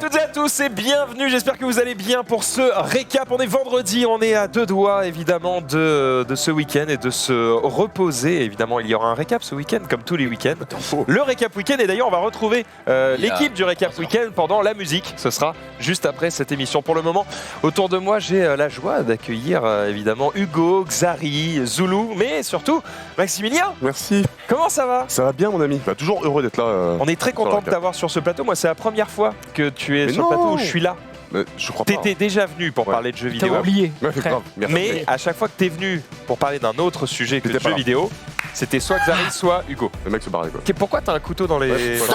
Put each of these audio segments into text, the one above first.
toutes et à tous et bienvenue, j'espère que vous allez bien pour ce récap. On est vendredi, on est à deux doigts évidemment de ce week-end et de se reposer. Évidemment, il y aura un récap ce week-end comme tous les week-ends. Le récap week-end et d'ailleurs on va retrouver l'équipe du récap week-end pendant la musique. Ce sera juste après cette émission. Pour le moment, autour de moi, j'ai la joie d'accueillir évidemment Hugo, Xari, Zulu, mais surtout Maximilien. Merci. Comment ça va? Ça va bien mon ami, toujours heureux d'être là. On est très content de t'avoir sur ce plateau. Moi, c'est la première fois que tu es sur le plateau où je suis là. Je crois pas. T'étais déjà venu pour parler de jeux vidéo. T'as oublié. Ouais, grave, merci. Mais à chaque fois que t'es venu pour parler d'un autre sujet que de jeux vidéo, c'était soit Xari, soit Hugo. Le mec se barrait quoi. Pourquoi t'as un couteau dans les... Ouais,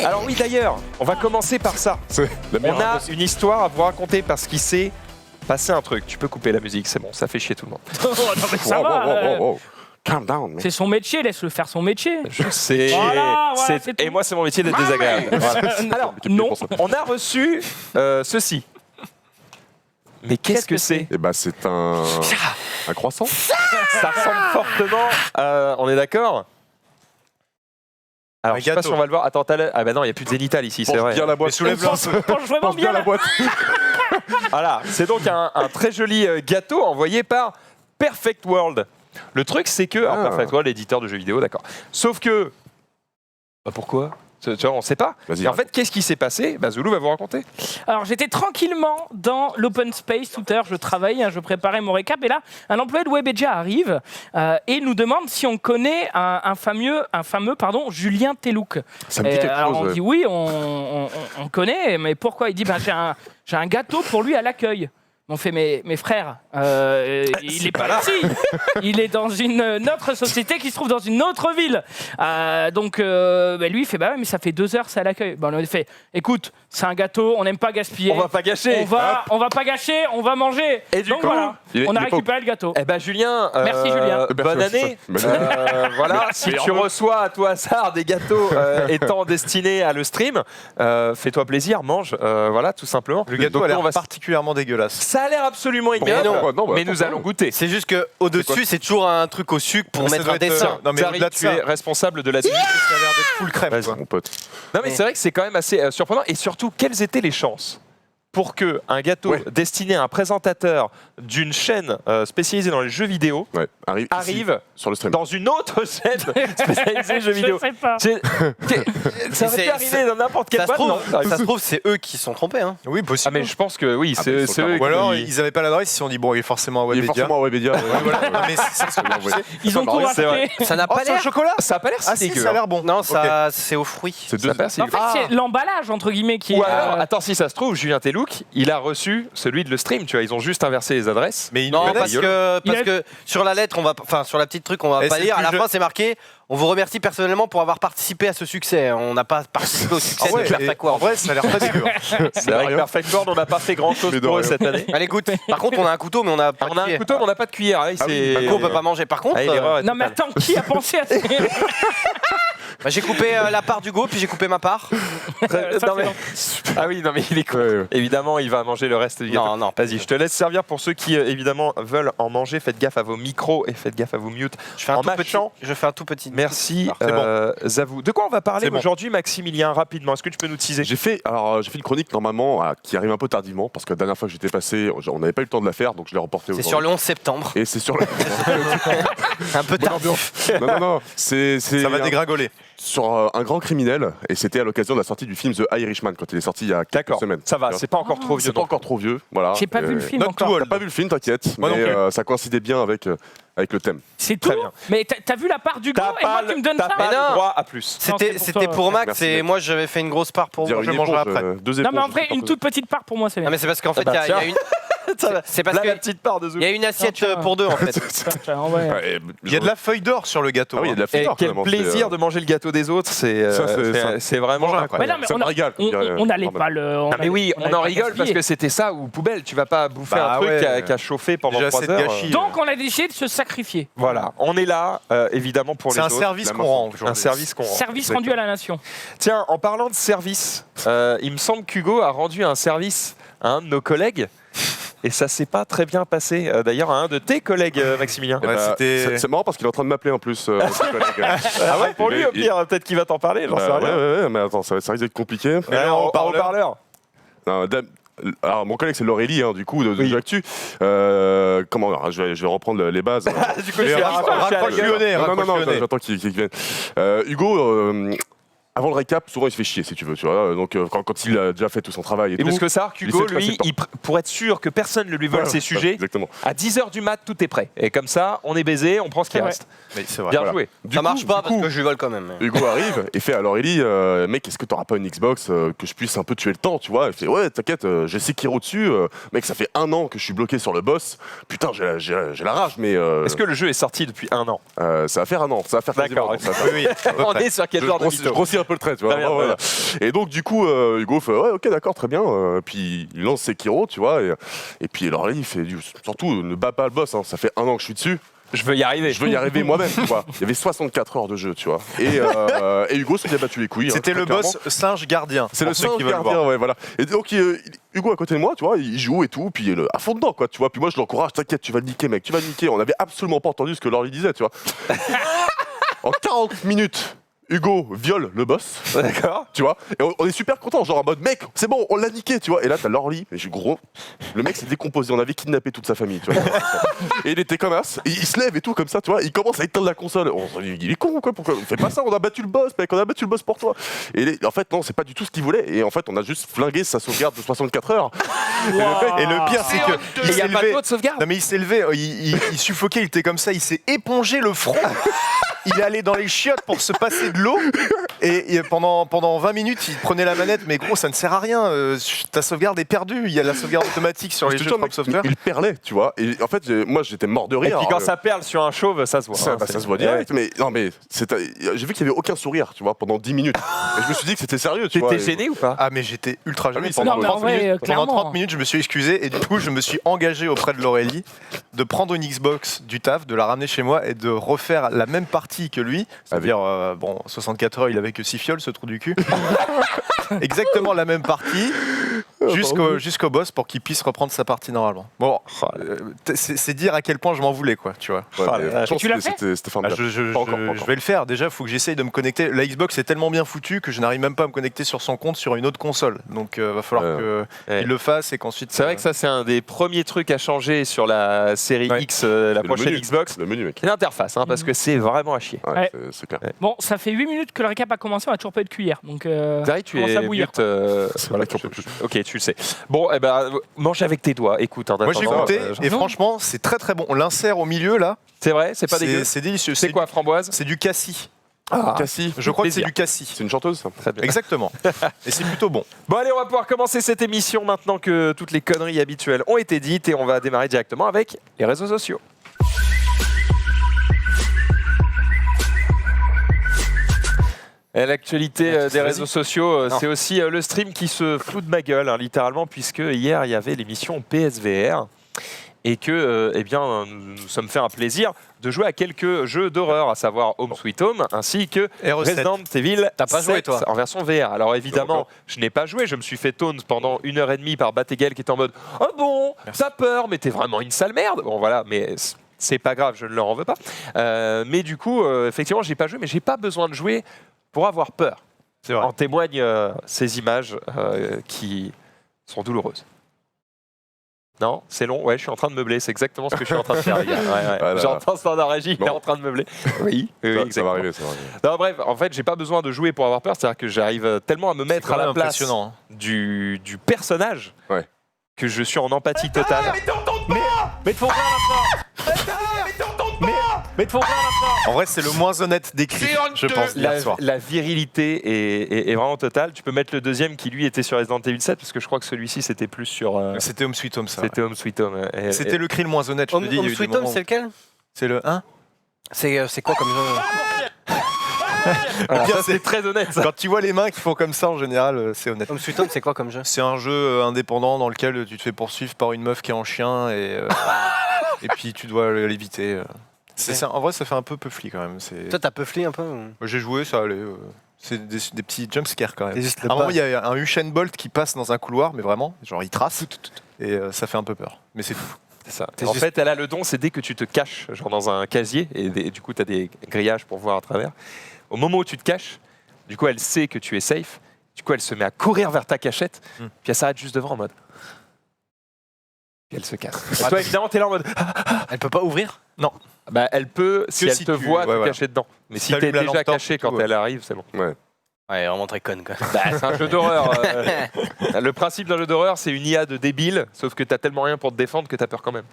Alors oui, d'ailleurs, on va commencer par ça. C'est la On meilleure a réponse. une histoire à vous raconter parce qu'il s'est passé un truc. Tu peux couper la musique, c'est bon, ça fait chier tout le monde. Oh, non mais ça Wow, va. wow, wow, wow. Calm down, mec. C'est son métier, laisse-le faire son métier. Je sais. Voilà, c'est tout. Et moi, c'est mon métier d'être désagréable. Voilà. Alors, Non. on a reçu ceci. Mais qu'est-ce que c'est? Eh bah c'est un croissant. Ça ressemble fortement, on est d'accord? Alors, je sais pas si on va le voir. Attends, ah bah non, il n'y a plus de Zénithal ici, c'est Pense vrai. bien la boîte. Pense vraiment Pense bien la là. boîte. Voilà, c'est donc un très joli gâteau envoyé par Perfect World. Le truc, c'est que... Alors, Perfect World, éditeur de jeux vidéo, d'accord. Sauf que... Bah pourquoi? Tu vois, on ne sait pas. Vas-y, Et en fait, qu'est-ce qui s'est passé? Bah, Zulu va vous raconter. Alors j'étais tranquillement dans l'open space tout à l'heure, je travaillais, je préparais mon récap et là un employé de Webedia arrive et nous demande si on connaît un fameux Julien Telouk. Ça me dit quelque alors chose. on ouais. dit oui, on connaît, mais pourquoi? Il dit j'ai un gâteau pour lui à l'accueil. On fait mes frères, il est pas là. Il est dans une autre société qui se trouve dans une autre ville. Donc lui il fait bah ouais, mais ça fait 2 heures c'est à l'accueil. On lui fait écoute, c'est un gâteau, on n'aime pas gaspiller. On va pas gâcher. On va pas gâcher, on va manger. Et du donc coup, voilà, il est on a pas- récupéré le gâteau. Eh ben Julien, Merci, Julien. bonne année. Bonne année. Voilà, si tu reçois à tout hasard des gâteaux étant destinés à le stream, fais-toi plaisir, mange, voilà, tout simplement. Le gâteau Donc, a l'air on va- particulièrement dégueulasse. Ça a l'air absolument ignoble, non, mais nous allons goûter. C'est juste qu'au-dessus, c'est toujours un truc au sucre pour mettre un dessin. Non, mais Xari, au-delà de tu ça, es responsable de la division. ça a l'air d'être full crème. Vas-y. quoi. Mon pote. Non mais c'est vrai que c'est quand même assez surprenant. Et surtout, quelles étaient les chances pour que un gâteau destiné à un présentateur d'une chaîne spécialisée dans les jeux vidéo Ouais, arrive arrive sur le stream. dans une autre chaîne spécialisée jeux vidéo? Je sais pas. Ça aurait pu C'est- arriver dans n'importe quelle Ça se boîte, non? trouve, ça se trouve, c'est eux qui se sont trompés. Hein. Oui, Ah possible. mais je pense que oui, Ah, c'est mais c'est ils sont eux Ou alors, qui- ils avaient pas l'adresse, ils se sont dit, bon, il est forcément à Il est Webedia. forcément à Webedia. Non, mais c'est ce que je sais. Ils ont tout c'est vrai. racheté. Ça n'a Oh, pas l'air. chocolat. Ça a pas l'air si Ah si, dégueu, ça a hein. l'air bon. Non, ça, c'est aux fruits. C'est Ça a pas l'air si En dégueu. fait, c'est l'emballage entre guillemets qui Ou est. alors, attends, si ça se trouve, Julien Telouk, il a reçu celui de le stream, tu vois, ils ont juste inversé les adresses. Mais Non, mais parce que sur la lettre, enfin sur la petite truc, on va Et pas c'est lire. À plus la je- fin, c'est marqué. On vous remercie personnellement pour avoir participé à ce succès. On n'a pas participé au succès Ah ouais, de Perfect et en World. vrai, ça a l'air pas dégueu. C'est vrai que Perfect World, on n'a pas fait grand chose Mais de pour eux rien. cette année. Allez, écoute. Par contre, on a un couteau, mais on a pas On a un couteau, mais on n'a pas de cuillère. Hein, Ah oui, c'est- Du coup, on peut pas manger. Par contre, Ah, l'erreur est Non mais totale. attends, qui a pensé à ça? j'ai coupé la part d'Hugo, puis j'ai coupé ma part. Très- Ça, non, c'est mais- Ah oui, non mais il est con. Ouais, ouais. Évidemment, il va manger le reste du gâteau. Non, non. Vas-y, je te laisse servir pour ceux qui évidemment veulent en manger. Faites gaffe à vos micros et faites gaffe à vos mutes. Je fais En un tout petit. mâchant. Je fais un tout petit. Merci, C'est bon. Zavou. De quoi on va parler C'est bon. aujourd'hui, Maximilien, rapidement? Est-ce que tu peux nous teaser? J'ai fait une chronique normalement qui arrive un peu tardivement parce que la dernière fois que j'étais passé, on n'avait pas eu le temps de la faire, donc je l'ai reporté C'est aujourd'hui. sur le 11 septembre. Et c'est sur le. Un peu Bonne tard. ambiance. Non. C'est Ça va dégringoler. sur un grand criminel et c'était à l'occasion de la sortie du film The Irishman quand il est sorti il y a quelques D'accord, semaines. ça va, c'est pas encore trop vieux. C'est pas encore trop vieux, voilà. J'ai pas vu le film Not encore. too old. T'as pas vu le film, t'inquiète, Moi non mais plus. ça coïncidait bien avec le thème. C'est tout. Très bien. Mais t'as vu la part d'Hugo T'as et moi pas, tu me donnes t'as ça? pas Mais non. le droit à plus. Non, C'était c'est pour toi. pour Max Merci, et mec. moi j'avais fait une grosse part pour Dire vous. je une mangerai éponge, après. 2 Non éponges. mais en vrai, je une sais toute petite part pour moi c'est Non bien. mais c'est parce qu'en fait bah, il y a une. C'est parce Là, la que petite part de Zou. il y a une assiette Tiens. pour deux en fait. En vrai. pas. Ouais, Il y a de la feuille d'or sur le gâteau. Ah oui, il y a de la Et fleur, quel finalement, plaisir c'est, de manger le gâteau des autres, c'est Ça, c'est vraiment Manger un incroyable. Mais non, mais ça on me a- régale. On n'allait pas le. Ah mais oui, on en rigole parce que c'était ça ou poubelle, tu vas pas bouffer Bah un truc ouais. qui a chauffé pendant Déjà, 3 c'est de heures. gâchis. Donc on a décidé de se sacrifier. Voilà, on est là évidemment pour les C'est un autres. service La qu'on main rend Un aujourd'hui. service qu'on rend. Service rendu à la nation. Tiens, en parlant de service, il me semble qu'Hugo a rendu un service à un de nos collègues. Et ça s'est pas très bien passé, d'ailleurs, à un de tes collègues, Maximilien. Eh Ouais, ben, c'était- c'est marrant parce qu'il est en train de m'appeler en plus. ce collègue. Ah ouais, pour lui, au il- pire, peut-être qu'il va t'en parler, j'en sais Ouais, rien. ouais, mais attends, ça risque d'être compliqué. Ouais, en haut-parleur. Non, alors, mon collègue, c'est Laurélie, hein, du coup, de Oui. Actu. Comment alors, je vais reprendre les bases. Du coup, Mais raccroche-lui au nez, Non, raccroche-lui au nez. j'attends qu'il vienne. Hugo, avant le récap, souvent il se fait chier, si tu veux. Tu vois, donc, quand il a déjà fait tout son travail et Et tout. parce que ça, il Hugo, essaie de passer lui, le temps. pour être sûr que personne ne lui vole Voilà, ses sujets, Exactement. à 10h du mat, tout est prêt. Et comme ça, on est baisé, on prend ce qui C'est vrai. reste. Mais c'est vrai. Bien Voilà. joué. Du Ça coup- marche pas du parce coup, que je lui vole quand même. Hugo arrive et fait alors Ellie, mec, est-ce que t'auras pas une Xbox que je puisse un peu tuer le temps, tu vois? Il fait ouais, t'inquiète, j'ai Sekiro dessus, mec, ça fait 1 an que je suis bloqué sur le boss. Putain, j'ai la rage, mais Est-ce que le jeu est sorti depuis 1 an? ça va faire 1 an, ça va faire quasiment D'accord, un an, ça va faire- Oui, oui. On est sur quel genre de je mytho? grossis un peu le trait, tu vois. Très bien, Voilà. Et donc, du coup, Hugo fait ouais, ok, d'accord, très bien. Puis il lance Sekiro, tu vois. Et puis alors là, il fait surtout, ne bats pas le boss, hein, ça fait 1 an que je suis dessus. Je veux y arriver. Je veux y arriver moi-même, tu vois. Il y avait 64 heures de jeu, tu vois. Et Hugo s'en a battu les couilles. C'était hein, le très boss singe gardien. c'est le pour ceux singe qui veulent gardien, voir. ouais, voilà. Et donc, Hugo à côté de moi, tu vois, il joue et tout, puis il est à fond dedans, quoi, tu vois. Puis moi, je l'encourage, t'inquiète, tu vas le niquer, mec, tu vas le niquer. On avait absolument pas entendu ce que Laurie disait, tu vois. En 40 minutes, Hugo viole le boss, D'accord. tu vois. Et on est super content, genre en mode, mec, c'est bon, on l'a niqué, tu vois. Et là, t'as Laurie, mais gros, le mec s'est décomposé, on avait kidnappé toute sa famille, tu vois. Et il était comme as, et il se lève et tout, comme ça, tu vois. Il commence à éteindre la console. On se dit, il est con ou quoi? Pourquoi on fait pas ça? On a battu le boss, mec, on a battu le boss pour toi. Et en fait, non, c'est pas du tout ce qu'il voulait. Et en fait, on a juste flingué sa sauvegarde de 64 heures. Et le pire, c'est que Il n'y a pas d'autre sauvegarde. Non mais il s'est levé, il suffoquait, il était comme ça, il s'est épongé le front. Il est allé dans les chiottes pour se passer de l'eau. Et pendant 20 minutes, il prenait la manette. Mais gros, ça ne sert à rien. Ta sauvegarde est perdue. Il y a la sauvegarde automatique sur les Je te jeux jure, From mec, Software. il perlait, tu vois. Et en fait, moi, j'étais mort de Et rire. puis quand Alors, ça perle sur un chauve, ça se voit. ça, hein, bah, c'est- ça se voit direct, mais non, mais j'ai vu qu'il y avait aucun sourire, tu vois, pendant 10 minutes. Et je me suis dit que c'était sérieux, tu vois. T'étais gêné ou pas? Ah mais j'étais ultra gêné. oui, c'est pendant, normal. 30 Non, mais en vrai, minutes, pendant clairement. 30 minutes, je me suis excusé et du coup, je me suis engagé auprès de Laurélie de prendre une Xbox du taf, de la ramener chez moi et de refaire la même partie que lui. C'est-à-dire, bon, 64 heures, il avait que 6 fioles, ce trou du cul. Exactement la même partie jusqu'au boss pour qu'il puisse reprendre sa partie normalement. Bon, c'est dire à quel point je m'en voulais, quoi, tu vois. Ouais, Ah, mais la franchement, tu l'as fait c'était Ah, formidable. je, Pas encore, pas encore. je vais le faire. Déjà, il faut que j'essaye de me connecter. La Xbox est tellement bien foutue que je n'arrive même pas à me connecter sur son compte sur une autre console. Donc, va falloir Ouais. qu'il le fasse et qu'ensuite. C'est vrai que ça, c'est un des premiers trucs à changer sur la série Ouais. X, la C'est le prochaine menu. Xbox. Le menu, mec. C'est l'interface, hein, parce que c'est vraiment à chier. Ouais, Ouais. c'est clair. Bon, ça fait 8 minutes que le récap a commencé, on a toujours pas eu de cuillère. Donc, Zari, tu commence à es bouillir, mute. Voilà, vrai qu'on peut plus. ok, tu le sais. Bon, eh ben, mange avec tes doigts. Écoute, en Moi, j'ai attendant, goûté et Non. franchement, c'est très très bon. On l'insère au milieu là. c'est vrai, c'est pas dégueu. C'est délicieux. C'est quoi, framboise? C'est du cassis. Ah, Cassie, Je crois que c'est plaisir. du cassis. c'est une chanteuse, ça. très bien. Exactement. Et c'est plutôt bon. Bon, allez, on va pouvoir commencer cette émission maintenant que toutes les conneries habituelles ont été dites et on va démarrer directement avec les réseaux sociaux. Et l'actualité des réseaux sociaux, Non. c'est aussi le stream qui se fout de ma gueule, hein, littéralement, puisque hier, il y avait l'émission PSVR et que, eh bien, nous nous sommes fait un plaisir de jouer à quelques jeux d'horreur, à savoir Home Sweet Home, ainsi que RE7. Resident Evil T'as pas 7 joué, toi en version VR. Alors évidemment, Encore. je n'ai pas joué, je me suis fait taunt pendant 1h30 par Bategel qui était en mode « Ah bon, t'as peur, mais t'es vraiment une sale merde !» Bon voilà, mais c'est pas grave, je ne leur en veux pas. Mais du coup, effectivement, j'ai pas joué, mais j'ai pas besoin de jouer pour avoir peur. C'est vrai. En témoignent ces images qui sont douloureuses. Non, c'est long. Ouais, je suis en train de meubler. C'est exactement ce que je suis en train de faire, les gars. Ouais, ouais. Voilà. J'entends Standard Régie, il est Bon. en train de meubler. Oui, oui, Ça va exactement. arriver, ça va arriver. Non, bref, en fait, j'ai pas besoin de jouer pour avoir peur. C'est-à-dire que j'arrive tellement à me mettre C'est à quand la même place impressionnant. du personnage Ouais. que je suis en empathie totale. Mais te faut rien Mais te faut rien En vrai, c'est le moins honnête décrit, je pense, hier soir. La virilité est vraiment totale. Tu peux mettre le deuxième qui, lui, était sur Resident Evil 7, parce que je crois que celui-ci, c'était plus sur... C'était Home Sweet Home, ça. c'était Home Sweet Home. Et- C'était et- le cri le moins honnête. Je te dis, il y a eu des Sweet Home, moments c'est où- lequel C'est le 1. C'est quoi comme jeu Voilà, Bien, ça, c'est c'est- très honnête, ça. Quand tu vois les mains qui font comme ça, en général, c'est honnête. Home Sweet Home, c'est quoi comme jeu C'est un jeu indépendant dans lequel tu te fais poursuivre par une meuf qui est en chien et puis tu dois l'éviter. En vrai, ça fait un peu puffly quand même. Toi, t'as puffly un peu ou... Moi, j'ai joué, ça allait. C'est des petits jumpscares quand même. C'est juste À un moment, il y a un Usain Bolt qui passe dans un couloir, mais vraiment, genre il trace, et ça fait un peu peur. Mais c'est tout. C'est ça. En fait, elle a le don, c'est dès que tu te caches, genre dans un casier, et du coup, tu as des grillages pour voir à travers. Au moment où tu te caches, du coup, elle sait que tu es safe. Du coup, elle se met à courir vers ta cachette, puis elle s'arrête juste devant en mode. Puis elle se casse. Et toi, évidemment, t'es là en mode. Elle peut pas ouvrir? Non. Bah, elle peut, si elle te voit, te cacher dedans. Mais si t'es t'allumes la déjà lampe torche caché et tout, quand elle arrive, c'est bon. Ouais, vraiment très conne, quoi. Bah, c'est un jeu d'horreur. Le principe d'un jeu d'horreur, c'est une IA de débile, sauf que t'as tellement rien pour te défendre que t'as peur quand même.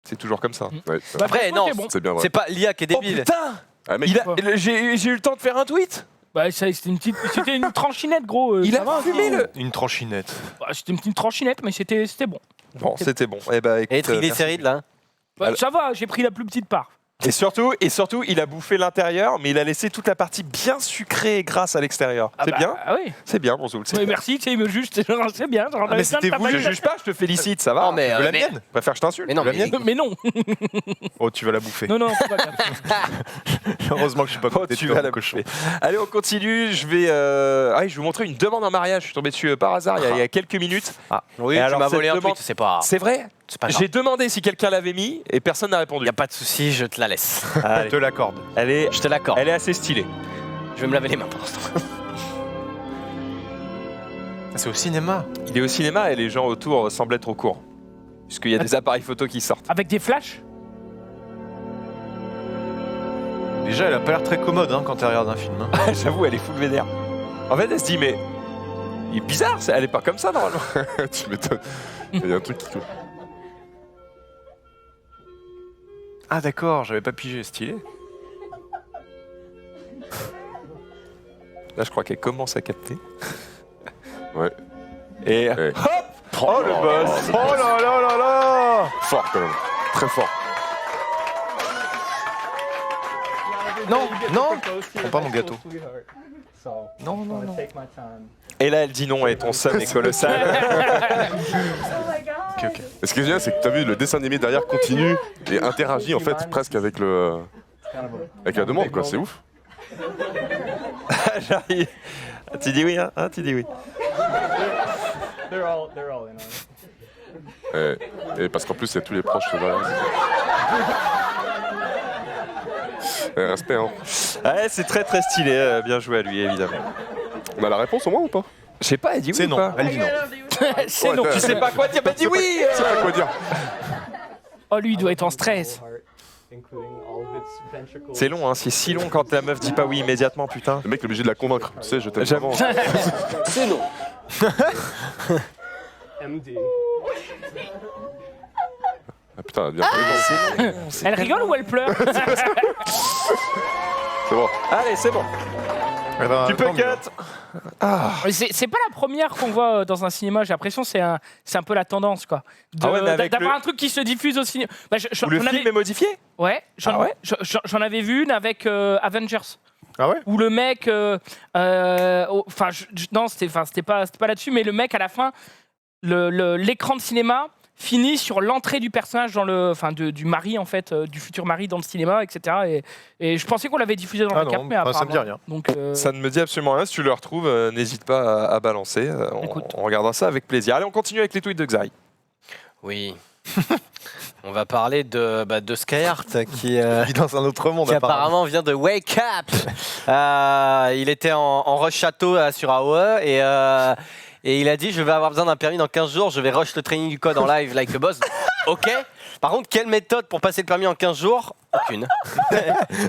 C'est toujours comme ça. Ouais, Bah, Après, franchement, non, c'est bon. c'est bien vrai. c'est pas l'IA qui est débile. Oh putain Ah, mec, J'ai eu le temps de faire un tweet. Bah, c'était une tranchinette, gros. Il ça a va, fumé ça. le. Une tranchinette. Bah, c'était une petite tranchinette, mais c'était bon. Bon, c'était bon. Eh bah, écoute, Et triglycérides, là. Bah, Alors- ça va, j'ai pris la plus petite part. Et surtout, il a bouffé l'intérieur, mais il a laissé toute la partie bien sucrée et grasse à l'extérieur. C'est bien. Ah oui. C'est bien, mon Zoul. c'est Oui, bien. merci, tu sais, il me juge, c'est bien. mais c'était vous, Je juge pas, je te félicite, ça va. Non, mais, Tu veux la mais- mienne Je préfère que je t'insulte. mais non, La mais, mienne Mais non, Oh, tu vas la bouffer. non, c'est pas grave. Heureusement que je suis pas Oh, côté tu de toi, vas mon la cochon. bouffer. Allez, on continue. Je vais vous montrer une demande en mariage. Je suis tombé dessus par hasard il y a quelques minutes. oui, Et tu alors, m'as cette volé un demande- tweet, c'est pas C'est vrai. grave. J'ai demandé si quelqu'un l'avait mis et personne n'a répondu. Y a pas de souci, je te la laisse. Je Allez. te l'accorde. Je te l'accorde. Elle est assez stylée. Je vais me laver les mains pour l'instant. C'est au cinéma. Il est au cinéma et les gens autour semblent être au courant. Puisqu'il y a des appareils photo qui sortent. Avec des flashs. Déjà, elle a pas l'air très commode quand elle regarde un film. hein. J'avoue, elle est full vénère. En fait, elle se dit, mais. Il est bizarre, elle est pas comme ça normalement. tu m'étonnes. Il y a un truc qui. Ah d'accord, j'avais pas pigé, stylé. Là, je crois qu'elle commence à capter. Ouais. Et. Ouais. Hop Oh le boss Oh là là là là Fort quand même. Très fort. Non, non Prends pas mon gâteau. Non, non, non. Et là, elle dit non et ton seum est colossal. Ok, ok. Et ce qui est génial, c'est que tu as vu le dessin animé derrière continue et interagit en fait presque avec le avec la demande quoi. C'est ouf. J'arrive. Tu dis oui, hein, tu dis oui. Et parce qu'en plus, il y a tous les proches derrière. Respect, hein. Ouais, c'est très très stylé. Bien joué à lui, évidemment. On a la réponse au moins ou pas? Je sais pas, elle dit oui C'est ou non, pas elle dit non. C'est non. Tu sais pas quoi dire, bah dis oui C'est pas quoi dire. Oh, lui, il doit être en stress. C'est long, hein, c'est si long quand la meuf dit pas oui immédiatement, putain. Le mec est obligé de la convaincre. Tu sais, je t'aime J'avoue. vraiment. C'est non. Ah putain, bien fait. Elle rigole ou elle pleure? C'est bon. Allez, c'est bon. Eh ben, Tu peux tant mieux. cut. C'est pas la première qu'on voit dans un cinéma, j'ai l'impression que c'est un peu la tendance, quoi. Ah ouais, mais avec D'avoir le- un truc qui se diffuse au cinéma. Bah, Où le film est modifié. Ouais, Ah ouais j'en avais vu une avec Avengers. Ah ouais Où le mec, enfin, non, c'était pas là-dessus, mais le mec à la fin, l'écran de cinéma finit sur l'entrée du personnage du mari en fait, du futur mari dans le cinéma, etc. Et je pensais qu'on l'avait diffusé dans Ah le cap, non, mais ça me dit apparemment. rien. Donc, Ça ne me dit absolument rien. Si tu le retrouves, n'hésite pas à balancer. Écoute. On regardera ça avec plaisir. Allez, on continue avec les tweets de Xari. Oui. On va parler de Skyheart qui Il vit dans un autre monde, qui apparemment. apparemment vient de Wake Up. Il était en rush château sur AOE et il a dit je vais avoir besoin d'un permis dans 15 jours, je vais rush le training du code en live like le boss. Ok. Par contre, quelle méthode pour passer le permis en 15 jours? Aucune.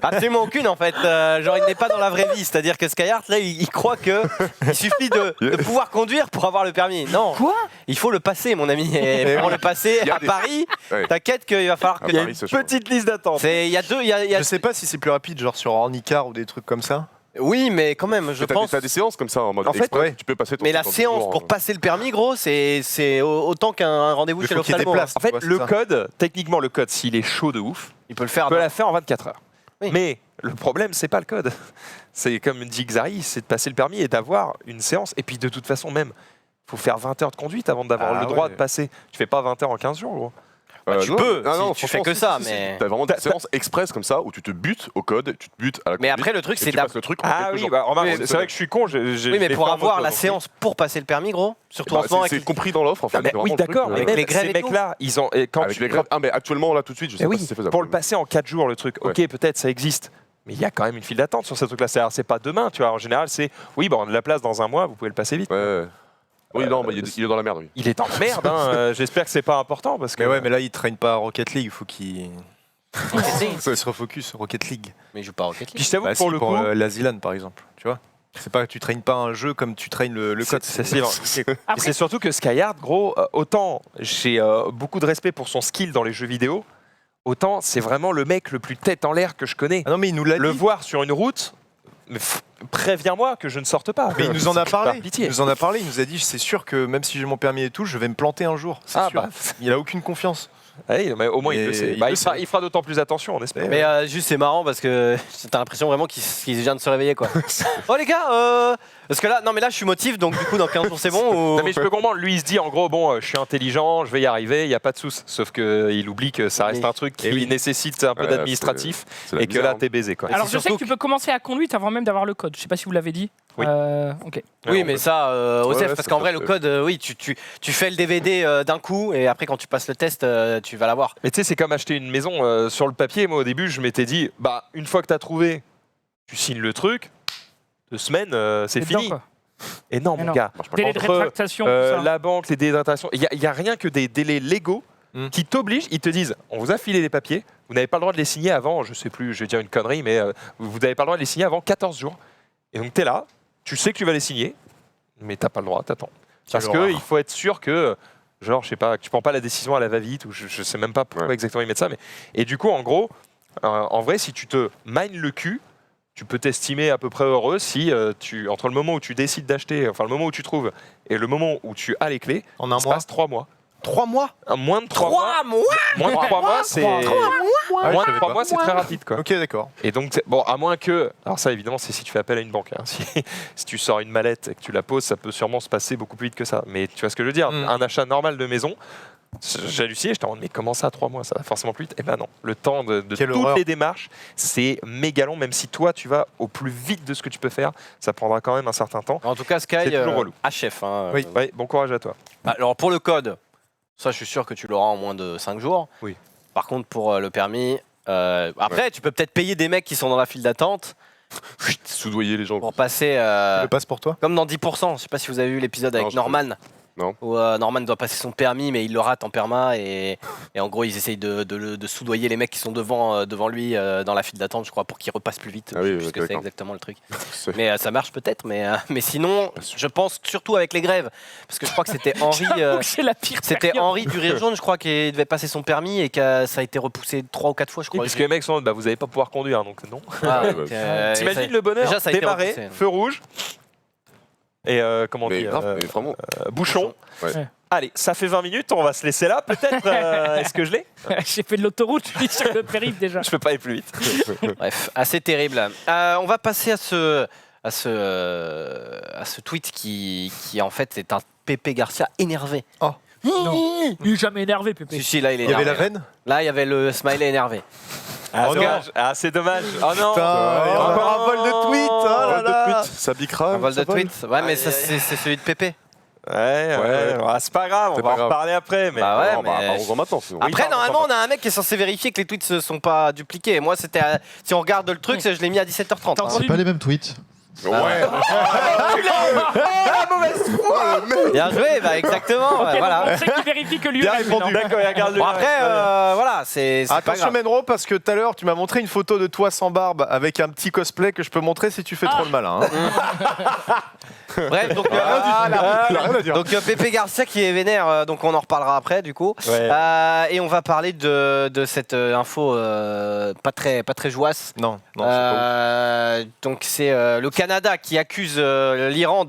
Absolument aucune en fait. Genre il n'est pas dans la vraie vie. C'est-à-dire que Skyheart là il croit que il suffit de pouvoir conduire pour avoir le permis. Non. Quoi? Il faut le passer mon ami. Et pour le passer Il y a à des- Paris, Ouais. t'inquiète qu'il va falloir que... À Paris, c'est chaud. Petite liste d'attente. Il y a deux... il y a- Je sais pas si c'est plus rapide, genre sur Ornicar ou des trucs comme ça. Oui, mais quand même, je Mais pense... T'as des séances comme ça en mode En fait, express, ouais. tu peux passer ton Mais la temps de séance jour, pour passer le permis, gros, c'est autant qu'un rendez-vous Mais chez faut qu'il y ait des l'ophtalmo. places. En fait, Ouais, c'est le ça. code, techniquement, le code, s'il est chaud de ouf, Il peut le faire. on peut la faire en 24 heures. Oui. Mais le problème, c'est pas le code. C'est comme dit Xari, c'est de passer le permis et d'avoir une séance. Et puis de toute façon, même, il faut faire 20 heures de conduite avant d'avoir Ah le droit ouais. de passer. Tu fais pas 20 heures en 15 jours, gros. Tu peux, non, si tu fais franchement, que si, ça, si, si. mais. T'as vraiment des séances express comme ça où tu te butes au code, tu te butes à la Mais conduite, après, le truc, et c'est tu passes le truc en Ah quelques oui, jours. bah, remarque, Oui, c'est vrai que je suis con. Oui, mais pour avoir la séance pour passer le permis, gros, surtout en ce moment C'est avec compris dans l'offre en fait. Ah, mais c'est oui, vraiment le truc, d'accord, mais avec même les grèves ces et tout. mecs-là, ils ont. Et quand avec tu- les grèves. Ah, mais actuellement, là, tout de suite, je sais Mais pas oui, si c'est faisable. pour le passer en 4 jours, le truc, ok, peut-être ça existe. Mais il y a quand même une file d'attente sur ce truc-là. C'est pas demain, tu vois. En général, c'est oui, on a de la place dans un mois, vous pouvez le passer vite. Ouais. Oui, non, il est dans la merde, oui. Il est en merde, hein. J'espère que c'est pas important parce que. Mais ouais, mais là, il traîne pas à Rocket League, il faut qu'il League. se refocus sur Rocket League. Mais il joue pas à Rocket Puis League. je t'avoue Bah, que pour si, le pour coup. l'Asilan, par exemple, tu vois. C'est pas que tu traînes pas un jeu comme tu traînes le code. C'est vrai. Et Après, c'est surtout que Skyhard, gros, autant j'ai beaucoup de respect pour son skill dans les jeux vidéo, autant c'est vraiment le mec le plus tête en l'air que je connais. Ah non, mais il nous l'a Le dit. voir sur une route, mais préviens-moi que je ne sorte pas. Mais il nous en a Par parlé. pitié. Il nous en a parlé. Il nous a dit c'est sûr que même si j'ai mon permis et tout, je vais me planter un jour. C'est Ah sûr. bah, Il a aucune confiance. ouais, mais au moins il Et le sait. il Bah, le il fera, sait. il fera d'autant plus attention, on espère. Mais juste c'est marrant parce que t'as l'impression vraiment qu'il vient de se réveiller quoi. Oh les gars, parce que là, non mais là je suis motif donc du coup dans 15 jours c'est bon ou... Non, mais je peux comprendre, lui il se dit en gros, bon, je suis intelligent, je vais y arriver, il n'y a pas de souci. Sauf qu'il oublie que ça reste Oui. un truc qui Et oui. nécessite un peu Ouais, d'administratif C'est la et que là misère, t'es baisé quoi. alors c'est je sais que surtout tu peux commencer la conduite avant même d'avoir le code. Je sais pas si vous l'avez dit. Oui. Ok. Oui on mais peut- ça, Osef, Ouais, parce ça qu'en peut vrai se le faire. code, oui tu fais le DVD d'un coup et après quand tu passes le test tu vas l'avoir. Mais tu sais, c'est comme acheter une maison sur le papier. Moi, au début, je m'étais dit, bah, une fois que tu as trouvé, tu signes le truc, 2 semaines, c'est dedans, fini. quoi. Et non, Mais mon non. gars. Marche pas. Délai de Entre, rétractation, tout ça. la banque, les délais de rétractation, il n'y a rien que des délais légaux qui t'obligent, ils te disent, on vous a filé les papiers, vous n'avez pas le droit de les signer avant, je sais plus, je vais dire une connerie, mais vous n'avez pas le droit de les signer avant 14 jours. Et donc, tu es là, tu sais que tu vas les signer, mais tu n'as pas le droit, t'attends. Parce horreur. qu'il faut être sûr que, genre, je sais pas, que tu prends pas la décision à la va-vite, ou je sais même pas pourquoi Ouais. exactement ils mettent ça, mais... Et du coup, en gros, en vrai, si tu te mines le cul, tu peux t'estimer à peu près heureux si entre le moment où tu décides d'acheter, enfin le moment où tu trouves, et le moment où tu as les clés, En il un se mois. passe 3 mois. 3 mois. Moins de 3 mois. Moins de 3 mois, c'est. Ah, Moins je de savais 3 pas. mois, c'est très rapide, quoi. Ok, d'accord. Et donc, bon, à moins que. Alors, ça, évidemment, c'est si tu fais appel à une banque. Hein. Si tu sors une mallette et que tu la poses, ça peut sûrement se passer beaucoup plus vite que ça. Mais tu vois ce que je veux dire Un achat normal de maison, j'ai halluciné, j'étais en mode, mais comment ça, 3 mois Ça va forcément plus vite. Eh ben non. Le temps de Quelle toutes horreur. les démarches, c'est méga long. Même si toi, tu vas au plus vite de ce que tu peux faire, ça prendra quand même un certain temps. En tout cas Sky, C'est toujours relou. HF. Hein, Oui. Ouais, bon courage à toi. Alors pour le code, ça je suis sûr que tu l'auras en moins de 5 jours. Oui. Par contre pour le permis, après tu peux peut-être payer des mecs qui sont dans la file d'attente Soudoyer les gens. pour passer Je le passe pour toi. comme dans 10%. Je sais pas si vous avez vu l'épisode avec Non, je Norman. Non. Où Norman doit passer son permis mais il le rate en perma et en gros ils essayent de soudoyer les mecs qui sont devant lui dans la file d'attente je crois pour qu'ils repassent plus vite. Ah Je sais oui, plus ce ok, que c'est d'accord. exactement le truc. C'est- Mais ça marche peut-être mais sinon je pense surtout avec les grèves parce que je crois que c'était Henri J'avoue que c'est la pire. c'était période. Henri du Rire Jaune, je crois, qui devait passer son permis et que ça a été repoussé 3 ou 4 fois, je Oui, crois. parce que les mecs sont en mode, bah, vous n'allez pas pouvoir conduire, donc non. Ah, Ouais, donc, ouais. T'imagines le bonheur déjà, ça a été démarrer, repoussé. feu rouge, et comment Mais dire, grave, mais vraiment. bouchon. Ouais. Allez, ça fait 20 minutes, on va se laisser là, peut-être. Est-ce que je l'ai J'ai fait de l'autoroute, je suis sur le périph' déjà. Je peux pas aller plus vite. Bref, assez terrible. On va passer à ce tweet qui en fait est un Pépé Garcia énervé. Non, il est jamais énervé, Pépé. Si, là, il est Il y avait énervé. la veine. Là, il y avait le smiley énervé. Ah, Oh c'est non. dommage. Ah, c'est dommage. Oh non. Putain, encore un vol de tweet. Oh là là. Ça bicra. Un vol de ça vole. tweet. Ouais, mais ça, c'est celui de Pépé. Ouais. Ah, c'est pas grave, on C'est va pas en grave. reparler après. Mais Bah ouais, Non, bah, mais- parlons-en maintenant. sinon. Oui, Après, pardon, normalement, pardon. on a un mec qui est censé vérifier que les tweets ne sont pas dupliqués. Moi, c'était. Si on regarde le truc, je l'ai mis à 17h30. T'as hein. entendu C'est pas les mêmes tweets. Ouais. Bien joué, bah exactement. Ok, voilà. donc on sait qu'il vérifie que lui Bien est répondu. D'accord, il regarde le. Bon, après, voilà, c'est pas Attention grave. Menro, parce que tout à l'heure tu m'as montré une photo de toi sans barbe avec un petit cosplay que je peux montrer si tu fais trop le malin. hein. Bref, donc, Il a rien à dire. donc Pépé Garcia qui est vénère, donc on en reparlera après du coup. Ouais. Et on va parler de cette info pas très jouasse. Non, non, c'est pas ouf. Donc c'est le Canada qui accuse l'Iran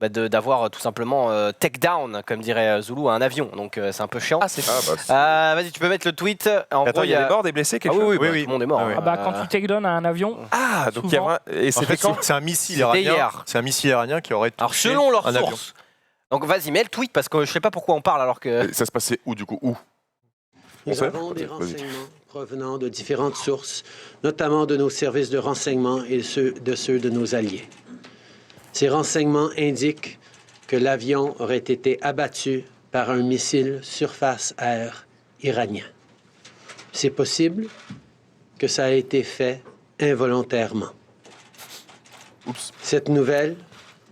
d'avoir tout simplement take down, comme dirait Zulu, un avion. Donc c'est un peu chiant. Ah, c'est Ah, bah, c'est- Vas-y, tu peux mettre le tweet. En Attends, gros, il y a des morts, des blessés, quelque Ah oui, chose oui, bah, Oui, oui. tout le monde est mort. Ah oui. Ah bah quand tu take down à un avion, Ah, donc il y a Souvent. vraiment. Et En c'était fait, quand c'est un missile C'était iranien. hier. C'est un missile iranien qui aurait Alors touché selon leurs un avion. sources. Donc vas-y, mets le tweet parce que je sais pas pourquoi on parle alors que. Ça se passait où du coup Où Nous sait. avons des Vas-y. renseignements provenant de différentes sources, notamment de nos services de renseignement et ceux de nos alliés. Ces renseignements indiquent que l'avion aurait été abattu par un missile surface-air iranien. C'est possible que ça a été fait involontairement. Oups. Cette nouvelle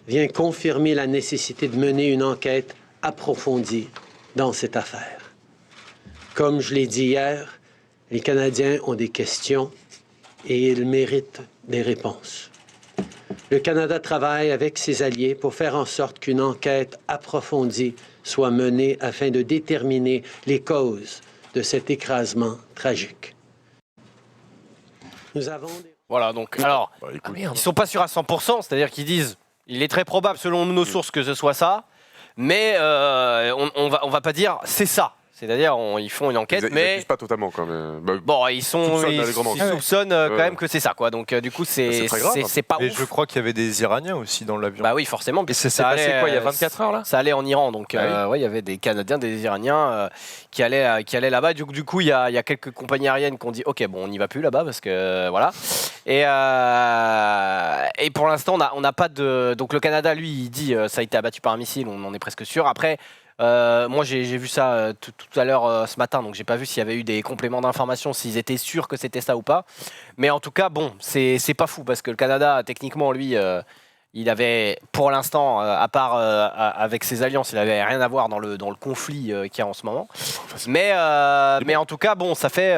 vient confirmer la nécessité de mener une enquête approfondie dans cette affaire. Comme je l'ai dit hier, les Canadiens ont des questions et ils méritent des réponses. Le Canada travaille avec ses alliés pour faire en sorte qu'une enquête approfondie soit menée afin de déterminer les causes de cet écrasement tragique. Nous avons des... Voilà, donc, alors, Bah, écoute, ils sont pas sûrs à 100%, c'est-à-dire qu'ils disent, il est très probable selon nos sources que ce soit ça, mais on va pas dire c'est ça. C'est-à-dire, ils font une enquête, ils mais accusent pas totalement quand même. Bah, bon, ils soupçonnent quand Ouais. même que c'est ça, quoi. Donc, du coup, c'est très grave. c'est pas Et ouf. je crois qu'il y avait des Iraniens aussi dans l'avion. Bah oui, forcément. Et puisque c'est ça passé allait, quoi, il y a 24 heures là? Ça allait en Iran, donc Ah ouais, il y avait des Canadiens, des Iraniens qui allaient là-bas. Du coup, il y a quelques compagnies aériennes qui ont dit ok, bon, on n'y va plus là-bas parce que voilà. Et pour l'instant, on n'a pas de. Donc le Canada, lui, il dit ça a été abattu par un missile, on en est presque sûr. Après. Moi j'ai vu ça tout à l'heure ce matin, donc j'ai pas vu s'il y avait eu des compléments d'information, s'ils étaient sûrs que c'était ça ou pas. Mais en tout cas, bon, c'est pas fou parce que le Canada, techniquement, lui, il avait pour l'instant, à part avec ses alliances, il avait rien à voir dans le conflit qu'il y a en ce moment. Mais en tout cas, bon, ça fait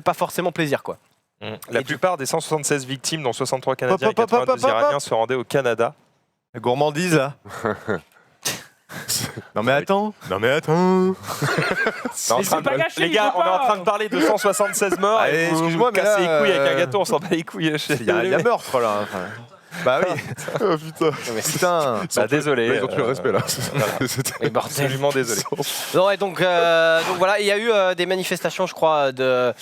pas forcément plaisir, quoi. La plupart des 176 victimes, dont 63 Canadiens et 82 Iraniens, se rendaient au Canada. La gourmandise, là. Non mais attends. On est en train pas de- gâché, les gars, il on faut est en pas. train de parler de 176 morts. Allez, et vous excuse-moi, mais cassez là, les couilles avec un gâteau, on s'en bat les couilles. Il y a meurtre là. Enfin, bah oui. Oh putain. Putain. Bah, désolé. Ils ont plus le respect là. Mais bordel. Absolument désolé. Non, et donc voilà, il y a eu des manifestations, je crois, de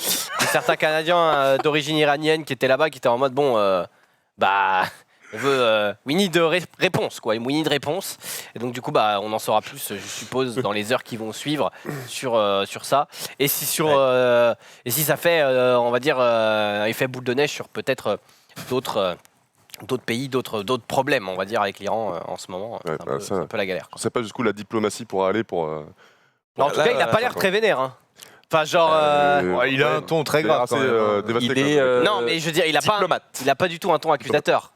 certains Canadiens d'origine iranienne qui étaient là-bas, qui étaient en mode bon, bah, on veut, we need réponse, quoi, we need réponse. Et donc du coup, bah, on en saura plus, je suppose, dans les heures qui vont suivre sur ça. Et si et si ça fait, on va dire, un effet boule de neige sur peut-être d'autres pays, d'autres problèmes, on va dire, avec l'Iran en ce moment. Ouais, bah, c'est un peu la galère. On sait pas jusqu'où la diplomatie pourra aller pour. En tout cas, il n'a pas l'air très vénère. Hein. Enfin, genre. Ouais, il a un ton très grave quand même. dévasté. Il est Non, mais je veux dire, il diplomate. a pas du tout un ton accusateur.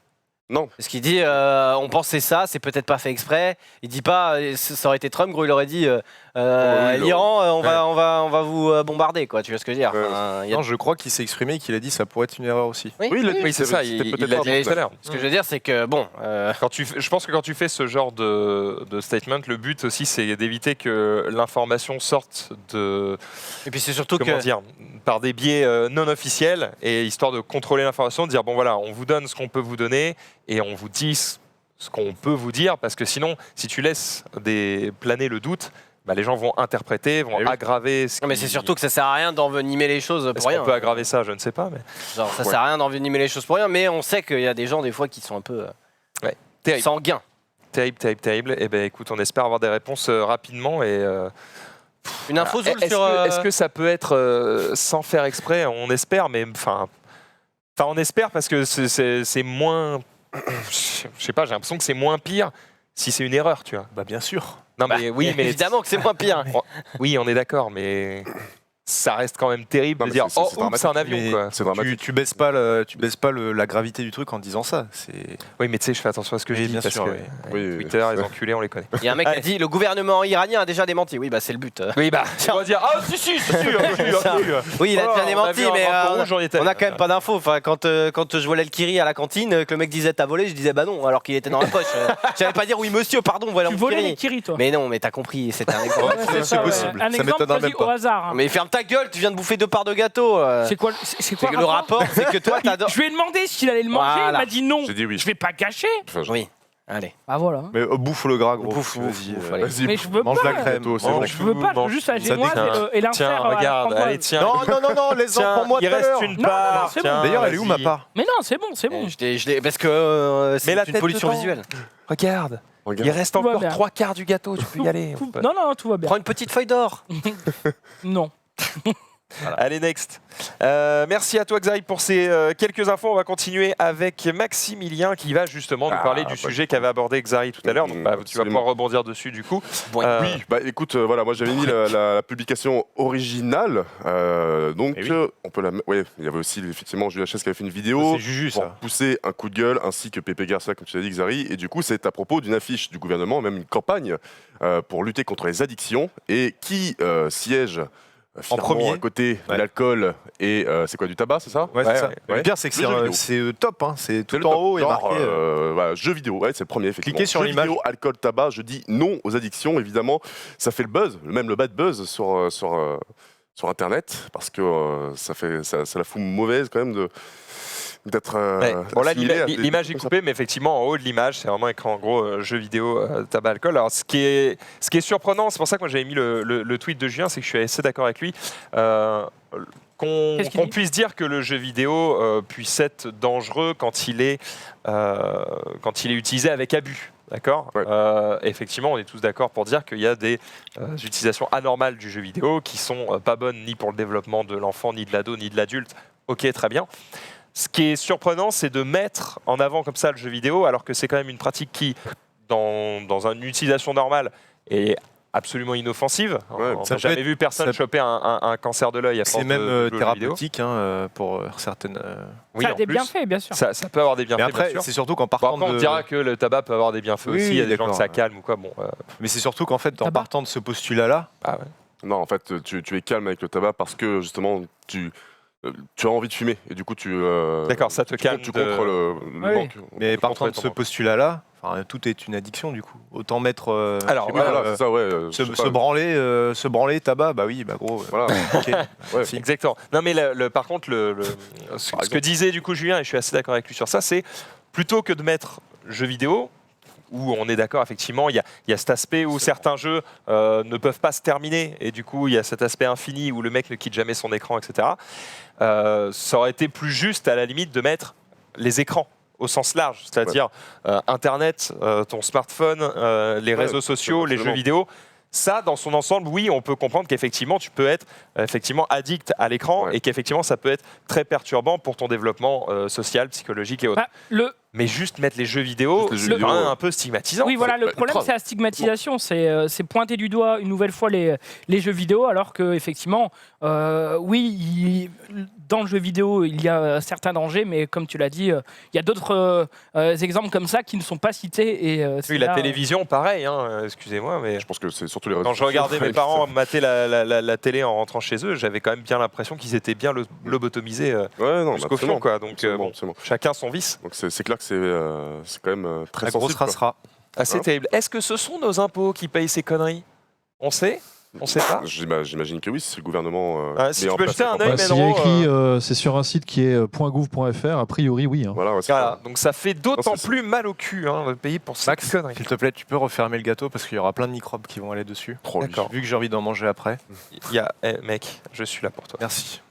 Non. Parce qu'il dit, on pense c'est ça, c'est peut-être pas fait exprès. Il dit pas, ça aurait été Trump, gros, il aurait dit, l'Iran, on va vous bombarder, quoi. Tu vois ce que je veux dire? Ouais. Enfin, il y a- Non, je crois qu'il s'est exprimé qu'il a dit ça pourrait être une erreur aussi. Oui, Oui, il l'a dit. Oui, c'est ça, C'était il peut-être l'a pas dit tout à l'heure. Ce que je veux dire, c'est que bon, Je pense que quand tu fais ce genre de statement, le but aussi, c'est d'éviter que l'information sorte de, et puis c'est surtout comment que dire, par des biais non officiels, et histoire de contrôler l'information, de dire bon voilà, on vous donne ce qu'on peut vous donner et on vous dit ce qu'on peut vous dire, parce que sinon, si tu laisses planer le doute, bah, les gens vont interpréter, vont Eh oui. aggraver. Ce non, mais qui- c'est surtout que ça sert à rien d'envenimer les choses Est-ce pour qu'on rien. peut aggraver ça? Je ne sais pas, mais Genre, ça sert à rien d'envenimer les choses pour rien, mais on sait qu'il y a des gens des fois qui sont un peu terrible. sanguins. Terrible. Et ben écoute, on espère avoir des réponses rapidement et. Une info Zoul Est-ce sur. est-ce que ça peut être sans faire exprès? On espère, mais enfin, on espère parce que c'est moins. Je sais pas, j'ai l'impression que c'est moins pire si c'est une erreur, tu vois. Bah bien sûr. Non, mais oui, mais évidemment que c'est moins pire. oui, on est d'accord, mais ça reste quand même terrible Non, de mais dire c'est oh, dramatique. oups, c'est un avion, Mais quoi. C'est dramatique. Tu baisses pas la gravité du truc en disant ça. C'est Oui, mais tu sais, je fais attention à ce que je Oui, dis bien parce sûr, que oui. Oui, Twitter, les enculés, on les connaît. Il y a un mec qui a dit le gouvernement iranien a déjà démenti. Oui, bah c'est le but. Oui, bah, on va dire ah si, Oui, il a Oh, déjà on a démenti, vu un mais drapeau rouge, on y était. on a quand même pas d'infos. Enfin, quand je volais le kiri à la cantine, que le mec disait t'as volé, je disais bah non, alors qu'il était dans la poche. J'allais pas dire oui monsieur, pardon, voilà Tu mon volais kiri. les kiris, toi. Mais non, mais t'as compris, c'était un exemple. Ouais, c'est c'est ça, possible. Un Ça exemple m'étonnerait choisi même pas. au hasard. hein. Mais ferme ta gueule, tu viens de bouffer 2 parts de gâteau. C'est quoi Le rapport, c'est que toi t'adores. Je lui ai demandé s'il allait le manger, Voilà. il m'a dit non. J'ai dit oui. Je vais pas gâcher. Oui, allez. Ah voilà. Mais bouffe le gras gros. Bouffe, Vas-y, bouffe, allez. Vas-y, Mais je veux mange pas. la crème. Gâteau, c'est Mange. bon. Je veux pas, je veux juste la génoise et l'insert Tiens, à la regarde, framboise. allez, tiens. Non, les Tiens, pour moi il tout à reste l'heure. une Non, part. non, c'est tiens, bon. D'ailleurs, elle est où ma vas-y. part Mais non, c'est bon, c'est bon. Parce que Mets la c'est une tête pollution dedans. visuelle. Regarde, il Regarde. reste Tout va encore bien. 3 quarts du gâteau, tu peux y aller. Non, non, tout va bien. Prends une petite feuille d'or. Non. Voilà. Allez, next. Merci à toi, Xari, pour ces quelques infos. On va continuer avec Maximilien qui va justement nous parler du sujet qu'avait abordé Xari tout à l'heure. Donc, tu vas absolument. pouvoir rebondir dessus, du coup. Bon, Oui, bah écoute, voilà, moi j'avais mis la publication originale, donc Eh oui. on peut la, ouais, il y avait aussi effectivement Julien Chess qui avait fait une vidéo C'est Juju, pour ça. pousser un coup de gueule, ainsi que Pepe Garcia, comme tu l'as dit, Xari, et du coup c'est à propos d'une affiche du gouvernement, même une campagne pour lutter contre les addictions, et qui siège fièrement premier. à côté de Ouais. l'alcool et c'est quoi, du tabac, c'est ça? Ouais, c'est ça. ouais. Le pire, c'est que Le jeu vidéo. c'est top, hein. C'est C'est tout le en top. haut et Genre, marqué. voilà, jeux vidéo, ouais, c'est le premier, effectivement. Cliquez sur Jeux l'image. vidéo, alcool, tabac, je dis non aux addictions, évidemment. Ça fait le buzz, même le bad buzz sur Internet, parce que ça la fout mauvaise quand même d'être. Ouais. Bon, là, assimilé à des- l'image est comme ça. coupée, mais effectivement, en haut de l'image, c'est vraiment écran en gros jeu vidéo, tabac, alcool. Alors, ce qui est surprenant, c'est pour ça que moi j'avais mis le tweet de Julien, c'est que je suis assez d'accord avec lui. Qu'est-ce qu'il Qu'on dit puisse dire que le jeu vidéo puisse être dangereux quand il est utilisé avec abus. D'accord. Ouais. Effectivement, on est tous d'accord pour dire qu'il y a des utilisations anormales du jeu vidéo qui sont pas bonnes ni pour le développement de l'enfant, ni de l'ado, ni de l'adulte. Ok, très bien. Ce qui est surprenant, c'est de mettre en avant comme ça le jeu vidéo, alors que c'est quand même une pratique qui, dans une utilisation normale, est absolument inoffensive. Ouais, On ça n'a peut jamais être- vu personne ça- choper un cancer de l'œil à force C'est même de jouer aux jeux vidéo. thérapeutique hein, pour certaines. Oui, Ça a en des plus, bienfaits, bien sûr. Ça peut avoir des bienfaits, Mais après, bien sûr. c'est surtout qu'en Bon, partant après, on de. dira que le tabac peut avoir des bienfaits Oui, aussi. Il y a des gens d'accord, que ça ouais. calme ou quoi. Bon, Mais c'est surtout qu'en fait, en Tabac. partant de ce postulat-là, ah ouais. Non, en fait, tu es calme avec le tabac parce que justement, tu as envie de fumer et du coup, D'accord, ça te calme. tu de- contre le Oui. manque. mais contre partant de ton ce manque. postulat-là, tout est une addiction du coup. Autant mettre. Alors, je sais Oui, pas, voilà, c'est ça, ouais. je sais se pas. branler, tabac, bah oui, bah gros. Voilà. Ok. Ouais. Si. Exactement. Non, mais par contre, ce que disait du coup Julien, et je suis assez d'accord avec lui sur ça, c'est plutôt que de mettre jeux vidéo, où on est d'accord, effectivement, il y a cet aspect où certains jeux ne peuvent pas se terminer, et du coup, il y a cet aspect infini où le mec ne quitte jamais son écran, etc. Ça aurait été plus juste, à la limite, de mettre les écrans au sens large, c'est-à-dire Internet, ton smartphone, les Ouais, réseaux sociaux, les jeux absolument. vidéo. Ça, dans son ensemble, oui, on peut comprendre qu'effectivement, tu peux être effectivement addict à l'écran Ouais. et qu'effectivement, ça peut être très perturbant pour ton développement social, psychologique et autres. Bah, Mais juste mettre les jeux vidéo, Juste les jeux c'est vidéo, quand même ouais. un peu stigmatisant. Oui, voilà, le Bah, problème, grave. c'est la stigmatisation. C'est pointer du doigt une nouvelle fois les jeux vidéo, alors que effectivement, oui, dans le jeu vidéo, il y a certains dangers, mais comme tu l'as dit, il y a d'autres exemples comme ça qui ne sont pas cités. Et, c'est Oui, la là, télévision, pareil, hein, excusez-moi, mais Je pense que c'est surtout les réseaux quand je sociaux. regardais mes parents mater la télé en rentrant chez eux, j'avais quand même bien l'impression qu'ils étaient bien lobotomisés Ouais, non, jusqu'au absolument. fion, quoi. Donc, Absolument, bon, absolument. chacun son vice. Donc c'est clair que c'est quand même très La grosse sensible, quoi. racera. Assez Hein terrible. Est-ce que ce sont nos impôts qui payent ces conneries? On sait? On sait pas? J'imagine que oui, c'est le gouvernement. Si met tu en peux place jeter la un campagne. œil, S'il y a Menro, écrit, c'est sur un site qui est .gouv.fr, a priori oui. Hein. Voilà, ouais, c'est Voilà, ça. donc ça fait d'autant Non, c'est- plus mal au cul de payer pour ces Max, conneries. s'il te plaît, tu peux refermer le gâteau parce qu'il y aura plein de microbes qui vont aller dessus. Trop lui. D'accord. Vu que j'ai envie d'en manger après. Il y a, mec, je suis là pour toi. Merci.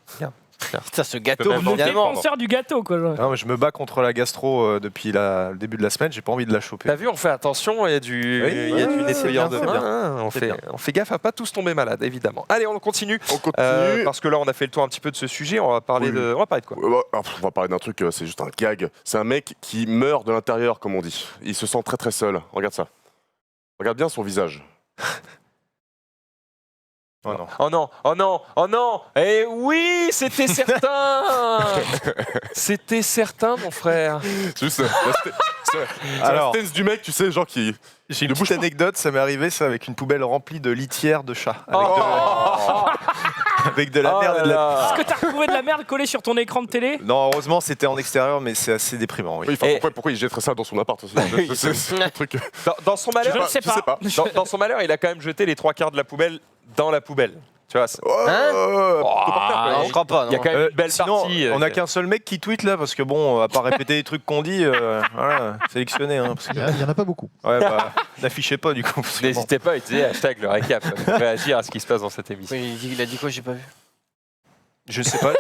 Putain, ce gâteau, même le finalement. défenseur du gâteau, quoi. Non, mais je me bats contre la gastro depuis le début de la semaine, j'ai pas envie de la choper. T'as vu, on fait attention, il y a du, Oui, il y a du ouais, nettoyeur de c'est bien, c'est main, hein, C'est bien. on fait gaffe à pas tous tomber malade, évidemment. Allez, on continue, On continue. parce que là, on a fait le tour un petit peu de ce sujet, on va parler Oui. on va parler de quoi? On va parler d'un truc, c'est juste un gag. C'est un mec qui meurt de l'intérieur, comme on dit. Il se sent très très seul. Regarde ça. Regarde bien son visage. Oh non. Oh non, oh non, oh non. Eh oui, c'était certain. C'était certain, mon frère. C'est juste c'est Alors- la stance du mec, tu sais, genre qui. J'ai une Ne bouge petite anecdote, ça m'est arrivé ça avec une poubelle remplie de litières de chats. Avec, avec de la Oh merde et de là la... là. Est-ce que t'as retrouvé de la merde collée sur ton écran de télé? Non, heureusement c'était en extérieur, mais c'est assez déprimant. Oui. Oui, enfin, Et- pourquoi il jetterait ça dans son appart aussi Oui, C'est un truc. Dans son malheur, Je ne pas, sais je sais pas. pas. dans son malheur, il a quand même jeté les 3/4 de la poubelle dans la poubelle. Tu vois, Oh, Hein plutôt par terre, quoi. Non, je crois pas. il y a Non. quand même une belle Sinon, partie. on n'a qu'un seul mec qui tweet là, parce que bon, à part répéter les trucs qu'on dit, voilà, sélectionné. Hein, parce que- Il y en a pas beaucoup. ouais, bah, n'affichez pas du coup. parce que bon. N'hésitez pas à utiliser hashtag le récap pour réagir à ce qui se passe dans cette émission. Oui, il a dit quoi, j'ai pas vu. Je sais pas.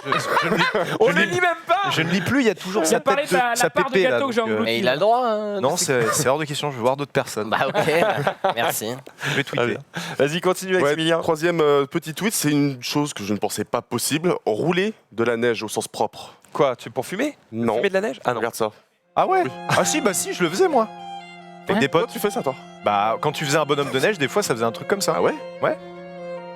Je ne lis, On je ne lis- lit même pas. je ne lis plus. Il y a toujours Il sa a parlé tête de la sa part de pépé, là, gâteau que j'ai donc, englouti. Mais il a le droit. Hein, Non, c'est hors de question. Je veux voir d'autres personnes. Bah ok, merci. Je vais tweeter. Vas-y, continue, Ouais, Maximilien. troisième petit tweet, c'est une chose que je ne pensais pas possible. Rouler de la neige au sens propre. Quoi, pour fumer Non. Fumer de la neige? Ah non. Regarde ça. Ah ouais. Ah si, bah si, je le faisais moi. Avec des Toi, potes. tu fais ça, toi? Bah quand tu faisais un bonhomme de neige, des fois ça faisait un truc comme ça. Ah ouais?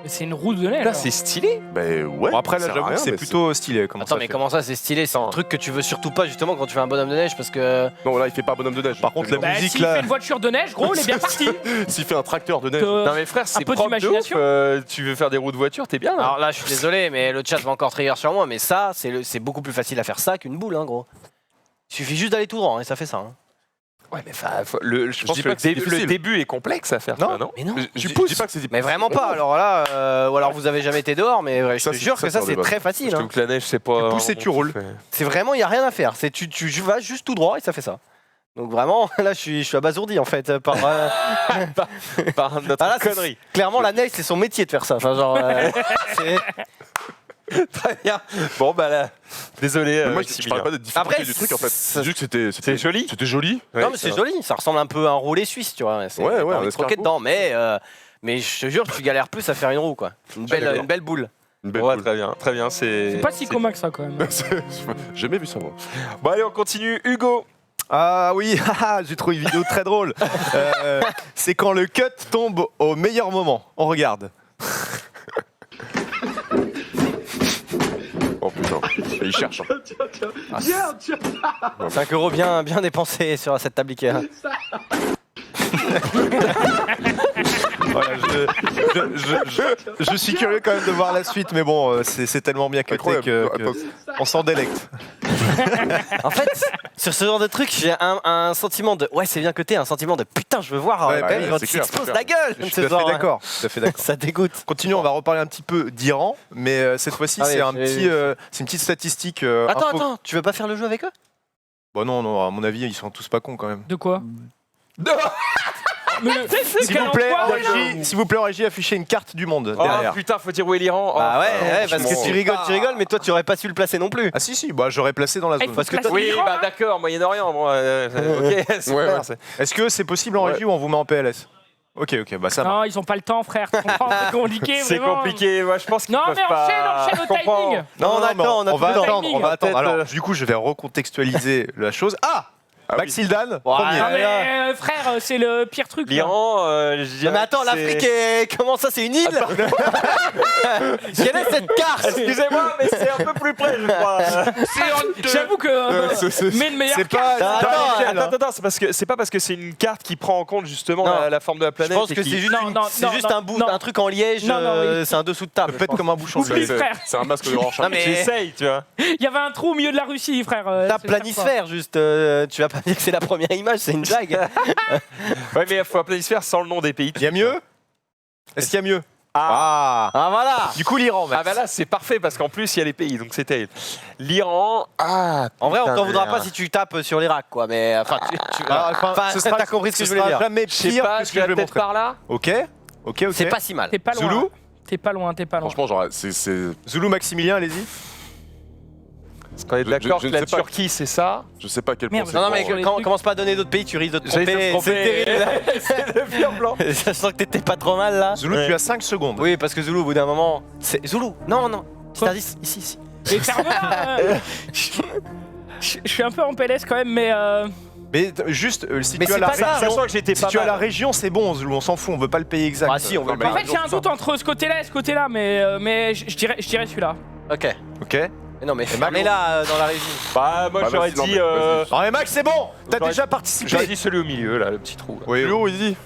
C'est une roue de neige. Là, alors. c'est stylé. Ben ouais. Bon, après là, ça sert à j'avoue rien, que c'est mais plutôt stylé. Comment Attends, ça mais fait. comment ça, c'est stylé? C'est un Non. truc que tu veux surtout pas justement quand tu fais un bonhomme de neige parce que. Non, là, il fait pas bonhomme de neige. Par contre, la Bah, musique s'il là. fait une voiture de neige, gros, il est bien parti. S'il fait un tracteur de neige. Non mais frère, c'est peu propre de d'imagination. ouf. Tu veux faire des roues de voiture, t'es bien là. Alors là, je suis désolé, mais le chat va encore trigger sur moi, mais ça, c'est beaucoup plus facile à faire ça qu'une boule, hein, gros. Il suffit juste d'aller tout droit, hein, et ça fait ça. Hein. Ouais, mais enfin, je pense dis que pas que c'est le difficile. début est complexe à faire. Non. ça, non Mais non. Je dis pas que c'est Mais vraiment pas. Alors là, ou alors vous avez jamais été dehors, mais je Ça, te c'est- jure ça, que ça c'est un c'est débat. très Je facile. trouve Hein. que la neige, c'est pas. Tu pousses et tu roules. C'est vraiment, il y a rien à faire. C'est tu vas juste tout droit et ça fait ça. Donc vraiment, là, je suis abasourdi en fait par. Par notre Ah, là, c'est- connerie. Clairement, la neige, c'est son métier de faire ça. Enfin, genre, c'est- Très bien. Bon, bah là, désolé. Mais moi, je Maximilien. parlais pas de difficulté Après, du truc en fait. ça- C'est juste que C'est joli. C'était joli. non, mais c'est joli. Ça ressemble un peu à un roulé suisse, tu vois. Ouais, ouais, t'as un envie de croquer escargot. dedans, mais je te jure, tu galères plus à faire une roue, quoi. Une belle boule. Une belle Ouais, boule. très bien, très bien. C'est pas si commun que ça quand même. J'ai jamais vu ça moi. Bon, allez, on continue. Hugo. Ah oui, j'ai trouvé une vidéo très drôle. C'est quand le cut tombe au meilleur moment. On regarde. Oh putain, il cherche. Hein. 5 € bien dépensés sur cette table Ikea. Voilà, je suis curieux quand même de voir la suite, mais bon, c'est tellement bien cuté Incroyable. que on s'en délecte. En fait, sur ce genre de truc, j'ai un sentiment de ouais, c'est bien coté, un sentiment de putain, je veux voir Ouais, Ben, ouais, quand c'est il clair, s'explose c'est la gueule. Je suis ce tout à fait soir, hein. d'accord. Tout à fait d'accord. Ça dégoûte. Continuons, on va reparler un petit peu d'Iran, mais cette fois-ci, Ah oui, c'est une petite statistique. Attends, tu veux pas faire le jeu avec eux? Bon, non, à mon avis, ils sont tous pas cons quand même. De quoi Mais S'il vous plaît, en régie, s'il vous plaît, en régie, affichez une carte du monde Oh derrière. putain, faut dire où est l'Iran. Oh, Bah ouais, parce que franchement. tu rigoles, mais toi tu aurais pas su le placer non plus. Ah si, bah j'aurais placé dans la Ah, il zone. faut Parce que placer toi- Oui, l'Iran, bah hein. d'accord, Moyen-Orient. Bon, ok, super. Ouais, ouais. c'est- Est-ce que c'est possible en régie ou on vous met en PLS? Ok, bah ça marche. Non, ils ont pas le temps, frère. Tu comprends? C'est compliqué, C'est vraiment. compliqué. Moi, je pense qu'ils Non, peuvent mais pas. enchaîne Je au comprends. timing. Non, on mais attend, on a on va tout le temps. attendre, on va attendre. Peut-être, Alors, du coup, je vais recontextualiser la chose. Ah oui. Maxildan, Ouais. premier. Non, mais frère, c'est le pire truc. là. L'Iran, je Non, dirais mais attends, que c'est- l'Afrique est. Comment ça, c'est une île? Quelle est cette carte? Excusez-moi, mais c'est un peu plus près, je crois. J'avoue que. Mais une meilleure C'est carte. pas. Attends, c'est pas parce que c'est une carte qui prend en compte justement Non. la forme de la Je planète. pense et que qui- c'est juste, Non, non, c'est non, juste non, un bout, non. un truc en liège, Non, non, oui. c'est un dessous de table. Peut-être comme un bouchon de Oublie, lait. frère. C'est un masque de Rorschach. Non, mais- J'essaye, tu vois. Il y avait un trou au milieu de la Russie, frère. Ta c'est planisphère, juste. Tu vas pas dire que c'est la première image, c'est une blague. Ouais, mais il faut un planisphère sans le nom des pays. Il y a mieux? Est-ce qu'il y a mieux? Ah. Ah voilà. Du coup, l'Iran, Ah bah là c'est parfait parce qu'en plus il y a les pays donc c'est terrible. L'Iran, En vrai, on putain, t'en voudra merde. pas si tu tapes sur l'Irak, quoi. Mais enfin, enfin, ce sera- t'as compris ce que je voulais sera dire. jamais je sais pire pas, que ce je que je vais vais peut-être montrer. par là. Ok. C'est pas si mal. T'es pas loin. Zoulou T'es pas loin. Franchement, genre, c'est. Zoulou Maximilien, allez-y. Parce qu'on est Je- d'accord je que ne la sais pas. Turquie c'est ça. Je sais pas à quel point Merde. c'est. Non, non, mais Sur les trucs. commence pas à donner d'autres pays, tu risques de te J'allais te tromper. C'est terrible. c'est le pire plan. Je sens que t'étais pas trop mal là. Zoulou, tu as 5 secondes. Oui, parce que Zoulou, au bout d'un moment. C'est Zoulou. Non. Petit indice, ici. Et ferme-la. Je suis un peu en PLS quand même, mais. Mais juste, si Mais tu as c'est la pas ça, région, Sachant que j'étais si pas tu as mal. la région, c'est bon, Zoulou, on s'en fout, on veut pas le pays exact. Ah si, on veut Non, le mais- En fait, j'ai un doute entre ce côté-là et ce côté-là, mais je dirais celui-là. Ok. Ok. Mais non, mais Max, fermez-la dans la régie. Bah moi Bah, j'aurais vas-y, non, dit mais vas-y. Non mais Max, c'est bon. T'as J'aurais- déjà j'aurais participé. dit celui au milieu là, le petit trou. là. Oui. Plus haut, il dit.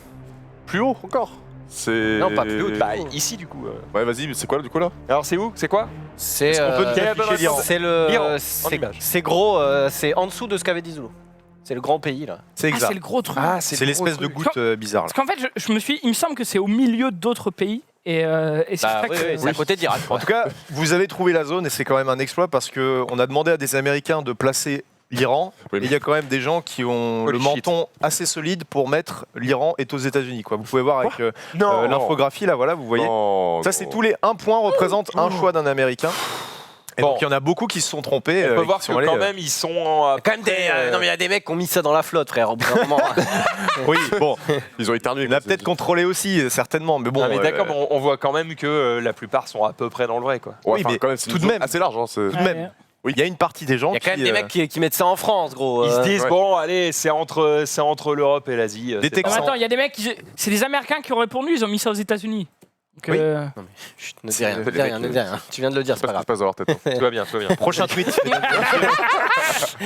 Plus haut encore. C'est. Non, pas plus haut, Bah ici du coup. Ouais, vas-y, c'est quoi du coup là? Alors c'est où? C'est quoi? C'est Est-ce qu'on peut quelle est la afficher bonne l'Iran réponse c'est le L'Iran, en c'est image. c'est gros, c'est en dessous de ce qu'avait dit Zoulou. C'est le grand pays là. C'est Ah, exact. c'est le gros truc. Ah C'est l'espèce de goutte bizarre. Parce qu'en fait, je me suis. Il me semble que c'est au milieu d'autres pays. Et c'est Bah, vrai oui, que. oui, c'est à côté d'Irak. En tout cas, vous avez trouvé la zone et c'est quand même un exploit parce qu'on a demandé à des Américains de placer l'Iran. Oui, Et il y a quand même des gens qui ont Holy le menton assez solide pour mettre l'Iran est aux États-Unis. Vous pouvez voir avec Non. l'infographie là, voilà, vous voyez. Non, Ça, non. c'est tous les 1 point représente un choix d'un Américain. Et donc il y en a beaucoup qui se sont trompés. On peut voir qui que sont allés, quand même, ils sont... Quand même non mais il y a des mecs qui ont mis ça dans la flotte, frère. Au bout d'un moment. Oui, bon, Ils ont éternué. il a peut-être contrôlé aussi, certainement. Mais bon, Non, mais d'accord, mais on voit quand même que la plupart sont à peu près dans le vrai, quoi. Ouais, Oui, enfin, mais quand même, c'est tout une de zone même. assez large. Hein, c'est- tout de même, il y a une partie des gens Il y a quand même qui, des mecs qui mettent ça en France, gros. Ils se disent, ouais. bon, allez, c'est entre l'Europe et l'Asie. Des c'est Texans. pas- Attends, il y a des mecs, c'est des Américains qui ont répondu, ils ont mis ça aux États-unis. Donc, Oui. Chut, ne dis rien, ne dis rien, ne dis rien. Tu viens de le dire, c'est C'est pas pas ce qui grave. se passe dans leur tête. Tout va bien, tout va bien. Prochain tweet.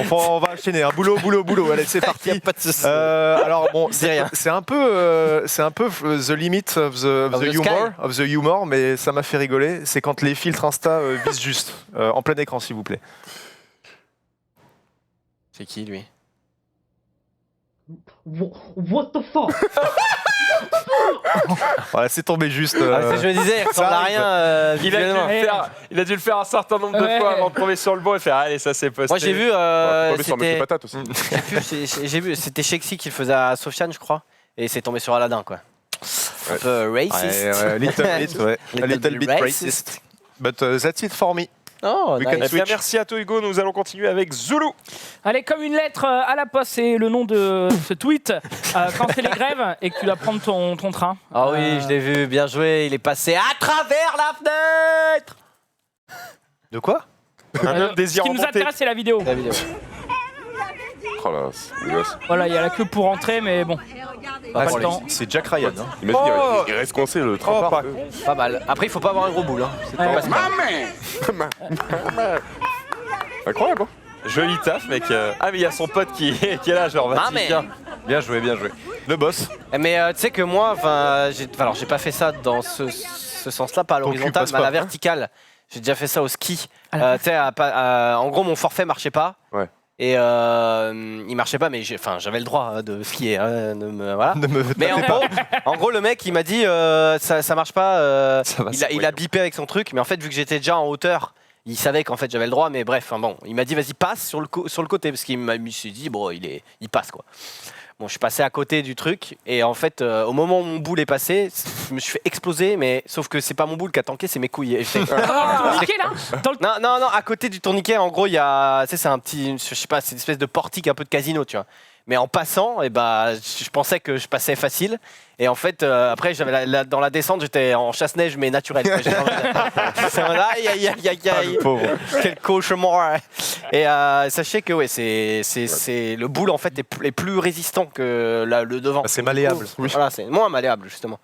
On va enchaîner. Boulot. Allez, c'est Y a parti. pas de souci. Alors bon, Dis rien. c'est un peu the limit of the humor, mais ça m'a fait rigoler. C'est quand les filtres Insta visent juste en plein écran, s'il vous plaît. C'est qui lui? What the fuck? Voilà, c'est tombé juste. Je me disais, il ressemble à arrive. rien. Il a, dû visuellement. il a dû le faire un certain nombre de Ouais. fois avant de tomber sur le bon et faire allez, ça c'est posté. Moi j'ai vu, Tomber sur Monsieur c'était Patate aussi. j'ai vu, c'était Shexy qui le faisait à Sofiane, je crois, et c'est tombé sur Aladdin, quoi. Un peu racist. Little bit racist. But that's it for me. Oh, We can Eh nice. bien, merci à toi Hugo, nous allons continuer avec Zulu. Allez, comme une lettre à la poste, c'est le nom de ce tweet. Quand c'est les grèves et que tu dois prendre ton train. Ah oui, je l'ai vu, bien joué, il est passé à travers la fenêtre. De quoi? Un homme Ce désire qui nous remonter. intéresse, c'est la vidéo. La vidéo. Oh là, c'est dégueulasse. Voilà, il y a la queue pour entrer, mais bon. Ah, Pas le temps. c'est Jack Ryan. Hein. Imagine, Oh il reste coincé le Oh, train. pas Pas mal. Après, il faut pas avoir un gros boule. Hein. C'est Ouais. pas facile. Incroyable, hein. Joli taf, mec. Ah, mais il y a son pote qui est là, genre, Ah, vas-y, mais- viens. Bien joué. Le boss. Mais tu sais que moi, alors j'ai pas fait ça dans ce sens-là, pas à Ton cul l'horizontale, passe mais à la pas. verticale. J'ai déjà fait ça au ski. Tu sais, en gros, mon forfait marchait pas. Ouais. Et il marchait pas, mais j'avais le droit de skier. Hein, voilà. Ne me Mais en gros, le mec, il m'a dit ça marche pas. Ça va, Il a bipé avec son truc, mais en fait, vu que j'étais déjà en hauteur, il savait qu'en fait j'avais le droit. Mais bref, bon, il m'a dit vas-y passe sur le côté parce qu'il s'est dit bon, il passe quoi. Bon, je suis passé à côté du truc et en fait, au moment où mon boule est passé, je me suis fait exploser, mais sauf que c'est pas mon boule qui a tanké, c'est mes couilles. Et j'étais- Tourniquet là dans le... non, à côté du tourniquet, en gros, il y a, tu sais, c'est un petit, je sais pas, c'est une espèce de portique un peu de casino, tu vois. Mais en passant, je pensais que je passais facile. Et en fait, après, dans la descente, j'étais en chasse-neige, mais naturel. C'est vrai, aïe. le pauvre. Quel cauchemar. Et sachez que ouais, c'est le boule en fait est plus résistant que le devant. Ah, c'est malléable. Oui. Voilà, c'est moins malléable justement.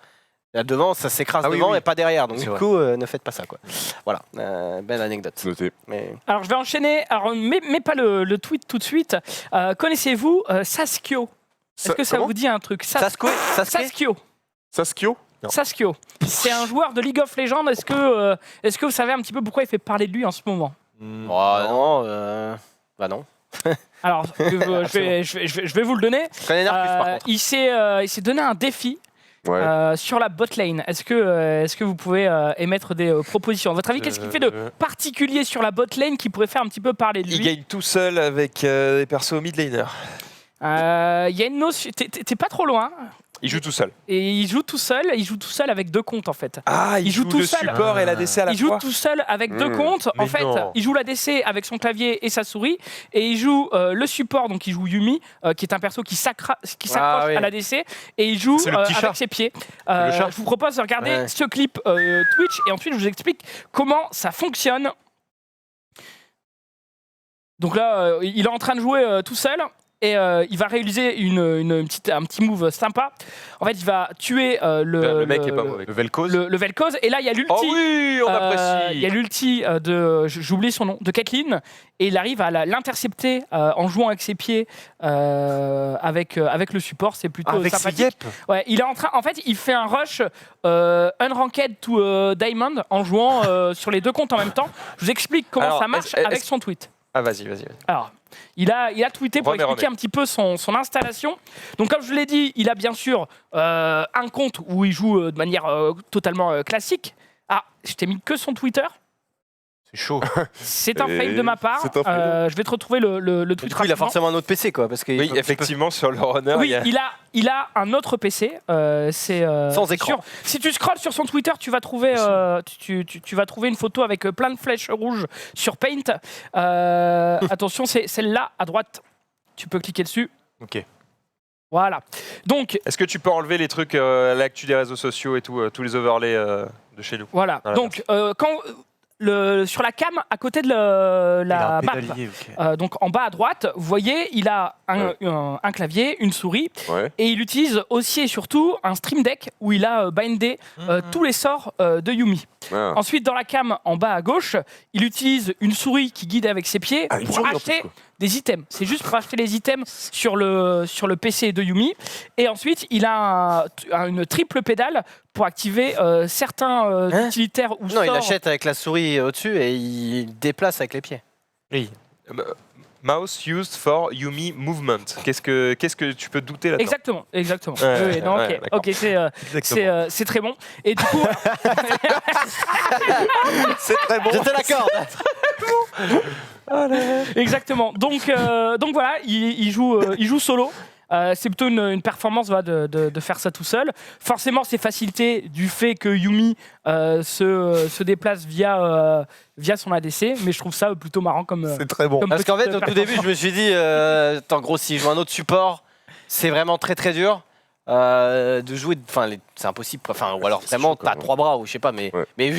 Là devant, ça s'écrase Ah oui, devant oui. et pas derrière. Donc C'est du vrai. coup, ne faites pas ça quoi. Voilà, belle anecdote. Noté. Mais... Alors je vais enchaîner. Alors mets pas le tweet tout de suite. Connaissez-vous Saskio? Est-ce que ça Comment vous dit un truc? Sasuke. Saskio. Saskio. C'est un joueur de League of Legends. Est-ce que vous savez un petit peu pourquoi il fait parler de lui en ce moment? Oh, non, bah non. Alors je vais vous le donner. Je connais Narcus par contre. Il s'est donné un défi. Ouais. Sur la bot lane, est-ce que vous pouvez émettre des propositions? À votre avis, qu'est-ce qu'il fait de particulier sur la bot lane qui pourrait faire un petit peu parler de lui? Il gagne tout seul avec des persos mid laner. Il y a une notion. T'es pas trop loin. Il joue tout seul. Et il joue tout seul. Il joue tout seul avec deux comptes en fait. Ah, Il joue tout le seul. support et la DC à la Il joue fois. tout seul avec deux comptes. En Mais fait, non. il joue la DC avec son clavier et sa souris. Et il joue le support, donc il joue Yumi, qui est un perso qui s'accroche Ah oui. à la DC. Et il joue C'est le petit chat. avec ses pieds. le chat. Je vous propose de regarder Ouais. ce clip Twitch. Et ensuite, je vous explique comment ça fonctionne. Donc là, il est en train de jouer tout seul. Et il va réaliser un petit move sympa. En fait, il va tuer Le mec est pas mauvais. Le Vel'Koz. le Vel'Koz. Et là, il y a l'ulti. Oh oui, on apprécie. Il y a l'ulti j'oublie son nom, de Caitlyn. Et il arrive à l'intercepter en jouant avec ses pieds avec le support. C'est plutôt Avec ses sympathique. yep. Ouais, il est en fait, il fait un rush unranked to Diamond en jouant sur les deux comptes en même temps. Je vous explique comment Alors, ça marche est-ce- avec son tweet. Ah, vas-y. Alors, il a tweeté pour expliquer un petit peu son installation. Donc, comme je l'ai dit, il a bien sûr un compte où il joue de manière totalement classique. Ah, je t'ai mis que son Twitter. C'est chaud. C'est un Et fail de ma part. c'est un fail. Je vais te retrouver le Du tweet coup, il a rapidement. forcément un autre PC, quoi. Parce que Oui, effectivement, sur le runner, Oui, il y a... il a un autre PC. C'est Sans écran. si tu scrolles sur son Twitter, tu vas trouver, tu vas trouver une photo avec plein de flèches rouges sur Paint. Attention, c'est celle-là à droite. Tu peux cliquer dessus. Ok. Voilà. Donc, Est-ce que tu peux enlever les trucs, l'actu des réseaux sociaux et tout, tous les overlays de chez nous? voilà. Voilà, Donc, sur la cam à côté de Il a la un map, pédalier, ok. donc en bas à droite, vous voyez, il a un clavier, une souris, Ouais. et il utilise aussi et surtout un Stream Deck où il a bindé tous les sorts de Yumi. Ah. Ensuite, dans la cam en bas à gauche, il utilise une souris qui guide avec ses pieds Ah, une pour souris, en acheter plus, quoi. des items. C'est juste pour acheter les items sur le PC de Yumi. Et ensuite, il a une triple pédale pour activer certains utilitaires ou Non, il sorts. achète avec la souris au-dessus et il déplace avec les pieds. Oui. Mouse used for Yumi movement. Qu'est-ce que tu peux douter là-dedans? Exactement. Ouais, Oui, non, ouais, ok, d'accord. ok, c'est très bon. Et du coup, C'est très bon. Je te l'accorde. exactement. Donc voilà, il joue solo. C'est plutôt une performance de faire ça tout seul. Forcément, c'est facilité du fait que Yumi se déplace via son ADC, mais je trouve ça plutôt marrant comme. C'est très bon. comme Parce qu'en fait, petite au tout début, je me suis dit, en gros, si je joue un autre support, c'est vraiment très très dur. De jouer, enfin, c'est impossible. Enfin, ou alors C'est vraiment, chaud, quand t'as même. 3 bras ou je sais pas, mais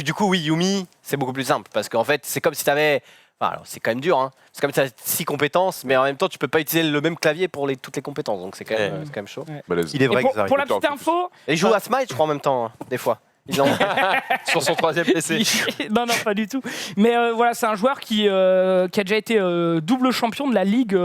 du coup, oui, Yumi, c'est beaucoup plus simple parce qu'en fait, c'est comme si t'avais. Enfin, alors, c'est quand même dur, hein. C'est comme si t'avais 6 compétences, mais en même temps, tu peux pas utiliser le même clavier pour toutes les compétences, donc c'est quand même chaud. Balèze. Il est Et vrai que ça pour la arrive. petite info, Et il joue à Smite, je crois, en même temps, hein, des fois. Ils ont- Sur son 3e PC. non, pas du tout. Mais voilà, c'est un joueur qui a déjà été double champion de la ligue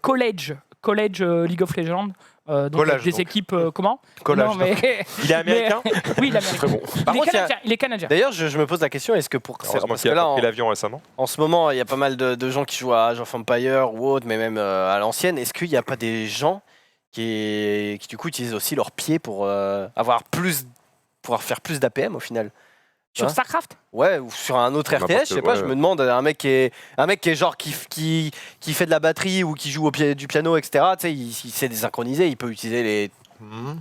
College League of Legends. Donc Collage, des donc. équipes comment Collage, Non, mais Il est américain? oui, il est américain. Très bon. Par contre, Il est canadien. D'ailleurs, je me pose la question, est-ce que Heureusement parce qu'il que a là, pas pris l'avion récemment. en ce moment, il y a pas mal de gens qui jouent à Age of Empire ou autre, mais même à l'ancienne. Est-ce qu'il n'y a pas des gens qui du coup utilisent aussi leurs pieds pour pouvoir faire plus d'APM au final? Sur Hein StarCraft. Ouais, ou sur un autre N'importe RTS, je sais pas, ouais. je me demande, un mec qui est genre qui fait de la batterie ou qui joue du piano, etc. Tu sais, il sait désynchroniser, il peut utiliser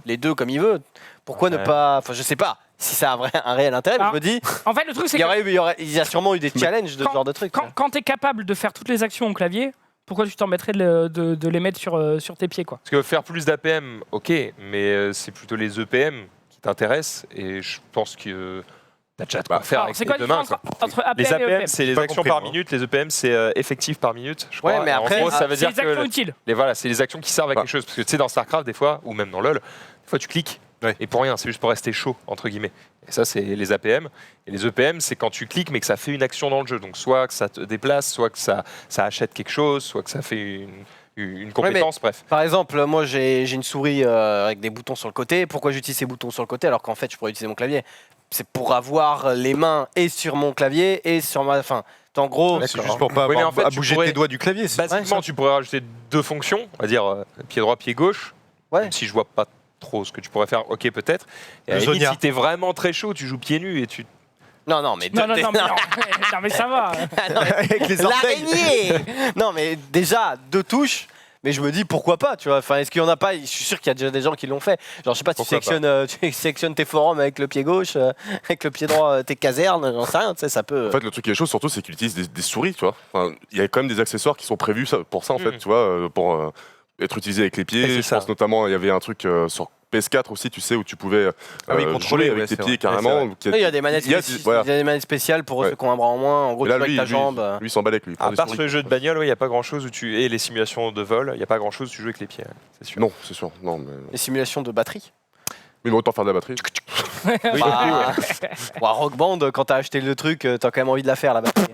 les deux comme il veut. Pourquoi ne Ouais. pas. Enfin, je sais pas si ça a un réel intérêt, mais Ah, je me dis, En fait, le truc, c'est il y, que il y a sûrement eu des challenges de ce quand- genre de trucs. quand tu es capable de faire toutes les actions au clavier, pourquoi tu t'embêterais de les mettre sur tes pieds, quoi. Parce que faire plus d'APM, ok, mais c'est plutôt les EPM qui t'intéressent et je pense que t'as déjà de quoi faire Alors, avec c'est tes quoi la deux mains. différence quoi. entre APM Les et APM, EPM? c'est les pas actions compris, par moi. minute, les EPM, c'est effectif par minute, je Ouais, crois. mais Et après, en gros, ça veut C'est dire les actions que utiles. voilà, c'est les actions qui servent à quelque chose. Parce que tu sais, dans StarCraft, des fois, ou même dans LoL, des fois tu cliques Ouais. et pour rien, c'est juste pour rester chaud, entre guillemets. Et ça, c'est les APM. Et les EPM, c'est quand tu cliques mais que ça fait une action dans le jeu. Donc soit que ça te déplace, soit que ça achète quelque chose, soit que ça fait une compétence, bref. Par exemple, moi j'ai une souris avec des boutons sur le côté. Pourquoi j'utilise ces boutons sur le côté alors qu'en fait je pourrais utiliser mon clavier? C'est pour avoir les mains et sur mon clavier et sur ma. Enfin, en gros, C'est juste pour pas Oui, mais avoir en fait, à tu bouger pourrais- tes doigts du clavier. c'est- Basiquement, tu pourrais rajouter 2 fonctions, on va dire pied droit, pied gauche. Ouais. Même si je vois pas trop ce que tu pourrais faire, ok peut-être. Et à la Le limite, Zonia. si t'es vraiment très chaud, tu joues pieds nus et tu. non, mais Non, mais non, mais ça va. Avec les orteils. l'araignée. Non, mais déjà 2 touches. Mais je me dis pourquoi pas, tu vois. Enfin, est-ce qu'il y en a pas? Je suis sûr qu'il y a déjà des gens qui l'ont fait. Genre, je sais pas, tu Pourquoi sélectionnes tes forums avec le pied gauche, avec le pied droit, tes casernes, j'en sais rien. Tu sais, ça peut. En fait, le truc qui est chaud, surtout, c'est qu'il utilise des souris, tu vois. Enfin, il y a quand même des accessoires qui sont prévus pour ça, en fait, Mhm. tu vois, pour être utilisé avec les Et pieds. c'est Je ça. pense notamment, il y avait un truc sur PS4 aussi, tu sais, où tu pouvais Ah oui, contrôler, jouer ouais, avec tes c'est pieds vrai. Ouais, carrément. c'est Donc, Il y a des manettes, il y a voilà. il y a des manettes spéciales pour Ouais. ceux qui ont un bras en moins. En gros, Et tu là, joues avec lui, ta lui, jambe. lui, il s'en bat avec lui. À part sur les jeux de bagnole, il n'y a pas grand chose où tu. Et les simulations de vol, il n'y a pas grand chose où tu joues avec les pieds, c'est sûr. Non, c'est sûr. Non, mais... Les simulations de batterie. Oui, mais autant faire de la batterie. Oui, Bah, ouais, Rock Band, quand t'as acheté le truc, t'as quand même envie de la faire, la batterie.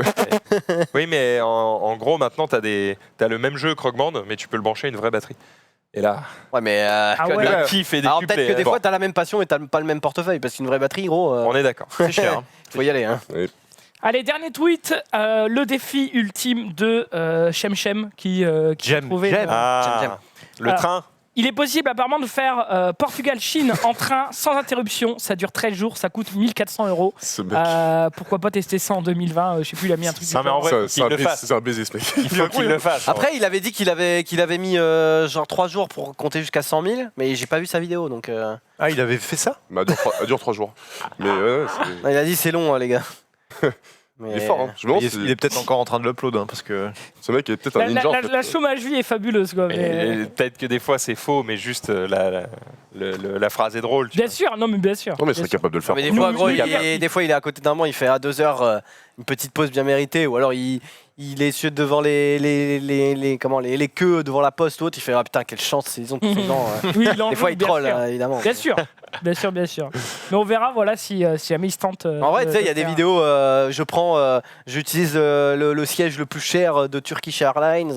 oui, mais en gros, maintenant, t'as le même jeu que Rock Band, mais tu peux le brancher à une vraie batterie. Et là, Ouais, mais. ouais. le kiff et des Alors peut-être que des Bon, fois t'as la même passion et t'as pas le même portefeuille parce qu'une vraie batterie, gros, on est d'accord. c'est cher. Hein. Faut y aller. Hein. Allez, dernier tweet. Le défi ultime de Shem qui Jem, trouvait. Jem. Ah, J'aime. le Alors, train. Il est possible apparemment de faire Portugal-Chine en train sans interruption. Ça dure 13 jours, ça coûte 1400 €. Ce mec. Pourquoi pas tester ça en 2020 Je sais plus, il a mis un truc. Non, mais en vrai, C'est qu'il le fasse. c'est un baiser, ce mec. Il faut qu'il le fasse. Après, il avait dit qu'il avait mis genre 3 jours pour compter jusqu'à 100 000, mais j'ai pas vu sa vidéo donc. Ah, il avait fait ça? Mais elle dure 3 jours. Mais Il a dit c'est long, hein, les gars. il est fort. Hein. Je me demande Il est peut-être encore en train de l'upload, hein, parce que. ce mec est peut-être un ninja. en fait. La chômage-vie est fabuleuse. Quoi, mais- Et peut-être que des fois c'est faux, mais juste la phrase est drôle. Tu Bien vois. sûr, non mais bien sûr. Non, mais il bien serait sûr. capable de le faire. Mais des Nous, fois, gros, nous, des fois, il est à côté d'un banc, il fait à 2 heures une petite pause bien méritée, ou alors il est devant les queues devant la poste ou autre, il fait ah putain quelle chance ils ont tous ces gens. Oui, il en Des fois joue, il bien troll sûr. évidemment. Bien sûr, bien sûr, bien sûr. Mais on verra, voilà, si jamais il se tente. En vrai, tu sais, il y a des faire- vidéos. J'utilise le siège le plus cher de Turkish Airlines.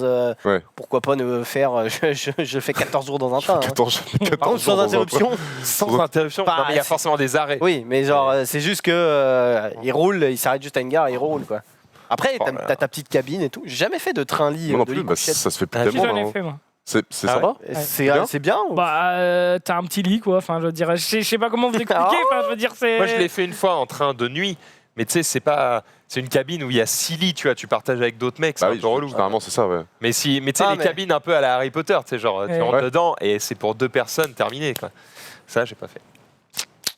Ouais. Pourquoi pas ne faire je fais 14 jours dans un train. Hein. 14 Par contre, sans interruption. Sans interruption. Bah, Non, mais il y a c'est- forcément des arrêts. Oui, mais genre, c'est juste que il roule, il s'arrête juste à une gare, il roule quoi. Après, Oh là là. t'as ta petite cabine et tout. J'ai jamais fait de train-lit. Moi non de plus, lit bah, couchette. ça se fait plus Si, tellement. j'en ai là, hein. fait, moi. C'est Ah sympa. ouais C'est bien ou Bah, t'as un petit lit, quoi. Enfin, je veux dire, je sais pas comment vous expliquer. Enfin, je veux dire, c'est. Moi, je l'ai fait une fois en train de nuit. Mais tu sais, c'est une cabine où il y a 6 lits, tu vois, tu partages avec d'autres mecs, c'est Bah un oui, peu relou. généralement, c'est ça, ouais. Mais tu sais, Ah, les mais- cabines un peu à la Harry Potter, tu sais, genre, tu Ouais. rentres Ouais. dedans et c'est pour 2 personnes, terminé, quoi. Ça, j'ai pas fait.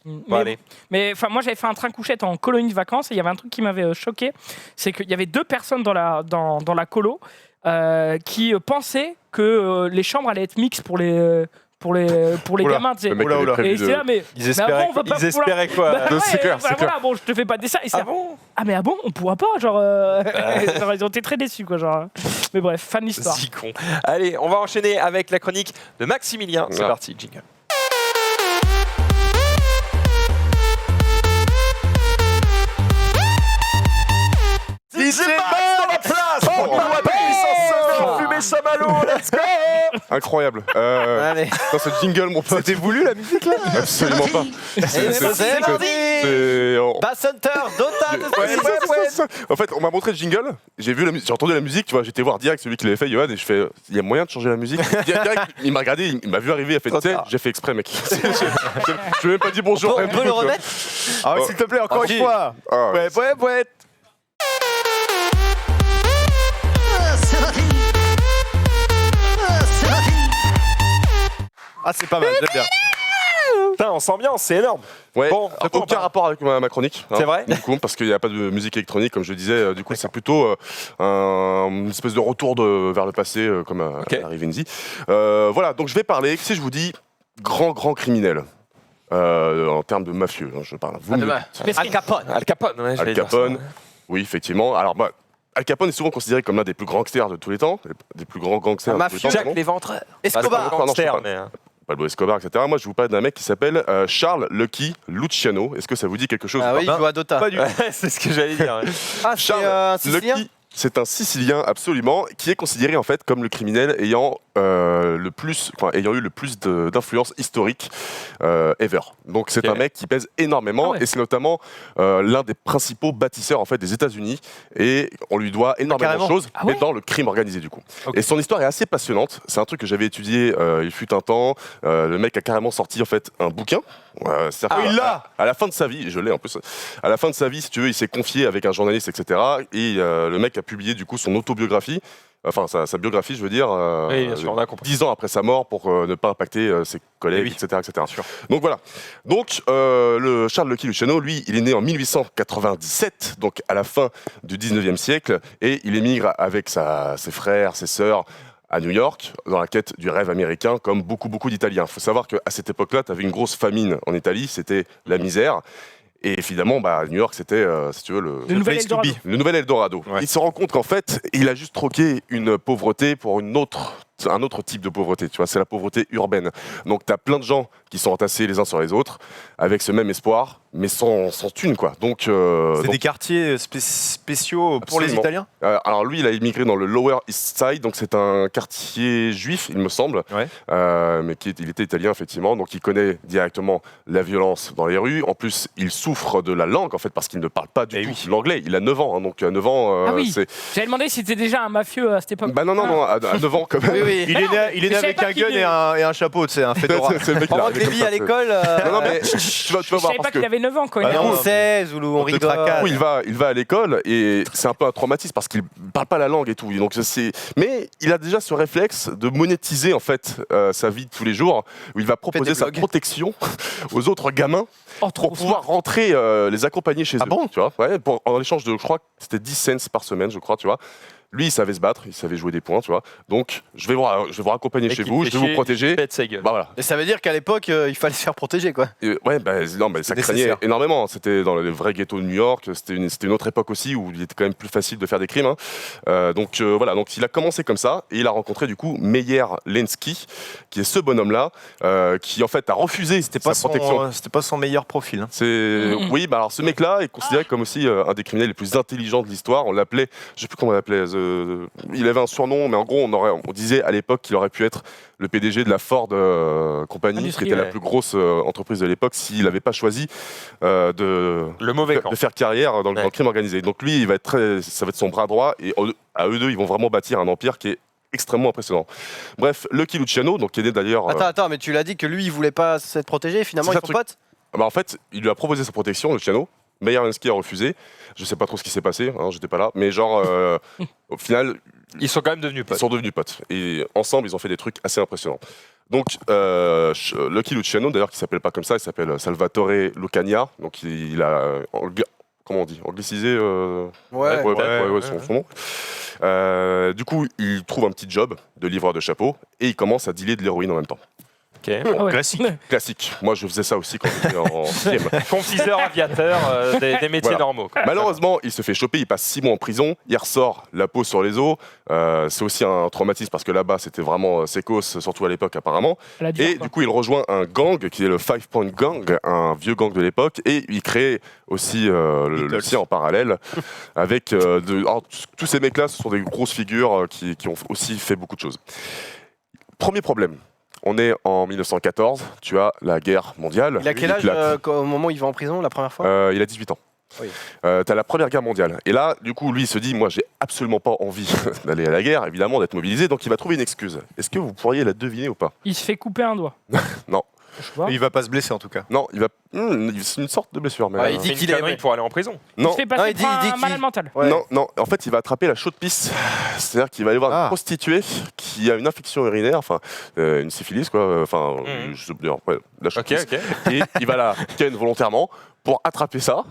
Bon, allez. Mais enfin, moi, j'avais fait un train couchette en colonie de vacances et il y avait un truc qui m'avait choqué, c'est qu'il y avait 2 personnes dans la colo qui pensaient que les chambres allaient être mixtes pour les Oula, gamins. Tu sais. Le mec Oula, avait oula. prévu Et c'est là, mais Ils mais espéraient, après, on va pas Ils pouvoir- espéraient quoi Bah ouais, C'est clair, bah c'est clair. voilà, bon, je te fais pas de dessin. Et c'est Ah bon ah mais ah bon, on pourra pas, genre, genre, ils ont été très déçus quoi, genre. Mais bref, fan de l'histoire. Si con. Allez, on va enchaîner avec la chronique de Maximilien. C'est Ah. parti, jingle. DJ Max dans la place. On voit puissance fumer Saint-Malo, let's go. Incroyable. Allez. Putain, ce jingle, mon pote. C'était voulu la musique là? Absolument pas. C'est parti. Bass Hunter, Dota de En fait, on m'a montré le jingle, j'ai vu la musique, j'ai entendu la musique, tu vois, j'étais voir direct celui qui l'avait fait, Johan, et je fais, il y a moyen de changer la musique. Direct, il m'a regardé, il m'a vu arriver, il a fait, tu sais, j'ai fait exprès, mec. Je lui ai même pas dit bonjour. On peut le remettre. Ah, s'il te plaît, encore Ok. une fois. Ah, ouais. Ouais. Ah, c'est pas mal, j'aime bien. Putain, on s'ambiance, c'est énorme. Ouais, Bon, de quoi on aucun parle rapport avec ma chronique. C'est vrai Du coup, parce qu'il n'y a pas de musique électronique, comme je le disais. Du coup, c'est plutôt une espèce de retour vers le passé, comme à Rivenzi. Voilà, donc je vais parler, si je vous dis grand criminel, en termes de mafieux, hein, je parle. Vous me le dites. Al Capone. Al Capone, ouais, j'allais Al dire ça. Capone, oui, effectivement. Alors, bah, Al Capone est souvent considéré comme l'un des plus grands gangsters de tous les temps, des plus grands gangsters Un de tous les temps. mafieux. Jack l'éventreur. Escobar. Pardon, je sais Gangster, pas. mais. Pablo Escobar, etc. Moi, je vous parle d'un mec qui s'appelle Charles Lucky Luciano. Est-ce que ça vous dit quelque chose Ah ou oui, il pas joue à Dota. Pas du tout. Ouais, c'est ce que j'allais dire. Ouais. Ah, c'est Charles un Sicilien. Lucky, c'est un Sicilien absolument, qui est considéré en fait comme le criminel ayant ayant eu le plus d'influence historique ever. Donc c'est Ok. un mec qui pèse énormément Ah ouais. et c'est notamment l'un des principaux bâtisseurs en fait des États-Unis et on lui doit énormément de carrément. choses Ah ouais mais dans le crime organisé du coup. Ok. Et son histoire est assez passionnante. C'est un truc que j'avais étudié il fut un temps. Le mec a carrément sorti en fait un bouquin. C'est-à-dire il qu'à- l'a à la fin de sa vie, je l'ai en plus. À la fin de sa vie, si tu veux, il s'est confié avec un journaliste, etc. Et le mec a publié du coup son autobiographie, enfin sa biographie, je veux dire, Oui, bien sûr, on a compris. 10 ans après sa mort pour ne pas impacter ses collègues, Oui. etc., etc. Donc voilà. Donc le Charles Lucky Luciano, lui, il est né en 1897, donc à la fin du 19e siècle, et il émigre avec ses frères, ses sœurs, à New York, dans la quête du rêve américain, comme beaucoup d'Italiens. Il faut savoir qu'à cette époque-là, tu avais une grosse famine en Italie, c'était la misère. Et évidemment, New York, c'était, si tu veux, Le nouvel place to Eldorado. be, le nouvel Eldorado. Ouais. Il se rend compte qu'en fait, il a juste troqué une pauvreté pour un autre type de pauvreté. Tu vois, c'est la pauvreté urbaine. Donc, tu as plein de gens qui sont entassés les uns sur les autres, avec ce même espoir, mais sans thune, quoi. Donc, C'est des quartiers spéciaux pour les Absolument. Italiens? alors lui, il a immigré dans le Lower East Side, donc c'est un quartier juif, il me semble, Ouais. mais il était italien effectivement, donc il connaît directement la violence dans les rues. En plus, il souffre de la langue en fait parce qu'il ne parle pas du Eh tout oui. l'anglais. Il a 9 ans, hein, donc à 9 ans, Ah oui. c'est. J'avais demandé si c'était déjà un mafieux à cette époque. Bah non, à 9 ans quand même. oui. Il est né mais je savais avec pas un qu'il gun et un chapeau, c'est un fedora. C'est le mec qui Pendant arrive que comme Lévi ça, à l'école, Non, non, mais tu vas Je voir savais parce pas que. qu'il avait 9 ans quand il Ah est non, né. non. 16 où on On te rigole. tracasse. Du coup, il va à l'école et c'est un peu un traumatisme parce qu'il parle pas la langue et tout. Donc mais il a déjà ce réflexe de monétiser en fait sa vie de tous les jours où il va proposer des sa vlogs. protection aux autres gamins Oh, trop pour pouvoir rentrer les accompagner chez eux. bon Tu vois, ouais, en échange de, je crois que c'était 10 cents par semaine, je crois, tu vois. Lui, il savait se battre, il savait jouer des points, tu vois. Donc, je vais vous accompagner Mec, chez il vous, fait je vais vous chier, protéger. il pète sa gueule. Bah voilà. Et ça veut dire qu'à l'époque, il fallait se faire protéger, quoi. Et ouais, non, ça craignait Nécessaire. énormément. C'était dans les vrais ghettos de New York. C'était une autre époque aussi où il était quand même plus facile de faire des crimes. Hein. Donc voilà, donc il a commencé comme ça et il a rencontré du coup Meyer Lenski, qui est ce bonhomme-là, qui en fait a refusé C'était sa pas, protection. c'était pas son meilleur profil. Hein. Oui, bah alors ce mec-là est considéré comme aussi un des criminels les plus intelligents de l'histoire. On l'appelait, je sais plus comment on l'appelait. Il avait un surnom, mais en gros, on disait à l'époque qu'il aurait pu être le PDG de la Ford compagnie, qui Industrie, était la ouais. plus grosse entreprise de l'époque, s'il n'avait pas choisi Le mauvais camp. de faire carrière dans le crime organisé. Donc lui, ça va être son bras droit, et à eux deux, ils vont vraiment bâtir un empire qui est extrêmement impressionnant. Bref, Lucky Luciano, donc qui est né d'ailleurs. Attends, mais tu l'as dit que lui, il voulait pas s'être protégé, finalement, C'est ils ça sont le truc. potes. En fait, il lui a proposé sa protection, Luciano. Meyer Lenski a refusé. Je sais pas trop ce qui s'est passé, hein, j'étais pas là, mais genre, au final, Ils sont quand même devenus ils potes. sont devenus potes. Et ensemble, ils ont fait des trucs assez impressionnants. Donc, Lucky Luciano, d'ailleurs, qui s'appelle pas comme ça, il s'appelle Salvatore Lucania. Donc, il a, comment on dit, anglicisé Ouais. son nom. Du coup, il trouve un petit job de livreur de chapeau et il commence à dealer de l'héroïne en même temps. Ok. Ah ouais. Classique. Classique. Moi, je faisais ça aussi quand j'étais en sixième. Confiseur, aviateur, des métiers Voilà. normaux. quoi. Malheureusement, il se fait choper, il passe 6 mois en prison, il ressort la peau sur les os. C'est aussi un traumatisme parce que là-bas, c'était vraiment sécos, surtout à l'époque apparemment. Elle a dû Et faire, quoi. du coup, il rejoint un gang qui est le Five Point Gang, un vieux gang de l'époque, et il crée aussi le sien en parallèle avec tous ces mecs-là, ce sont des grosses figures qui ont aussi fait beaucoup de choses. Premier problème. On est en 1914, tu as la guerre mondiale. Il a quel âge au moment où il va en prison la première fois Il a 18 ans. Oui. Tu as la première guerre mondiale. Et là, du coup, lui, il se dit, moi, j'ai absolument pas envie d'aller à la guerre, évidemment, d'être mobilisé, donc il va trouver une excuse. Est-ce que vous pourriez la deviner ou pas? Il se fait couper un doigt. Non. Je vois. Il va pas se blesser en tout cas. Non, c'est une sorte de blessure. Mais, Ouais, il C'est dit une qu'il est. connerie pour aller en prison. Il non, se fait Non, passer il dit- pour il dit un qu'il- malade mental. Ouais. non, en fait, il va attraper la chaude pisse. C'est-à-dire qu'il va aller voir une Ah. prostituée qui a une infection urinaire, enfin, une syphilis, quoi. Enfin, je sais pas dire, ouais, la chaude Ok, pisse. ok. Et il va la ken volontairement pour attraper ça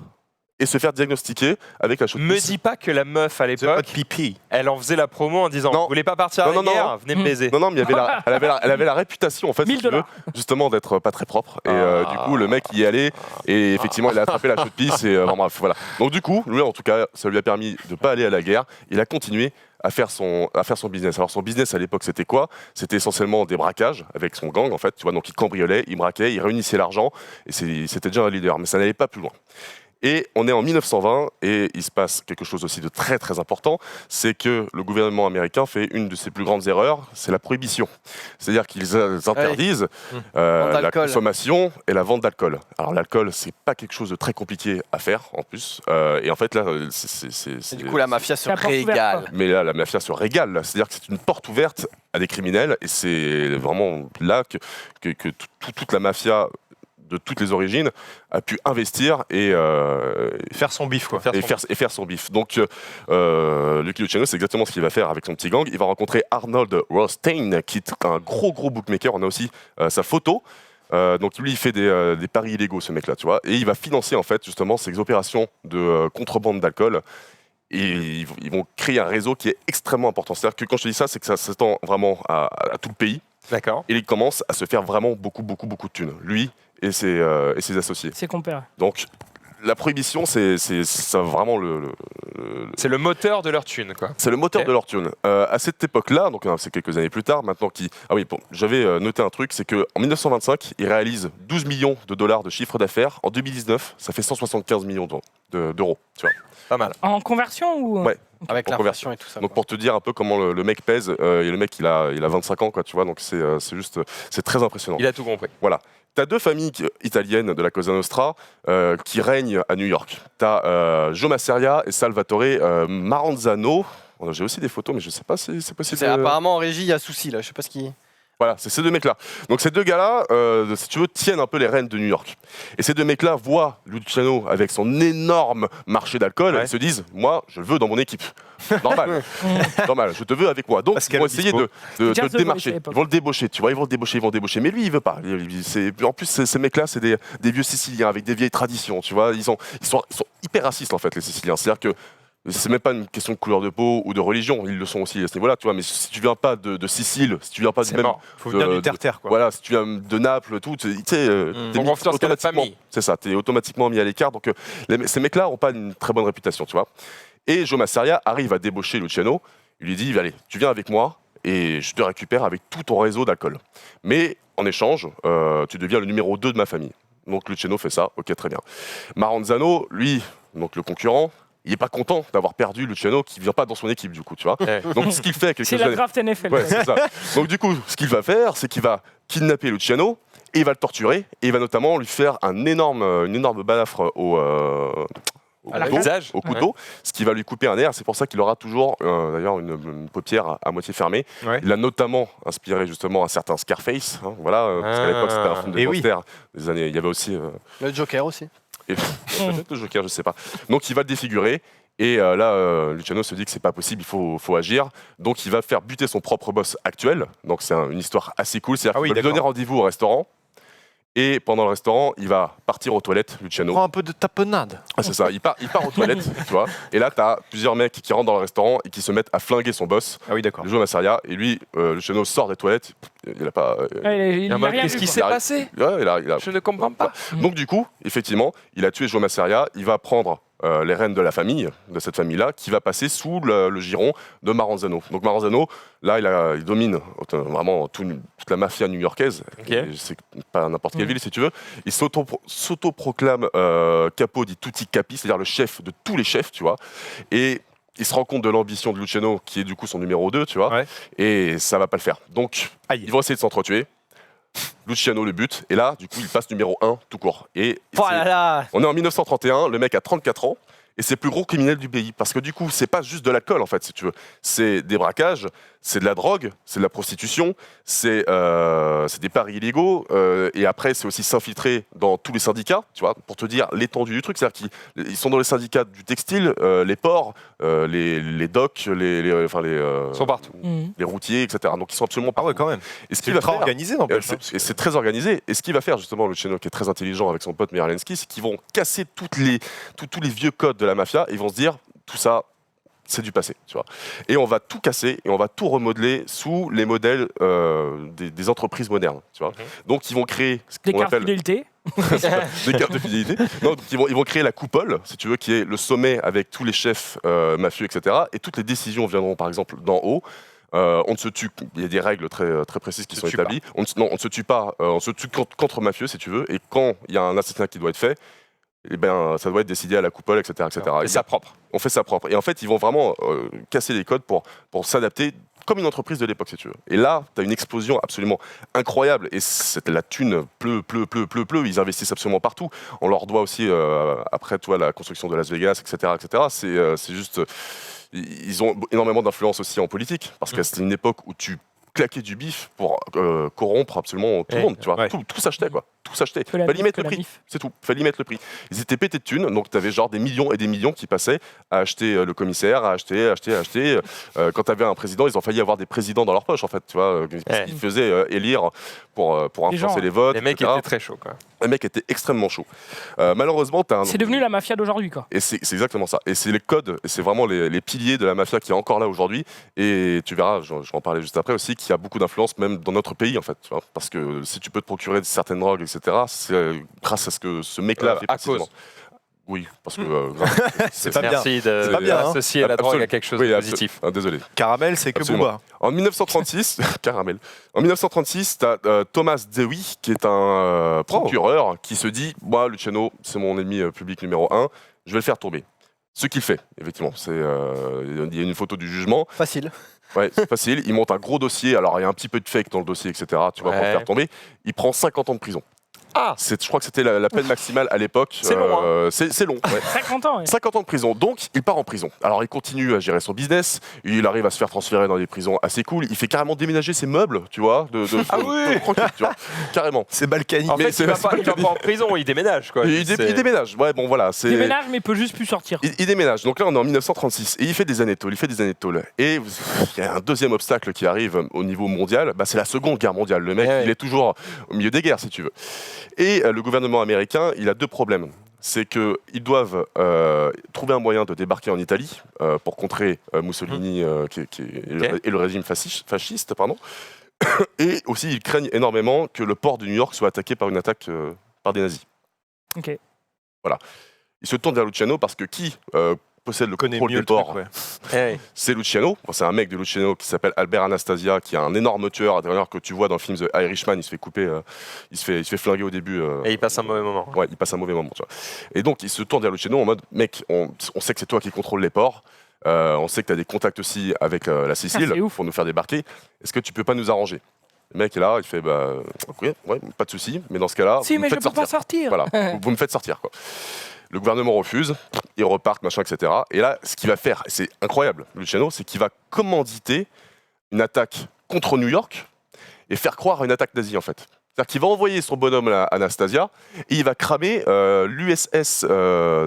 et se faire diagnostiquer avec la chaude Me pisse. dis pas que la meuf à The hot l'époque, pipi. elle en faisait la promo en disant Non. vous voulez pas partir à Non, la non, guerre, non. venez me baiser. Non, mais elle avait la réputation, en fait, si 1000 tu veux, dollars. justement, d'être pas très propre. Et du coup, le mec y est allé et effectivement, il a attrapé la chaude pisse. Et enfin, bref, voilà. Donc, du coup, lui, en tout cas, ça lui a permis de pas aller à la guerre. Il a continué à faire son business. Alors, son business à l'époque, c'était quoi? C'était essentiellement des braquages avec son gang, en fait. Tu vois, donc, il cambriolait, il braquait, il réunissait l'argent et c'était déjà un leader. Mais ça n'allait pas plus loin. Et on est en 1920 et il se passe quelque chose aussi de très très important, c'est que le gouvernement américain fait une de ses plus grandes erreurs, c'est la prohibition. C'est-à-dire qu'ils interdisent la d'alcool. consommation et la vente d'alcool. Alors l'alcool, c'est pas quelque chose de très compliqué à faire en plus. Et en fait là, Et du coup, la mafia se la porte ouverte, régale. quoi. mais là, la mafia se régale. là. C'est-à-dire que c'est une porte ouverte à des criminels et c'est vraiment là que toute la mafia de toutes les origines a pu investir et Faire son bif quoi. faire son bif. Donc, Lucky Luciano, c'est exactement ce qu'il va faire avec son petit gang. Il va rencontrer Arnold Rothstein, qui est un gros bookmaker. On a aussi sa photo. Donc lui, il fait des paris illégaux, ce mec-là, tu vois. Et il va financer, en fait, justement, ces opérations de contrebande d'alcool. Et ils vont créer un réseau qui est extrêmement important. C'est-à-dire que quand je te dis ça, c'est que ça s'étend vraiment à tout le pays. D'accord. Et il commence à se faire vraiment beaucoup de thunes. Lui et ses associés. C'est compère. Donc, la prohibition, c'est ça vraiment C'est le moteur de leur thune, quoi. c'est le moteur Ok. de leur thune. À cette époque-là, donc c'est quelques années plus tard, maintenant ah oui, bon, j'avais noté un truc, c'est qu'en 1925, ils réalisent 12 millions de dollars de chiffre d'affaires. En 2019, ça fait 175 millions d'euros. Tu vois. Pas mal. En conversion ou Ouais. Avec En l'inflation et tout ça. Donc quoi. pour te dire un peu comment le mec pèse, et le mec il a 25 ans, quoi, tu vois, donc c'est juste, c'est très impressionnant. Il a tout compris. T'as deux familles italiennes de la Cosa Nostra qui règnent à New York. T'as Joe Masseria et Salvatore Maranzano. J'ai aussi des photos, mais je sais pas si c'est possible. C'est apparemment en régie, il y a souci là. Je sais pas ce qui. Voilà, c'est ces deux mecs-là. Donc ces deux gars-là, si tu veux, tiennent un peu les rênes de New York. Et ces deux mecs-là voient Luciano avec son énorme marché d'alcool et se disent, moi, je le veux dans mon équipe. Normal. Normal, je te veux avec moi. Donc ils vont essayer de le démarcher. Ils vont le débaucher, tu vois, ils vont le débaucher. Mais lui, il veut pas. En plus, ces mecs-là, c'est des vieux Siciliens avec des vieilles traditions, tu vois. Ils sont hyper racistes, en fait, les Siciliens. C'est-à-dire que c'est même pas une question de couleur de peau ou de religion, ils le sont aussi à ce niveau-là, tu vois. Mais si tu viens pas de Sicile, si tu viens pas même, faut venir du terre-terre, quoi. Voilà, si tu viens de Naples, tout, tu sais, t'es mis automatiquement. C'est ça, t'es automatiquement mis à l'écart. Donc ces mecs-là ont pas une très bonne réputation, tu vois. Et Joe Massaria arrive à débaucher Luciano. Il lui dit, allez, tu viens avec moi et je te récupère avec tout ton réseau d'alcool. Mais en échange, tu deviens le numéro 2 de ma famille. Donc Luciano fait ça, ok, très bien. Maranzano, lui, donc le concurrent, il n'est pas content d'avoir perdu Luciano qui ne vient pas dans son équipe, du coup, tu vois. Donc ce qu'il fait... C'est la draft NFL. Ouais, c'est ça. Donc du coup, ce qu'il va faire, c'est qu'il va kidnapper Luciano et il va le torturer et il va notamment lui faire une énorme balafre au couteau, ce qui va lui couper un nerf. C'est pour ça qu'il aura toujours d'ailleurs une paupière à moitié fermée. Ouais. Il a notamment inspiré justement un certain Scarface, hein, voilà, parce qu'à l'époque c'était un film de gangster des années. Il y avait aussi le Joker aussi. Et peut-être le Joker, je sais pas. Donc il va le défigurer. Et là, Luciano se dit que c'est pas possible, il faut agir. Donc il va faire buter son propre boss actuel. Donc c'est une histoire assez cool. C'est-à-dire qu'il va lui donner rendez-vous au restaurant. Et pendant le restaurant, il va partir aux toilettes, Luciano. Il prend un peu de tapenade. Ah, c'est ça, il part aux toilettes, tu vois. Et là, tu as plusieurs mecs qui rentrent dans le restaurant et qui se mettent à flinguer son boss. Ah oui, d'accord. Le Joe Massaria. Et lui, Luciano sort des toilettes. Il a pas. Qu'est-ce qui s'est passé? Je ne comprends pas. Donc, du coup, effectivement, il a tué Joe Massaria. Il va prendre les rênes de la famille, de cette famille-là, qui va passer sous le giron de Maranzano. Donc Maranzano, là, il domine vraiment toute la mafia new-yorkaise. Okay. C'est pas n'importe quelle ville, si tu veux. Il s'autoproclame capo di tutti capi, c'est-à-dire le chef de tous les chefs, tu vois. Et il se rend compte de l'ambition de Luciano, qui est du coup son numéro 2, tu vois. Ouais. Et ça va pas le faire. Donc, ils vont essayer de s'entretuer. Luciano le bute, et là, du coup, il passe numéro 1 tout court. Et on est en 1931, le mec a 34 ans, et c'est le plus gros criminel du pays. Parce que du coup, c'est pas juste de l'alcool, en fait, si tu veux. C'est des braquages, c'est de la drogue, c'est de la prostitution, c'est des paris illégaux, et après, c'est aussi s'infiltrer dans tous les syndicats, tu vois, pour te dire l'étendue du truc. C'est-à-dire qu'ils sont dans les syndicats du textile, les ports, les docks, sont partout. Les routiers, etc. Donc, ils sont absolument partout. Ah ouais, quand même. Et ce qu'il va faire, organisé, n'empêche. Et c'est très organisé. Et ce qu'il va faire, justement, Luciano, qui est très intelligent avec son pote Miralensky, c'est qu'ils vont casser tous les vieux codes de la mafia, et ils vont se dire, tout ça, c'est du passé, tu vois. Et on va tout casser et on va tout remodeler sous les modèles des entreprises modernes, tu vois. Donc ils vont créer ce qu'on appelle fidélité. des cartes de fidélité. Non, donc ils vont créer la coupole, si tu veux, qui est le sommet avec tous les chefs mafieux, etc. Et toutes les décisions viendront, par exemple, d'en haut. On ne se tue, il y a des règles très, très précises qui sont établies. On ne se tue pas, on se tue contre mafieux, si tu veux. Et quand il y a un assassinat qui doit être fait, eh ben, ça doit être décidé à la coupole, etc. etc. On fait ça propre. On fait ça propre. Et en fait, ils vont vraiment casser les codes pour s'adapter comme une entreprise de l'époque, si tu veux. Et là, tu as une explosion absolument incroyable. Et la thune pleut. Ils investissent absolument partout. On leur doit aussi, après, toi, la construction de Las Vegas, etc. etc. C'est juste... Ils ont énormément d'influence aussi en politique. Parce que c'était une époque où tu claquais du bif pour corrompre absolument tout le monde, tu vois. Tout s'achetait, quoi. Tout s'achetait. Fallait y mettre le prix, c'est tout. Fallait y mettre le prix. Ils étaient pétés de thunes, donc tu avais genre des millions et des millions qui passaient à acheter le commissaire, à acheter. Quand tu avais un président, ils ont failli avoir des présidents dans leur poche, en fait, tu vois. Ils faisaient élire pour influencer les votes. Les mecs étaient très chauds, quoi. Les mecs étaient extrêmement chauds. Malheureusement, c'est devenu la mafia d'aujourd'hui, quoi. Et c'est exactement ça. Et c'est les codes, et c'est vraiment les piliers de la mafia qui est encore là aujourd'hui. Et tu verras, je vais en parler juste après aussi, qu'il y a beaucoup d'influence même dans notre pays, en fait. Tu vois, parce que si tu peux te procurer certaines drogues, etc., c'est grâce à ce que ce mec-là fait précisément. Oui, parce que c'est pas bien. Merci d'associer la drogue à quelque chose de positif. Désolé. Caramel, c'est que Booba. En 1936, caramel. En 1936, tu as Thomas Dewey, qui est un procureur, qui se dit, moi, Luciano, c'est mon ennemi public numéro 1, je vais le faire tomber. Ce qu'il fait, effectivement, il y a une photo du jugement. Facile. Ouais, c'est facile. Il monte un gros dossier. Alors, il y a un petit peu de fake dans le dossier, etc. Tu vois, pour le faire tomber. Il prend 50 ans de prison. Ah. Je crois que c'était la peine maximale à l'époque. C'est long, hein. C'est long, ouais. 50 ans. Ouais. 50 ans de prison, donc il part en prison. Alors il continue à gérer son business, il arrive à se faire transférer dans des prisons assez cool, il fait carrément déménager ses meubles, tu vois, Ah oui. tranquille, tu vois, carrément. C'est balkanique. En Mais fait, il va pas en prison, il déménage quoi. Il déménage, ouais, bon voilà. Il déménage, mais il peut juste plus sortir. Il déménage, donc là on est en 1936, et il fait des années de tôle, Et il y a un deuxième obstacle qui arrive au niveau mondial, bah, c'est la Seconde Guerre mondiale. Le mec, il est toujours au milieu des guerres, si tu veux. Et le gouvernement américain, il a deux problèmes. C'est qu'ils doivent trouver un moyen de débarquer en Italie pour contrer Mussolini et le régime fasciste. Pardon. Et aussi, ils craignent énormément que le port de New York soit attaqué par une attaque par des nazis. Ok. Voilà. Ils se tournent vers Luciano parce que qui possède le contrôle mieux des le truc, ports? ouais. C'est Luciano. Bon, c'est un mec de Luciano qui s'appelle Albert Anastasia, qui est un énorme tueur. D'ailleurs, que tu vois dans le film The Irishman, il se fait couper, il se fait flinguer au début. Et il passe un mauvais moment. Ouais, il passe un mauvais moment. Tu vois. Et donc, il se tourne vers Luciano en mode, mec, on sait que c'est toi qui contrôle les ports. On sait que tu as des contacts aussi avec la Sicile c'est ouf. pour nous faire débarquer. Est-ce que tu peux pas nous arranger? Le mec est là, il fait, bah, ouais, pas de souci. Mais dans ce cas-là, Si, vous me mais je faites peux pas sortir. Voilà, vous me faites sortir, quoi. Le gouvernement refuse, ils repartent, machin, etc. Et là, ce qu'il va faire, et c'est incroyable, Luciano, c'est qu'il va commanditer une attaque contre New York et faire croire à une attaque nazie, en fait. C'est-à-dire qu'il va envoyer son bonhomme à Anastasia et il va cramer l'USS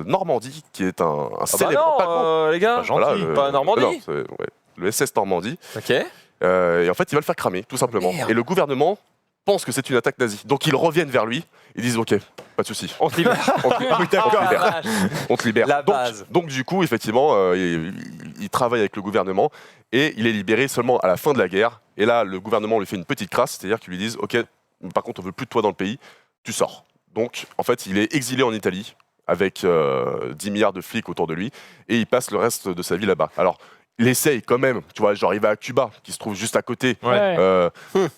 Normandie, qui est un célèbre paquebot. Les gars, Voilà, pas Normandie. non, ouais, le SS Normandie. Ok. Et en fait, il va le faire cramer, tout simplement. Merde. Et le gouvernement pense que c'est une attaque nazie. Donc ils reviennent vers lui, ils disent ok, pas de souci. On te libère. On te libère. On te libère. La Donc, base. donc, du coup, effectivement, il travaille avec le gouvernement et il est libéré seulement à la fin de la guerre. Et là, le gouvernement lui fait une petite crasse, c'est-à-dire qu'ils lui disent ok, par contre, on veut plus de toi dans le pays, tu sors. Donc, en fait, il est exilé en Italie avec 10 milliards de flics autour de lui et il passe le reste de sa vie là-bas. Alors, il essaye quand même, tu vois, genre il va à Cuba, qui se trouve juste à côté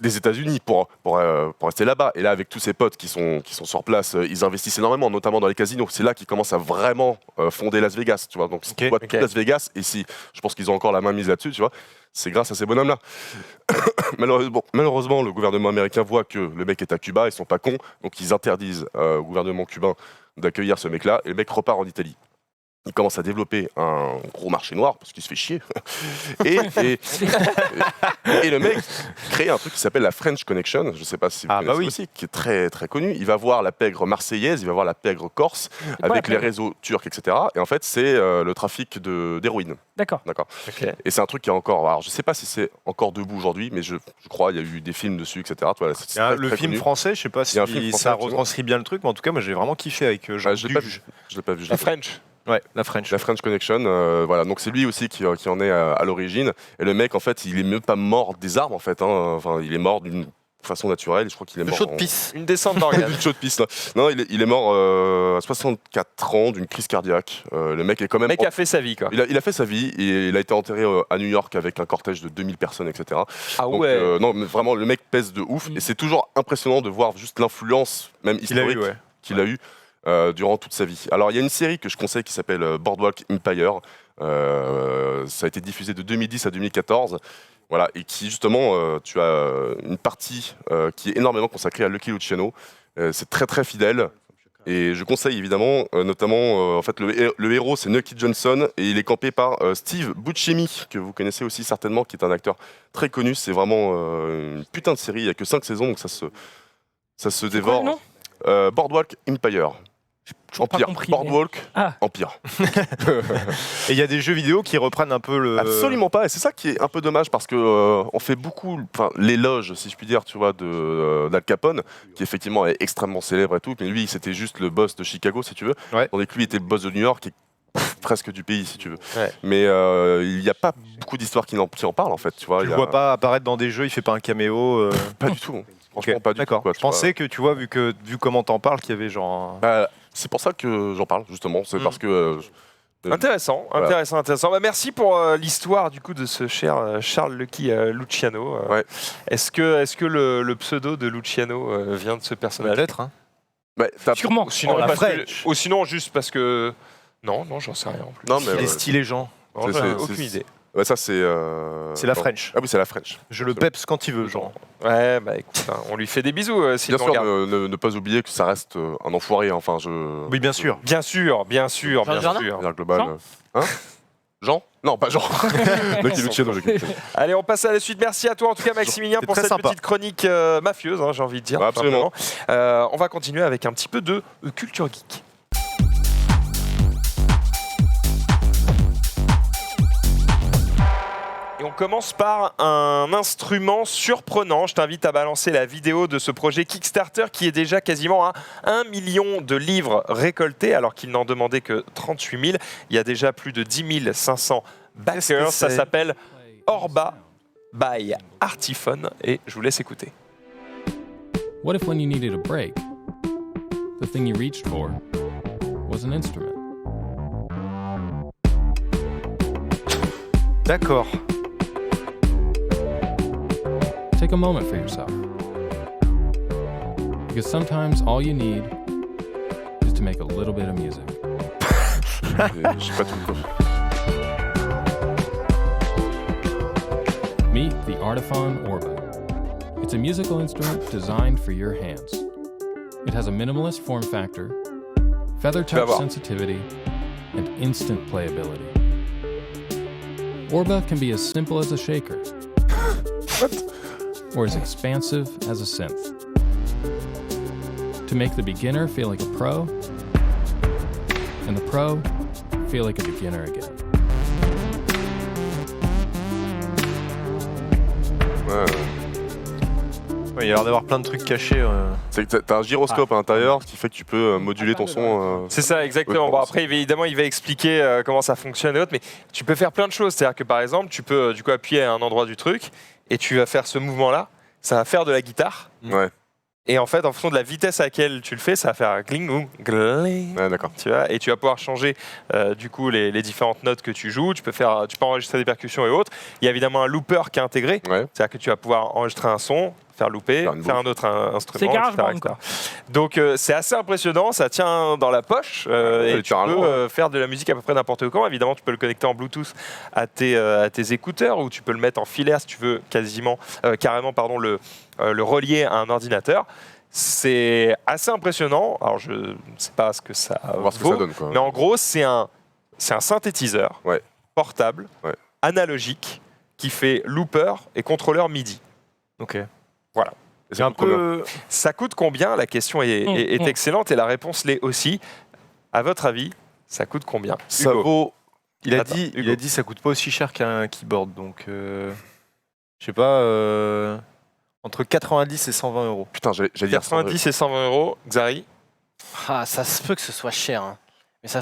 des États-Unis pour rester là-bas. Et là, avec tous ses potes qui sont sur place, ils investissent énormément, notamment dans les casinos. C'est là qu'ils commencent à vraiment fonder Las Vegas, tu vois. Donc, si tu vois tout Las Vegas, et si je pense qu'ils ont encore la main mise là-dessus, tu vois, c'est grâce à ces bonhommes-là. Malheureusement, le gouvernement américain voit que le mec est à Cuba, ils sont pas cons, donc ils interdisent au gouvernement cubain d'accueillir ce mec-là, et le mec repart en Italie. Il commence à développer un gros marché noir parce qu'il se fait chier. Et le mec crée un truc qui s'appelle la French Connection. Je ne sais pas si vous connaissez aussi, qui est très très connu. Il va voir la pègre marseillaise, il va voir la pègre corse, avec les réseaux turcs, etc. Et en fait, c'est le trafic d'héroïne. D'accord. Okay. Et c'est un truc qui est encore. Alors, je ne sais pas si c'est encore debout aujourd'hui, mais je crois il y a eu des films dessus, etc. Voilà, le film français, je ne sais pas si ça retranscrit bien le truc, mais en tout cas, moi j'ai vraiment kiffé avec Jean je l'ai pas vu. La French. Ouais, la French Connection, voilà. Donc c'est lui aussi qui en est à l'origine. Et le mec, en fait, il est même pas mort des armes, en fait. Hein. Enfin, il est mort d'une façon naturelle. Je crois qu'il est mort. Chaud de pisse. Une descente d'organes. Chaud de pisse. Non, il est mort à 64 ans d'une crise cardiaque. Le mec est quand même. Le mec a fait sa vie, quoi. Il a fait sa vie et il a été enterré à New York avec un cortège de 2000 personnes, etc. Ah donc, ouais. non, mais vraiment, le mec pèse de ouf. Et c'est toujours impressionnant de voir juste l'influence, même historique, qu'il a eu. Durant toute sa vie. Alors il y a une série que je conseille qui s'appelle Boardwalk Empire. Ça a été diffusé de 2010 à 2014. Voilà, et qui justement, tu as une partie qui est énormément consacrée à Lucky Luciano. C'est très très fidèle. Et je conseille évidemment, notamment, en fait, le héros c'est Nucky Johnson et il est campé par Steve Buscemi, que vous connaissez aussi certainement, qui est un acteur très connu. C'est vraiment une putain de série. Il n'y a que 5 saisons, donc ça se dévore. Quoi, le nom Boardwalk Empire. Empire. Compris, Boardwalk, Ah. Empire. Et il y a des jeux vidéo qui reprennent un peu le. Absolument pas, et c'est ça qui est un peu dommage parce que on fait beaucoup, l'éloge, si je puis dire, tu vois, d'Al Capone, qui effectivement est extrêmement célèbre et tout, mais lui, c'était juste le boss de Chicago, si tu veux. Tandis que lui était le boss de New York et presque du pays, si tu veux. Ouais. Mais il n'y a pas beaucoup d'histoires qui en parlent, en fait, tu vois. Tu le vois pas apparaître dans des jeux, il fait pas un caméo. Pas du tout. Franchement, pas du tout. D'accord. Je pensais que, tu vois, vu comment t'en parles, qu'il y avait genre. C'est pour ça que j'en parle, justement. C'est parce que. Intéressant. Bah, merci pour l'histoire du coup de ce cher Charles Lucky Luciano. Est-ce que le pseudo de Luciano vient de ce personnage? Peut-être. Hein. Sûrement. Sinon, juste parce que. Non, j'en sais rien en plus. Non, mais il est stylé, Jean. Aucune idée. Ouais, ça c'est. C'est la French. Ah oui, c'est la French. Je le peps quand il veut, genre. Ouais, bah écoute, hein, on lui fait des bisous s'il Bien nous sûr, regarde. ne pas oublier que ça reste un enfoiré. Enfin, je. Oui, bien sûr. Bien sûr, bien sûr, Jean bien Jardin sûr. Manière globale. Jean Hein Jean Non, pas Jean. Mec, il est Luciano, j'ai compris. Allez, on passe à la suite. Merci à toi en tout cas Maximilien C'est pour très cette sympa. petite chronique mafieuse, hein, j'ai envie de dire. Ouais, tout absolument. simplement. On va continuer avec un petit peu de culture geek. Et on commence par un instrument surprenant. Je t'invite à balancer la vidéo de ce projet Kickstarter qui est déjà quasiment à 1 million de livres récoltés alors qu'il n'en demandait que 38 000. Il y a déjà plus de 10 500 backers. Ça s'appelle Orba by Artiphone et je vous laisse écouter. What if when you needed a break, the thing you reached for was an instrument? D'accord. Take a moment for yourself. Because sometimes all you need is to make a little bit of music. Je sais pas tout. Meet the Artiphon Orba. It's a musical instrument designed for your hands. It has a minimalist form factor, feather touch voir. sensitivity, and instant playability. Orba can be as simple as a shaker. Or as expansive as a synth. To make the beginner feel like a pro, and the pro feel like a beginner again. Ouais. Ouais, il y a l'air d'avoir plein de trucs cachés. C'est que t'as un gyroscope à l'intérieur, ce qui fait que tu peux moduler ton son. C'est ça, exactement. Ouais, Bon, après, évidemment, il va expliquer comment ça fonctionne et autres, mais tu peux faire plein de choses. C'est-à-dire que, par exemple, tu peux du coup appuyer à un endroit du truc et tu vas faire ce mouvement-là. Ça va faire de la guitare. Ouais, Et en fait, en fonction de la vitesse à laquelle tu le fais, ça va faire gling ou gling. ouais, d'accord. Tu vois, et tu vas pouvoir changer du coup les différentes notes que tu joues. Tu peux enregistrer des percussions et autres. Il y a évidemment un looper qui est intégré. Ouais. C'est-à-dire que tu vas pouvoir enregistrer un son, faire looper, Faire une faire un autre instrument, C'est GarageBand, etc., Donc c'est assez impressionnant, ça tient dans la poche et tu littéralement, peux faire de la musique à peu près n'importe quand. Évidemment, tu peux le connecter en Bluetooth à tes écouteurs ou tu peux le mettre en filaire si tu veux carrément le relier à un ordinateur. C'est assez impressionnant. Alors je ne sais pas ce que ça On va voir ce que vaut, ça donne, quoi. mais en gros c'est un synthétiseur Ouais. portable, Ouais. analogique, qui fait looper et contrôleur MIDI. Ok. Et C'est un peu. Ça coûte combien? La question est excellente et la réponse l'est aussi. À votre avis, ça coûte combien? Ça Hugo. vaut. Il a Attends, dit, Hugo. ça coûte pas aussi cher qu'un keyboard, donc je sais pas, entre 90 et 120 euros. Putain, j'allais dire 90 et 120 euros. Xari? Ah, ça se peut que ce soit cher. Hein. Mais ça.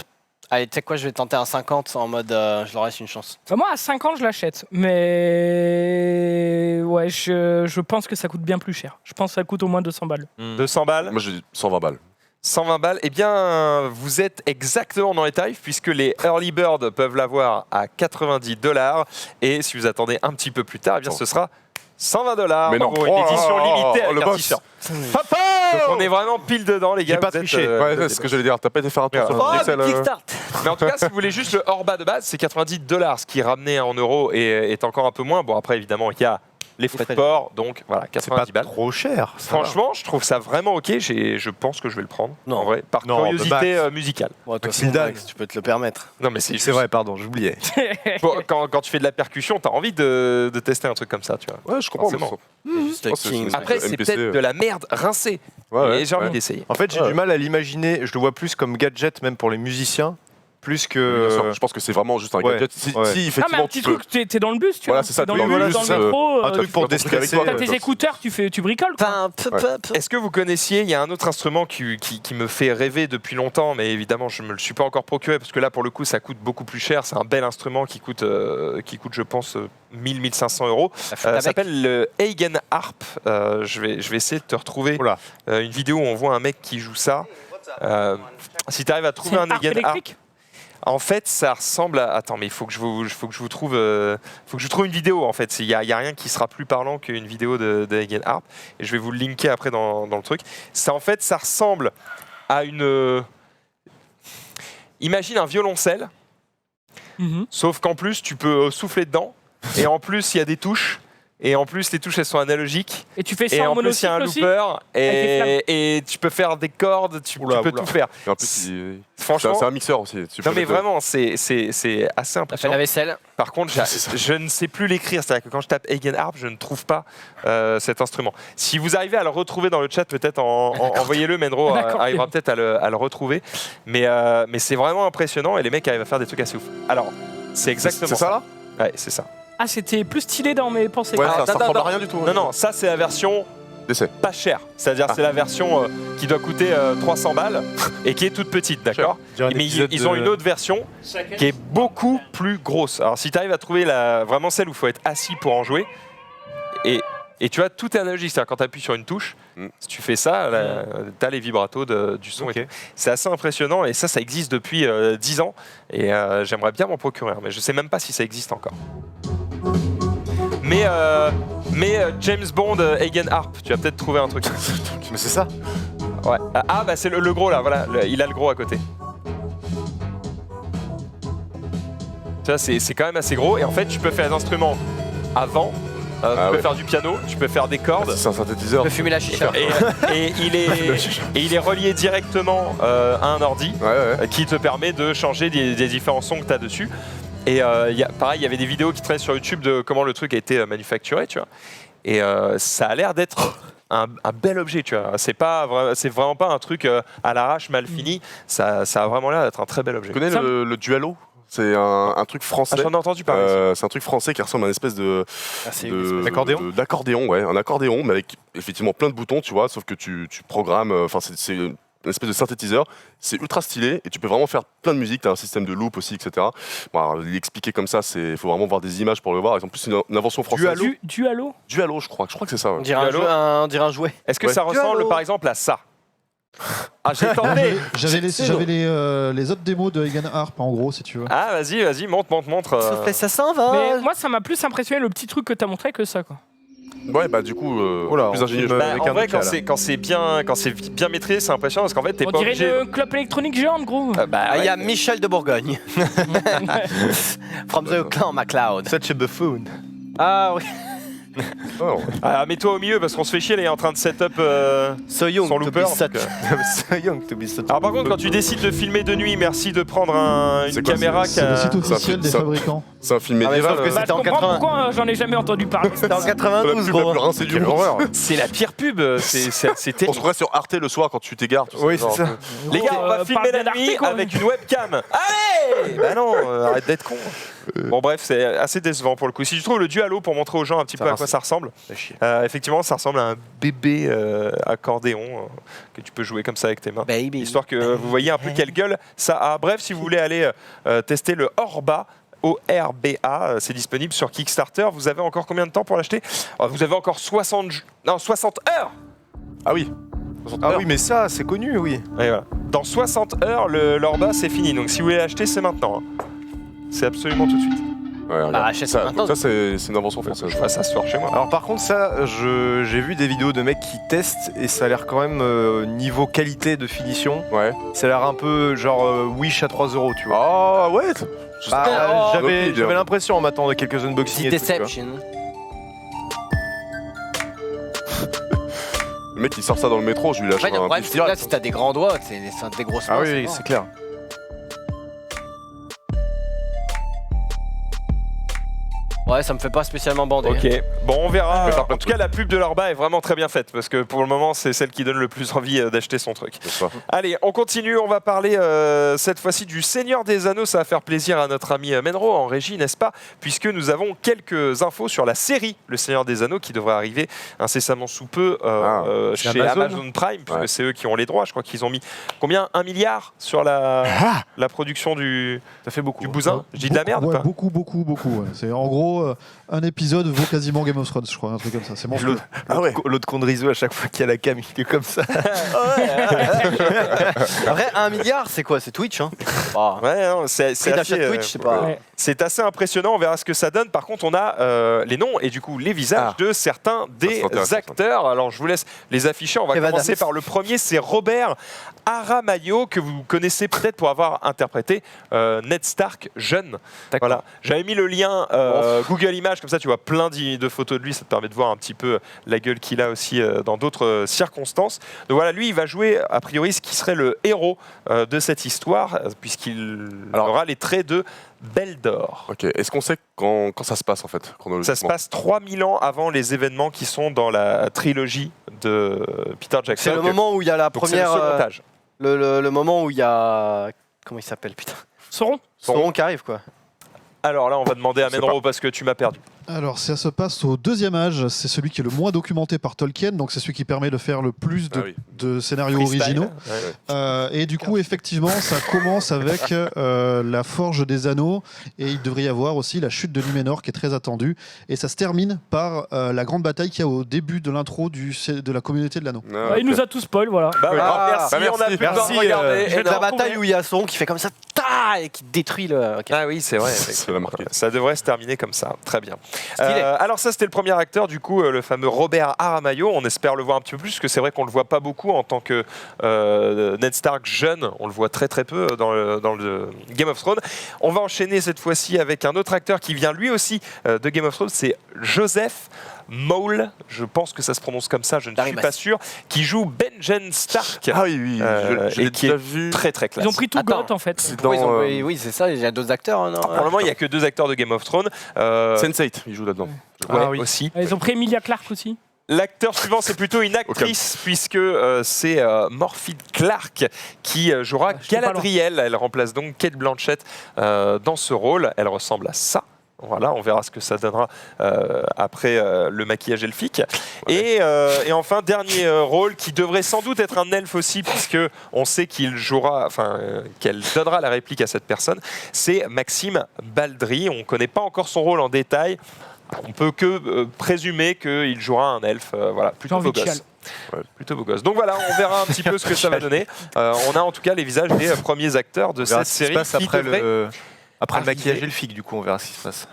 Allez, tu sais quoi, je vais tenter un 50 en mode je leur laisse une chance. Bah, moi, à 50, je l'achète. Mais ouais, je pense que ça coûte bien plus cher. Je pense que ça coûte au moins 200 balles. 200 balles? Moi j'ai dit 120 balles. 120 balles, eh bien, vous êtes exactement dans les tarifs puisque les early birds peuvent l'avoir à 90 $. Et si vous attendez un petit peu plus tard, eh bien, ce sera 120 $. Mais non. Pour une édition limitée avec le un boss. t-shirt. Donc on est vraiment pile dedans, les gars. J'ai pas vous êtes, triché. Ouais, c'est ce que j'allais dire. T'as pas été faire un tour sur Oh, le Excel, mais Kickstart Mais en tout cas, si vous voulez juste le Orba de base, c'est 90 $, ce qui ramené en euros est encore un peu moins. Bon, après, évidemment, il y a les frais de port, donc voilà, C'est pas 90 balles. trop cher. ça va. Franchement, je trouve ça vraiment ok. Je pense que je vais le prendre. Non. En vrai, par Non, curiosité Max. musicale. Ouais, toi, Maxime Dan. Max, tu peux te le permettre. Non, mais C'est vrai, pardon, j'oubliais. Quand tu fais de la percussion, t'as envie de tester un truc comme ça, tu vois. Ouais, je comprends. Forcément. mais Juste le Oh, c'est- king. c'est- Après, c'est MPC, peut-être de la merde rincée. Ouais, Et j'ai envie ouais. d'essayer. En fait, j'ai Ouais. du mal à l'imaginer. Je le vois plus comme gadget, même pour les musiciens, plus Bien que. sûr, je pense que c'est vraiment juste un ouais, gadget. Si, ouais. si Non, mais effectivement un petit tu peux. truc, t'es dans le bus, tu Voilà, vois. c'est ça, T'es dans t'es le dans le bus, dans bus, le métro. un truc pour tu peux faire déstresser. avec T'as toi, tes écouteurs, tu bricoles, quoi. Enfin, Est-ce que vous connaissiez, il y a un autre instrument qui me fait rêver depuis longtemps, mais évidemment je ne me le suis pas encore procuré parce que là pour le coup ça coûte beaucoup plus cher. C'est un bel instrument qui coûte je pense 1000-1500 euros. Ça s'appelle le Hagen Harp. Je vais essayer de te retrouver Oula. une vidéo où on voit un mec qui joue ça. Si tu arrives à C'est trouver un une harpe Hagen Harp. électrique. En fait, ça ressemble à. Attends, mais il faut que je vous trouve une vidéo. En fait, il y a rien qui sera plus parlant qu'une vidéo de Hagen Harp. Et je vais vous le linker après dans le truc. Ça, en fait, ça ressemble à une. Imagine un violoncelle Sauf qu'en plus, tu peux souffler dedans. Et en plus, il y a des touches. Et en plus, les touches, elles sont analogiques. Et tu fais Et ça en en plus, il y a un monocycle aussi looper. Avec Et tu peux faire des cordes. Tu peux tout faire. Et en plus, Franchement, c'est un mixeur aussi. Tu peux non mais mettre- vraiment, c'est assez T'as fait impressionnant. la vaisselle. Par contre, je ne sais plus l'écrire. C'est-à-dire que quand je tape Hagen Harp, je ne trouve pas cet instrument. Si vous arrivez à le retrouver dans le chat, peut-être envoyez-le. Menro arrivera peut-être à le retrouver. Mais c'est vraiment impressionnant et les mecs arrivent à faire des trucs assez ouf. Alors, c'est exactement C'est ça là Ouais, c'est ça. Ah, c'était plus stylé dans mes pensées. Ouais, Alors, ça attends, ressemble à attends. rien du tout. Non, non, ça c'est la version D'essai. pas chère. C'est-à-dire c'est la version qui doit coûter 300 balles et qui est toute petite, d'accord? Mais ils ont une autre version qui est beaucoup plus grosse. Alors si tu arrives à trouver vraiment celle où il faut être assis pour en jouer, et tu vois, tout est analogique. C'est-à-dire quand tu appuies sur une touche, si tu fais ça, tu as les vibratos du son. Ok. Et tout. C'est assez impressionnant et ça existe depuis 10 ans. Et j'aimerais bien m'en procurer un, mais je sais même pas si ça existe encore. Mais James Bond, Hagen Harp, tu vas peut-être trouver un truc. Mais c'est ça. Ouais. Ah bah c'est le gros là, voilà, il a le gros à côté. Tu vois, c'est quand même assez gros et en fait tu peux faire des instruments avant, tu peux faire du piano, tu peux faire des cordes. C'est un synthétiseur. Tu peux fumer la chicha. Et il est relié directement à un ordi qui te permet de changer des différents sons que tu as dessus. Et pareil, il y avait des vidéos qui traînaient sur YouTube de comment le truc a été manufacturé, tu vois. Et ça a l'air d'être un bel objet, tu vois. C'est vraiment pas un truc à l'arrache mal fini. Ça a vraiment l'air d'être un très bel objet. Tu connais le Dualo? C'est un truc français. Ah, j'en ai entendu parler. C'est un truc français qui ressemble à une espèce d'accordéon, ouais, un accordéon, mais avec effectivement plein de boutons, tu vois, sauf que tu programmes. Enfin, c'est une espèce de synthétiseur. C'est ultra stylé et tu peux vraiment faire plein de musique. Tu as un système de loop aussi, etc. Bon, alors, l'expliquer comme ça, il faut vraiment voir des images pour le voir. En plus, c'est une invention française. Dualo. Dualo, je crois que c'est ça. Ouais. On dirait un jouet. Est-ce que ça ressemble par exemple à ça? Ah, j'ai tenté. J'avais les autres démos de Hagen Harp en gros, si tu veux. Ah, vas-y, montre. Sauf que ça s'en va. Mais moi, ça m'a plus impressionné le petit truc que t'as montré que ça, quoi. Ouais, bah du coup, plus ingénieux. En vrai, quand c'est bien maîtrisé, c'est impressionnant parce qu'en fait, t'es On pas dirait obligé. une clope électronique géante, gros. Il y a Michel de Bourgogne. From the clan MacLeod. Such a buffoon. Ah oui. Mets-toi au milieu parce qu'on se fait chier, là, il est en train de set up So young son to looper. be such. So young to be such a Alors par contre, quand tu décides de filmer de nuit, merci de prendre une C'est quoi, caméra qui C'est le a... site officiel des ça- fabricants. C'est un film Ah, mais médiéval. sauf que Bah, je c'était en comprends 80. pourquoi j'en ai jamais entendu parler. C'était en la 92, pub la plus gros. rincée du monde. C'est la pire pub, c'est On se terrible. trouverait sur Arte le soir quand tu t'égares. tu sais, Oui, genre, c'est ça. Les gars, on va parle filmer la bien nuit d'Arte, quoi. avec une webcam. Allez Bah non, arrête d'être con. Bon bref, c'est assez décevant pour le coup. Si tu trouves le Dualo pour montrer aux gens un petit peu à quoi ça ressemble, effectivement, ça ressemble à un bébé accordéon que tu peux jouer comme ça avec tes mains. Baby. Histoire que vous voyez un peu quelle gueule ça a. Bref, si vous voulez aller tester le Orba, ORBA, c'est disponible sur Kickstarter. Vous avez encore combien de temps pour l'acheter? Vous avez encore 60 heures. Ah oui. Ah oui, mais ça, c'est connu, oui. Et voilà. Dans 60 heures, l'Orba, c'est fini. Donc si vous voulez l'acheter, c'est maintenant. C'est absolument tout de suite. Ouais, regarde. achète ça maintenant. Ça, c'est une invention française. Je ferai ça ce soir chez moi. Alors par contre, ça, j'ai vu des vidéos de mecs qui testent et ça a l'air quand même niveau qualité de finition. Ouais. Ça a l'air un peu genre Wish à 3 €, tu vois. Ah ouais. Bah, j'avais Aucune idée. l'impression en m'attendant de quelques unboxings. The et tout, tu vois. Deception. Le mec il sort ça dans le métro, je lui lâche Ouais, le un problème, petit c'est que là, direct. si t'as des grands doigts, c'est des grosses Ah mains, oui, mort. c'est clair. Ouais, ça me fait pas spécialement bander. Ok, bon on verra. Je vais faire plein En de tout cas, la pub de l'Orba est vraiment très bien faite parce que pour le moment, c'est celle qui donne le plus envie d'acheter son truc. C'est ça. Allez, on continue. On va parler cette fois-ci du Seigneur des Anneaux. Ça va faire plaisir à notre ami Menro en régie, n'est-ce pas? Puisque nous avons quelques infos sur la série Le Seigneur des Anneaux qui devrait arriver incessamment sous peu chez Amazon Prime, puisque c'est eux qui ont les droits. Je crois qu'ils ont mis combien? 1 milliard sur la production du Ça fait beaucoup. bousin. Je dis de la merde ou Ouais, pas? beaucoup. Ouais. C'est en gros euros un épisode vaut quasiment Game of Thrones, je crois, un truc comme ça. C'est monstrueux. Ah ouais. L'autre con de Rizzo, à chaque fois qu'il y a la cam, il est comme ça. Après, 1 milliard, c'est quoi? C'est Twitch, hein. Ah. Ouais, non, c'est Prix d'achat assez, de Twitch, c'est pas. Ouais. c'est assez impressionnant, on verra ce que ça donne. Par contre, on a les noms et du coup les visages de certains des c'est intéressant, acteurs. Alors je vous laisse les afficher. On va Kev commencer Adams. par le premier, c'est Robert Aramayo, que vous connaissez peut-être pour avoir interprété Ned Stark jeune. Voilà. J'avais mis le lien Google Images, comme ça tu vois plein de photos de lui, ça te permet de voir un petit peu la gueule qu'il a aussi dans d'autres circonstances. Donc voilà, lui il va jouer a priori ce qui serait le héros de cette histoire, puisqu'il aura les traits de Beldor. Ok, est-ce qu'on sait quand ça se passe en fait, chronologiquement? Ça se passe 3000 ans avant les événements qui sont dans la trilogie de Peter Jackson. C'est le moment où il y a la Donc, c'est le première. second âge. Le moment où il y a. Comment il s'appelle, putain? Sauron. Sauron qui arrive, quoi. Alors là, on va demander à Je sais Menro parce que tu m'as perdu. Alors, ça se passe au deuxième âge. C'est celui qui est le moins documenté par Tolkien, donc c'est celui qui permet de faire le plus de scénarios Freestyle. originaux. Et du coup, effectivement, ça commence avec la Forge des Anneaux, et il devrait y avoir aussi la chute de Numénor qui est très attendue. Et ça se termine par la grande bataille qu'il y a au début de l'intro de la communauté de l'anneau. Il nous a tous spoil, voilà. Bah oui, Ah, merci, on a pu le merci, regarder. Et Et la non. bataille où il y a Sauron qui fait comme ça, ta, et qui détruit le. Ok. Ah oui, c'est vrai. Ça va marquer. Ça devrait se terminer comme ça. Très bien. Stylé. Alors ça, c'était le premier acteur, du coup, le fameux Robert Aramayo. On espère le voir un petit peu plus, parce que c'est vrai qu'on le voit pas beaucoup en tant que Ned Stark jeune. On le voit très très peu dans le Game of Thrones. On va enchaîner cette fois-ci avec un autre acteur qui vient lui aussi de Game of Thrones. C'est Joseph Maul, je pense que ça se prononce comme ça, je ne suis pas sûr, qui joue Benjen Stark. Ah oui, oui, je l'ai et qui déjà est vu. très très classe. Ils ont pris tout Attends. Goth en fait. C'est dans Oui, c'est ça, il y a d'autres acteurs. Hein, non Pour le moment, il n'y a que 2 acteurs de Game of Thrones. Sense8, il joue là-dedans. Ouais, aussi. Ils ont pris Emilia Clarke aussi. L'acteur suivant, c'est plutôt une actrice, puisque c'est Morphy Clark qui jouera je sais pas Galadriel. Elle remplace donc Cate Blanchett dans ce rôle. Elle ressemble à ça. Voilà, on verra ce que ça donnera après le maquillage elfique. Et enfin, dernier rôle qui devrait sans doute être un elfe aussi, puisque on sait qu'il jouera, qu'elle donnera la réplique à cette personne. C'est Maxime Baldry. On ne connaît pas encore son rôle en détail. On peut que présumer qu'il jouera un elfe, voilà, plutôt beau gosse. Plutôt beau gosse. Donc voilà, on verra un petit peu ce que ça va donner. On a en tout cas les visages des premiers acteurs de cette série qui après devraient après le arriver. maquillage elfique, du coup, on verra ce qui se passe.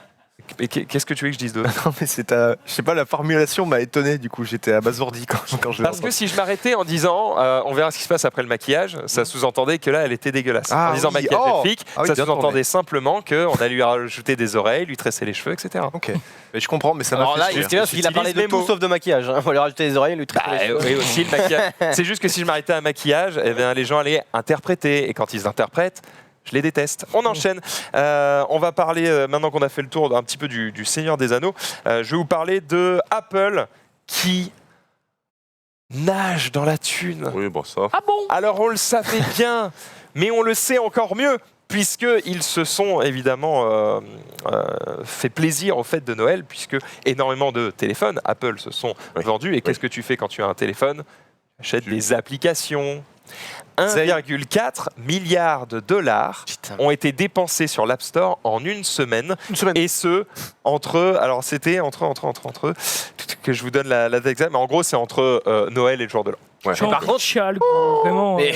Et qu'est-ce que tu veux que je dise d'autre? Non, mais c'est je sais pas, la formulation m'a étonné, du coup, j'étais abasourdi quand je l'ai Parce que si je m'arrêtais en disant on verra ce qui se passe après le maquillage, ça sous-entendait que là elle était dégueulasse. Ah En disant oui, maquillage oh elfique, Ah oui, ça bien sous-entendait tourné. simplement qu'on allait lui rajouter des oreilles, lui tresser les cheveux, etc. Ok, mais je comprends, mais ça m'a Alors fait là, chier. il parce qu'il a parlé de J'utilise mes tout mots. sauf de maquillage. Hein. On va lui rajouter les oreilles, lui Bah, tricoter les cheveux. oui, aussi le maquillage. C'est juste que si je m'arrêtais à un maquillage, eh bien, les gens allaient interpréter. Et quand ils interprètent, je les déteste. On enchaîne. On va parler, maintenant qu'on a fait le tour un petit peu du Seigneur des Anneaux, je vais vous parler de Apple qui nage dans la thune. Oui, bon, ça. Ah bon? Alors on le savait bien, mais on le sait encore mieux, puisqu'ils se sont évidemment fait plaisir aux fêtes de Noël, puisque énormément de téléphones Apple se sont vendus. Et qu'est-ce que tu fais quand tu as un téléphone? Tu achètes des applications. 1,4 milliard de dollars Putain. ont été dépensés sur l'App Store en une semaine. Et ce, entre... Alors c'était entre... Que je vous donne la date exacte, mais en gros c'est entre Noël et le jour de l'an. Ouais. Par contre, chiale, vraiment. Mais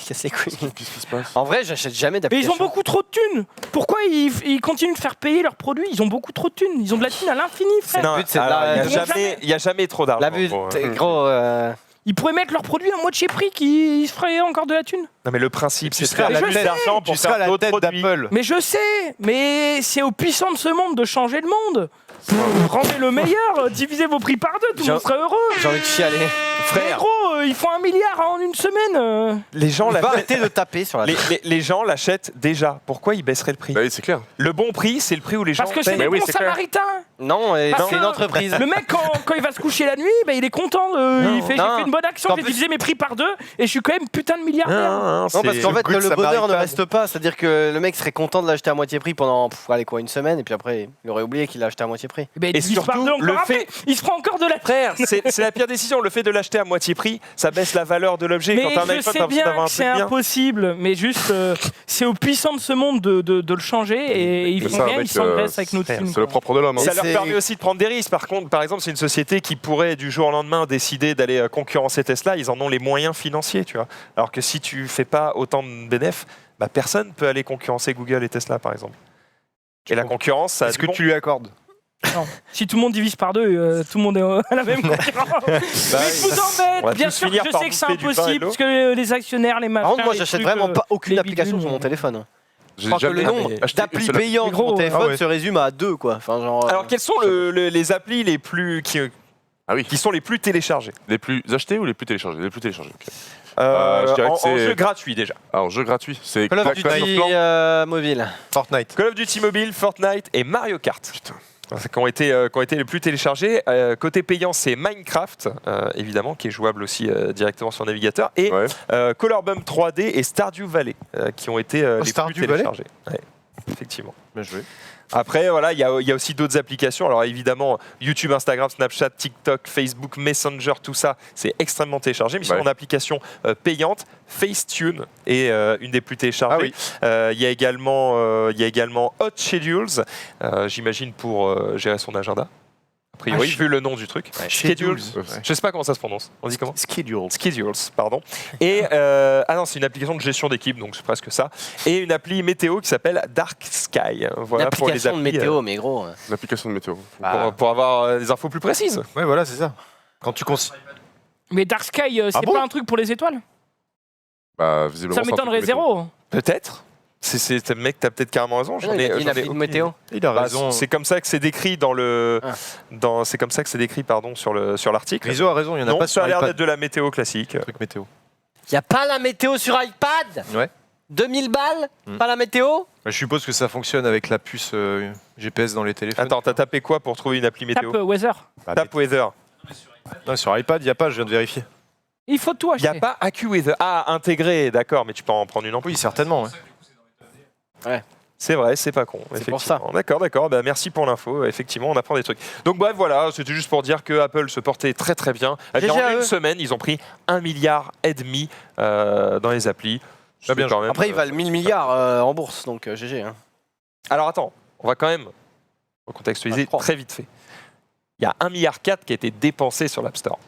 casse les couilles. Qu'est-ce qui se passe? En vrai, j'achète jamais Mais d'application. ils ont beaucoup trop de thunes. Pourquoi ils continuent de faire payer leurs produits? Ils ont beaucoup trop de thunes. Ils ont de la thune à l'infini, frère. Le but, c'est de alors, la- il n'y a jamais trop d'argent. La but, gros. gros. Ils pourraient mettre leurs produits à moitié prix qui se feraient encore de la thune. Non mais le principe, c'est de seras faire à la plus tête- d'argent pour tu seras à faire la d'autres tête produits. d'Apple. Mais je sais, mais c'est aux puissants de ce monde de changer le monde. Rendez le meilleur, divisez vos prix par deux, tout le monde serait heureux. J'ai envie de chialer. Mais gros, ils font 1 milliard en une semaine. Les gens Va l'achètent. arrêter de taper sur la Les gens l'achètent déjà. Pourquoi ils baisseraient le prix? Bah oui, c'est clair. Le bon prix, c'est le prix où les gens Parce que c'est payent. des Mais oui, bons c'est clair. samaritains. Non, Parce c'est une que entreprise. Le mec, quand il va se coucher la nuit, il est content. Il fait, j'ai non. fait une bonne action, En j'ai plus- divisé mes prix par 2 et je suis quand même putain de milliardaire. Non, parce qu'en fait, goût de le sa bonheur ne Maripad. reste pas. C'est-à-dire que le mec serait content de l'acheter à moitié prix pendant une semaine, et puis après, il aurait oublié qu'il l'a acheté à moitié prix. Ben, il Et divise par surtout, 2 encore le après. fait- Il se prend encore de la Frère, c'est la pire décision. Le fait de l'acheter à moitié prix, ça baisse la valeur de l'objet. Mais Quand t'as un je iPhone, sais t'as besoin bien d'avoir un que c'est truc bien. impossible, mais juste, c'est aux puissants de ce monde de le changer et ils Mais font ça, rien, mec, ils s'engraissent avec notre c'est film. le quoi. propre de l'homme. hein. Ça leur c'est- permet aussi de prendre des risques. Par exemple, c'est une société qui pourrait du jour au lendemain décider d'aller concurrencer Tesla. Ils en ont les moyens financiers, tu vois. Alors que si tu fais pas autant de bénéfices, bah, personne peut aller concurrencer Google et Tesla, par exemple. Et la concurrence, ça. a Est-ce du que bon. tu lui accordes? Non. Si tout le monde divise par 2, tout le monde est à la même concurrence. Mais je vous on va embête, bien tous sûr que finir je par sais que c'est bouffer du pain et de impossible, l'eau. parce que les actionnaires, les machins. Par contre, moi, les j'achète trucs, vraiment pas aucune les application bidules, sur mon téléphone. J'ai Je crois que le jamais nombre acheté une d'applis seule appli. payantes sur Gros, mon téléphone ah ouais. se résume à 2, quoi. Enfin, genre. Alors, quelles sont les applis les plus Ah oui. qui sont les plus téléchargées Les plus achetés ou les plus téléchargés? Les plus téléchargés. ok. en je dirais que en c'est- jeu gratuit déjà. Alors, jeu gratuit, c'est Call of Clash Duty. of Petit, Clans. mobile. Fortnite. Call of Duty Mobile, Fortnite et Mario Kart. Putain. Qui ont été les plus téléchargés. Côté payant, c'est Minecraft, évidemment, qui est jouable aussi directement sur navigateur, et Ouais. Colorbum 3D et Stardew Valley, qui ont été les Stardew plus Valley téléchargés. Ouais, effectivement. Bien joué. Après, voilà, il y a aussi d'autres applications. Alors évidemment, YouTube, Instagram, Snapchat, TikTok, Facebook, Messenger, tout ça, c'est extrêmement téléchargé. Mais Ouais. sur en application payante, Facetune est une des plus téléchargées. Il y a également Hot Schedules, j'imagine pour gérer son agenda. A priori, vu le nom du truc. Schedules. Je sais pas comment ça se prononce. On dit comment? Schedules. Schedules, pardon. Et ah non, c'est une application de gestion d'équipe, donc c'est presque ça. Et une appli météo qui s'appelle Dark Sky. Voilà pour les L'application de applis, météo, mais gros. L'application de météo. pour avoir des infos plus précises. Ouais, voilà, c'est ça. Quand tu considères. Mais Dark Sky, c'est bon pas un truc pour les étoiles? Bah, visiblement, Ça c'est un truc m'étonnerait météo. zéro. Peut-être. C'est mec, t'as peut-être carrément raison. Il a dit une appli de météo. Il a Bah, raison. c'est comme ça que c'est décrit dans le, Ah. c'est comme ça que c'est décrit pardon sur l'article. Rizzo a raison, il y en a Non, pas ça sur a l'air iPad. d'être de la météo classique. Truc météo. Y a pas la météo sur iPad? Ouais. 2000 balles? Hmm. Pas la météo? Bah, je suppose que ça fonctionne avec la puce GPS dans les téléphones. Attends, t'as tapé quoi pour trouver une appli météo? Tape Weather. Bah, Tape Weather. non, sur iPad, il n'y a pas, je viens de vérifier. Il faut tout Il n'y acheter. a pas AccuWeather. Ah, intégré, d'accord, mais tu peux en prendre une en plus. Oui, certainement. Ouais. C'est vrai, c'est pas con. C'est pour ça. D'accord, d'accord. Bah, merci pour l'info. Effectivement, on apprend des trucs. Donc bref, voilà, c'était juste pour dire que Apple se portait très très bien. Eh bien, GG à en une eux. semaine, ils ont pris 1,5 milliard dans les applis. C'est bien quand même, Après, ils valent 1000 milliards en bourse, donc GG. Hein. Alors attends, on va quand même recontextualiser très vite fait. Il y a 1,4 milliard qui a été dépensé sur l'App Store.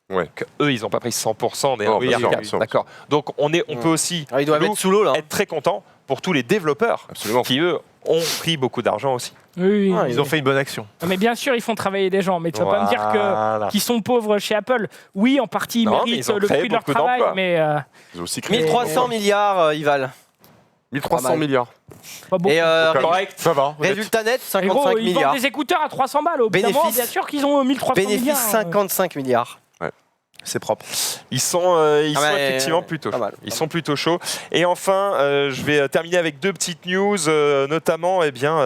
Ouais. Donc, eux, ils n'ont pas pris 100% des Non, 1,4 bien sûr, milliard. bien sûr. D'accord. Donc on peut aussi Alors, ils doivent Lou, être sous l'eau, là. être très contents pour tous les développeurs Absolument. qui, eux, ont pris beaucoup d'argent aussi. Oui, Ah, oui. Ils ont fait une bonne action. Mais bien sûr, ils font travailler des gens. Mais tu vas pas me dire Voilà. qu'ils sont pauvres chez Apple. Oui, en partie, ils Non, mais méritent ils ont le créé fruit de leur beaucoup travail. d'emplois. Mais Ils ont aussi créé 1300 milliards, ils valent. 1300 Pas mal. milliards. pas beaucoup. Et Correct. Ça va. résultat net, Et gros, 55 ils milliards. vendent des écouteurs à 300 balles. Au bout d'un moment, Bénéfice. bien sûr qu'ils ont 1300 Bénéfice milliards. 55 milliards. C'est propre. Ils sont effectivement plutôt pas chauds. mal. Ils sont plutôt chauds. Et enfin, je vais terminer avec deux petites news, notamment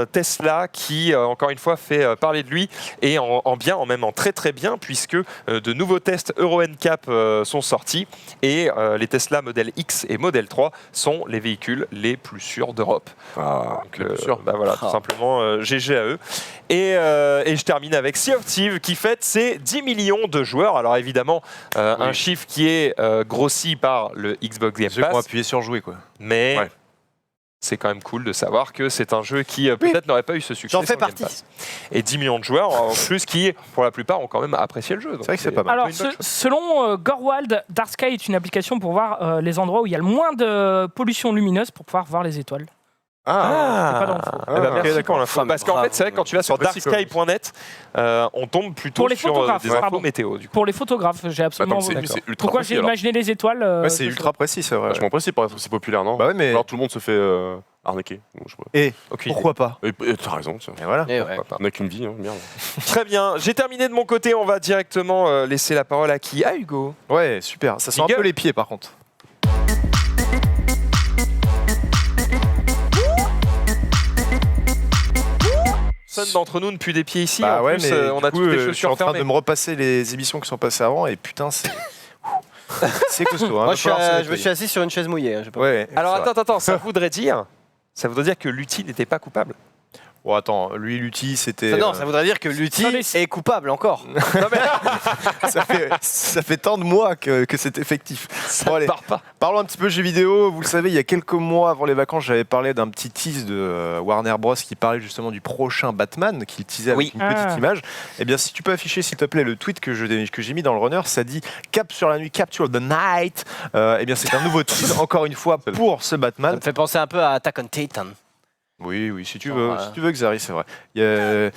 Tesla qui, encore une fois, fait parler de lui et en bien, en très très bien, puisque de nouveaux tests Euro NCAP sont sortis et les Tesla Model X et Model 3 sont les véhicules les plus sûrs d'Europe. Ah, Donc, le plus sûr. bah voilà, tout simplement, GG à eux. Et je termine avec Sea of Thieves qui fête ses 10 millions de joueurs. Alors évidemment, un chiffre qui est grossi par le Xbox Game Ceux qui ont Pass, appuyé sur jouer, quoi. mais Ouais. c'est quand même cool de savoir que c'est un jeu qui peut-être n'aurait pas eu ce succès. J'en fais sans le Game partie. Pass. Et 10 millions de joueurs en plus qui, pour la plupart, ont quand même apprécié le jeu. C'est vrai que c'est pas mal. Alors, une bonne chose. selon Gorwald, Dark Sky est une application pour voir les endroits où il y a le moins de pollution lumineuse pour pouvoir voir les étoiles. Ah, c'est pas dans le faux. Eh ben, merci d'accord. pour l'info. Parce qu'en fait, c'est vrai que quand tu vas sur précis, darksky.net, on tombe plutôt Pour les sur photographes, des infos pardon. météo. Du coup. Pour les photographes, j'ai absolument. Attends, c'est ultra Pourquoi précis, j'ai alors. imaginé les étoiles Ouais, c'est ultra précis, c'est vrai. Vachement précis pour être aussi populaire, non? Bah ouais, mais Alors tout le monde se fait arnaquer. Bon, je sais pas. et Aucune pourquoi pas? Et t'as raison, tiens. Et voilà. Et ouais. On n'a qu'une vie, hein, merde. idée. Très bien. J'ai terminé de mon côté. On va directement laisser la parole à qui? À Hugo. Ouais, super. Ça sent un Jingle. peu les pieds, par contre. personne d'entre nous ne pue des pieds ici. Bah en ouais, plus, mais on du a coup, toutes les je suis chaussures en train fermées. de me repasser les émissions qui sont passées avant et putain, c'est. C'est costaud. Hein, Moi, va falloir se je me nettoyer. suis assis sur une chaise mouillée. Hein, je sais pas. Ouais, Alors c'est vrai. attends, ça voudrait dire que Lutti n'était pas coupable. Bon, attends, lui, Lutti, c'était. Non, ça voudrait dire que Lutti est coupable encore. ça fait tant de mois que c'est effectif. Ça Bon, ne allez. part pas. Parlons un petit peu jeux vidéo. Vous le savez, il y a quelques mois avant les vacances, j'avais parlé d'un petit tease de Warner Bros. Qui parlait justement du prochain Batman, qu'il teasait avec une petite image. Eh bien, si tu peux afficher, s'il te plaît, le tweet que j'ai mis dans le runner, ça dit Cap sur la nuit, Capture the Night. Eh bien, c'est un nouveau tease, encore une fois, pour ce Ça Batman. me fait penser un peu à Attack on Titan. Oui, si tu Non, veux, voilà. si tu veux, Xari, c'est vrai. Il y a-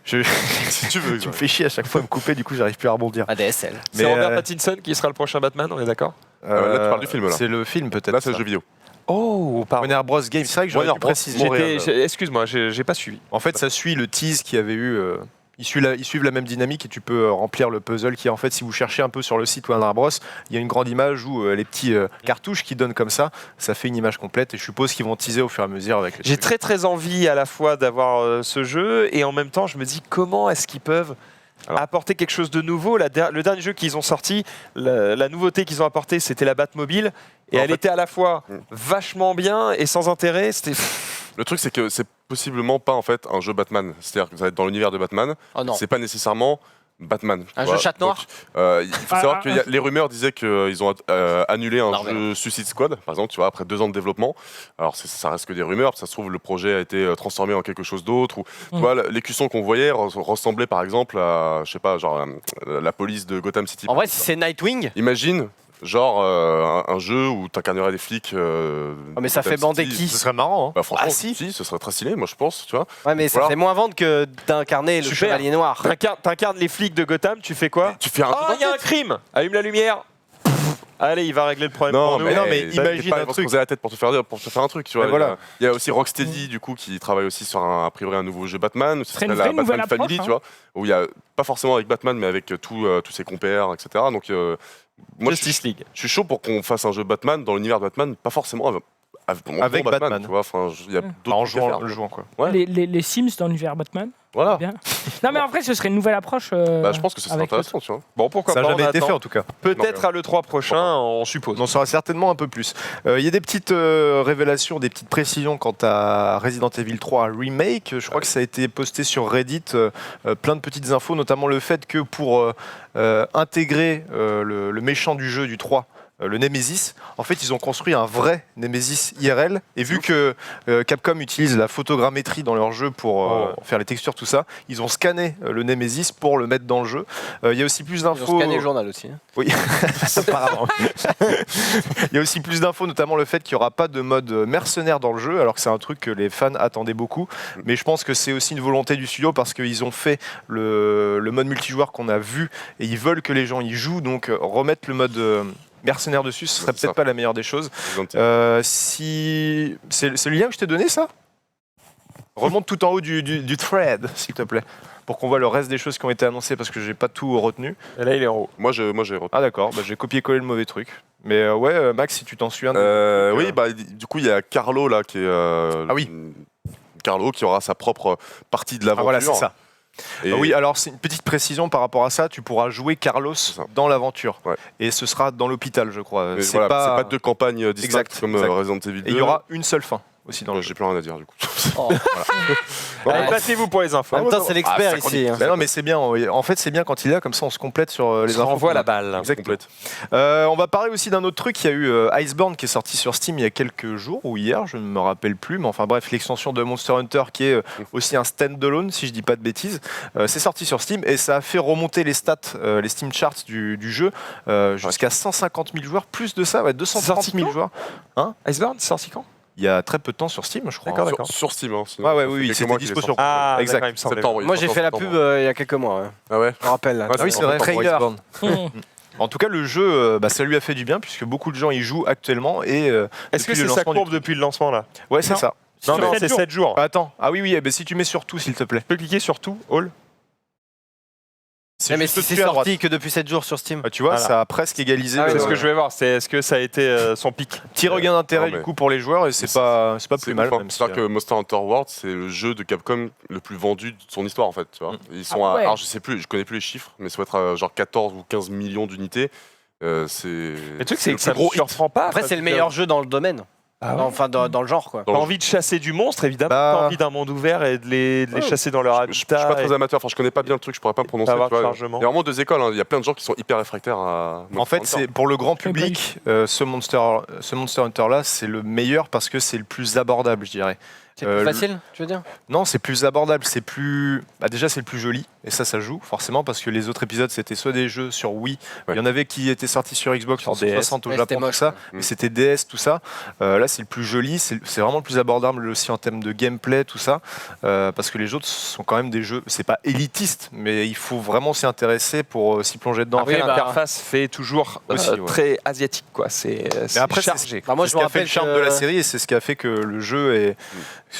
Si tu veux. Tu me fais chier à chaque fois à me couper, du coup, j'arrive plus à rebondir. ADSL. C'est Mais, Robert Pattinson qui sera le prochain Batman, on est d'accord? Là, tu parles du film, là. C'est le film, peut-être. Là, c'est le ça. jeu vidéo. Oh, pardon. Warner Bros. Game, c'est vrai que j'aurais Warner dû Bros. préciser. Montréal. Excuse-moi, j'ai pas suivi. En fait, ça suit le tease qu'il y avait eu. Ils suivent la même dynamique et tu peux remplir le puzzle qui est en fait, si vous cherchez un peu sur le site Warner Bros, il y a une grande image où les petits cartouches qui donnent comme ça fait une image complète et je suppose qu'ils vont teaser au fur et à mesure avec les J'ai trucs. très envie à la fois d'avoir ce jeu et en même temps je me dis comment est-ce qu'ils peuvent apporter quelque chose de nouveau. Le dernier jeu qu'ils ont sorti, la nouveauté qu'ils ont apporté, c'était la Batmobile et En elle fait- était à la fois vachement bien et sans intérêt. C'était Le truc, c'est que c'est possiblement pas en fait un jeu Batman. C'est-à-dire que ça va être dans l'univers de Batman. Oh non. C'est pas nécessairement Batman. Un tu vois. jeu chat noir. Donc, il faut savoir que les rumeurs disaient qu'ils ont annulé un Marvel. jeu Suicide Squad, par exemple, tu vois, après 2 ans de développement. Alors ça reste que des rumeurs, ça se trouve le projet a été transformé en quelque chose d'autre. Ou, tu vois, l'écusson qu'on voyait ressemblait par exemple à, je sais pas, genre la police de Gotham City. En vrai, si c'est Nightwing, Imagine, genre un jeu où t'incarnerais des flics. mais ça fait bander qui Ce serait marrant. Hein. Bah, franchement, Ah, si. ce serait très stylé, moi je pense, tu vois. ouais, mais ça Voilà. fait moins vendre que d'incarner le Super. chevalier noir. t'incarnes les flics de Gotham, tu fais quoi? Tu fais un Oh, il y a un crime. Allume la lumière. Allez, il va régler le problème pour nous. non, mais ça, imagine pas, un ils vont se truc. poser la tête pour te faire un truc, tu vois. Mais voilà. Il y a aussi Rocksteady du coup qui travaille aussi sur a priori un nouveau jeu Batman, serait une la vraie Batman nouvelle Family, approche, tu vois, où il y a pas forcément avec Batman mais avec tous ses compères, etc. Donc moi je League. suis chaud pour qu'on fasse un jeu Batman dans l'univers de Batman, pas forcément Avec pour Batman. tu vois. Enfin, il y a d'autres En trucs à jouant, faire. le jouant quoi. Ouais. Les Sims dans l'univers Batman. Voilà. Bien. Non, mais en vrai, ce serait une nouvelle approche. Je pense que ce serait avec intéressant, tu vois. Bon, pourquoi Ça pas, n'a on jamais été attend. fait en tout cas. Peut-être à l'E3 prochain, on suppose. On en saura certainement un peu plus. Il y a des petites révélations, des petites précisions quant à Resident Evil 3 Remake. Je crois que ça a été posté sur Reddit, plein de petites infos, notamment le fait que pour intégrer le méchant du jeu du 3, le Nemesis, en fait ils ont construit un vrai Nemesis IRL et vu que Capcom utilise la photogrammétrie dans leur jeu pour faire les textures, tout ça, ils ont scanné le Nemesis pour le mettre dans le jeu. Il y a aussi plus Ils ont d'infos. scanné le journal aussi. Hein. Oui, apparemment. Il y a aussi plus d'infos, notamment le fait qu'il n'y aura pas de mode mercenaire dans le jeu, alors que c'est un truc que les fans attendaient beaucoup. Mais je pense que c'est aussi une volonté du studio parce qu'ils ont fait le mode multijoueur qu'on a vu et ils veulent que les gens y jouent, donc remettre le mode mercenaire dessus, ce serait C'est ça. peut-être pas la meilleure des choses. Si c'est le lien que je t'ai donné, ça remonte tout en haut du thread, s'il te plaît, pour qu'on voit le reste des choses qui ont été annoncées parce que j'ai pas tout retenu. Et là, il est en haut. Moi j'ai retenu. Ah d'accord, j'ai copié-collé le mauvais truc. Mais Max, si tu t'en souviens. Oui, du coup il y a Carlo là qui est. Ah oui. Carlo qui aura sa propre partie de l'aventure. Voilà, c'est ça. Et Oui, alors c'est une petite précision par rapport à ça, tu pourras jouer Carlos ça. dans l'aventure. Ouais. Et ce sera dans l'hôpital, je crois. mais C'est voilà, pas... c'est pas 2 campagnes distinctes Exact, comme exact. Resident Evil 2. Et il y aura une seule fin aussi dans le jeu. J'ai plus rien à dire du coup. Oh. Allez, placez-vous pour les infos. En même temps, c'est l'expert Ah, ici. Hein. Mais non, mais c'est bien. En fait, c'est bien quand il est là, comme ça on se complète sur les On infos. renvoie qu'on la a. balle. Exactement. On va parler aussi d'un autre truc. Il y a eu Iceborne qui est sorti sur Steam il y a quelques jours ou hier, je ne me rappelle plus. Mais enfin bref, l'extension de Monster Hunter qui est aussi un standalone, si je dis pas de bêtises. C'est sorti sur Steam et ça a fait remonter les stats, les Steam charts du jeu jusqu'à 150 000 joueurs. Plus de ça, ouais, 230 000 joueurs. Iceborne, c'est sorti quand? Il y a très peu de temps sur Steam, je crois. D'accord. Sur Steam. Hein, sinon, Ouais, ça fait oui, quelques c'était mois qu'il est dispo sorti. sur. Ah, Exact. d'accord, il me semblait. Septembre, oui. Moi, j'ai fait la Septembre. pub il y a quelques mois. Ouais. Ah ouais. Je me rappelle. Là. Ah, Ah oui, c'est vrai. Trailer. pour Iceborne. En tout cas, le jeu, ça lui a fait du bien puisque beaucoup de gens y jouent actuellement. Et Est-ce que depuis le c'est sa lancement du courbe truc. depuis le lancement là? Ouais, c'est Non. ça. Non, non, 7 c'est jours. 7 jours. Attends, ah oui, si tu mets sur tout, s'il te plaît. Tu peux cliquer sur tout, all. C'est mais juste si c'est au-dessus à droite. sorti que depuis 7 jours sur Steam. Ah, tu vois, Voilà. ça a presque égalisé. Ah, C'est le- ce que je vais voir, c'est est-ce que ça a été son pic. Petit regain d'intérêt Non, mais- du coup pour les joueurs et c'est pas plus mal. Même si, C'est-à-dire que Monster Hunter World, c'est le jeu de Capcom le plus vendu de son histoire en fait. Tu vois. Ils sont Ah ouais. alors je sais plus, je connais plus les chiffres, mais ça doit être genre 14 ou 15 millions d'unités. C'est. Le truc, c'est le que ça plus ne gros hit. surprend pas. Après, parce c'est le que meilleur jeu dans le domaine. Ah ouais. Enfin, dans le genre, quoi. T'as envie de chasser du monstre, évidemment. Bah. T'as envie d'un monde ouvert et de les chasser dans leur Je habitat. suis pas très et amateur, enfin je connais pas bien le truc, je pourrais pas prononcer. avoir tu de vois. chargement. Il y a vraiment deux écoles, hein. Il y a plein de gens qui sont hyper réfractaires à. En fait, Monster Hunter. c'est pour le grand public, ce Monster Hunter là, c'est le meilleur parce que c'est le plus abordable, je dirais. C'est plus facile, tu veux dire? Non, c'est plus abordable, c'est plus. Bah déjà, c'est le plus joli, et ça joue forcément parce que les autres épisodes c'était soit des jeux sur Wii, Ouais. il y en avait qui étaient sortis sur Xbox, Sur sur 360 au Ouais, Japon, c'était tout moche, ça, ouais. mais c'était DS, tout ça. Là, c'est le plus joli, c'est vraiment le plus abordable aussi en termes de gameplay, tout ça, parce que les autres sont quand même des jeux, c'est pas élitiste, mais il faut vraiment s'y intéresser pour s'y plonger dedans. Après, Oui, bah, l'interface fait toujours aussi, ouais. très asiatique, quoi. C'est après, chargé. Bah, moi, C'est je ce me qui a fait rappelle le charme que- de la série et c'est ce qui a fait que le jeu est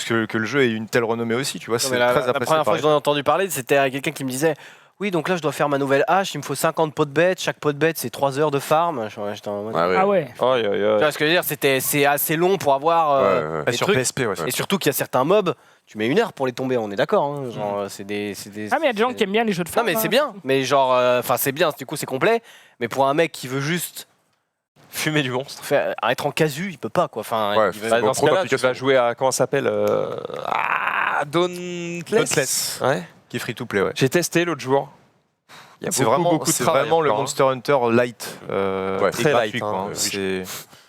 que le jeu ait une telle renommée aussi, tu vois, Non, c'est mais très la apprécié première par fois les que j'en ai entendu parler, c'était quelqu'un qui me disait oui, donc là je dois faire ma nouvelle hache, il me faut 50 pots de bête, chaque pot de bête c'est 3 heures de farm. J'étais en mode- Ah ouais. Ah ouais. Oh, Tu vois ce que je veux dire, c'est assez long pour avoir Ouais, ouais. Ouais, des sur trucs. PSP, ouais. Et surtout qu'il y a certains mobs, tu mets 1 heure pour les tomber, on est d'accord. Hein, genre, c'est des. Ah, mais il y a des gens qui aiment bien les jeux de Non, femmes. mais c'est bien. Mais genre, enfin, c'est bien, du coup, c'est complet. Mais pour un mec qui veut juste fumer du monstre. être en casu, il peut pas, quoi. Enfin, Ouais, il veut- Bah, dans Bon, ce trop cas-là, tu d'applications. vas jouer à. Comment ça s'appelle Dauntless. Dauntless. Ouais. Qui est free to play, ouais. J'ai testé l'autre jour. Il y a C'est beaucoup, vraiment, beaucoup de c'est travail vraiment le encore, hein. Monster Hunter light. Ouais, et très gratuit, light, quoi, hein, hein. oui, C'est-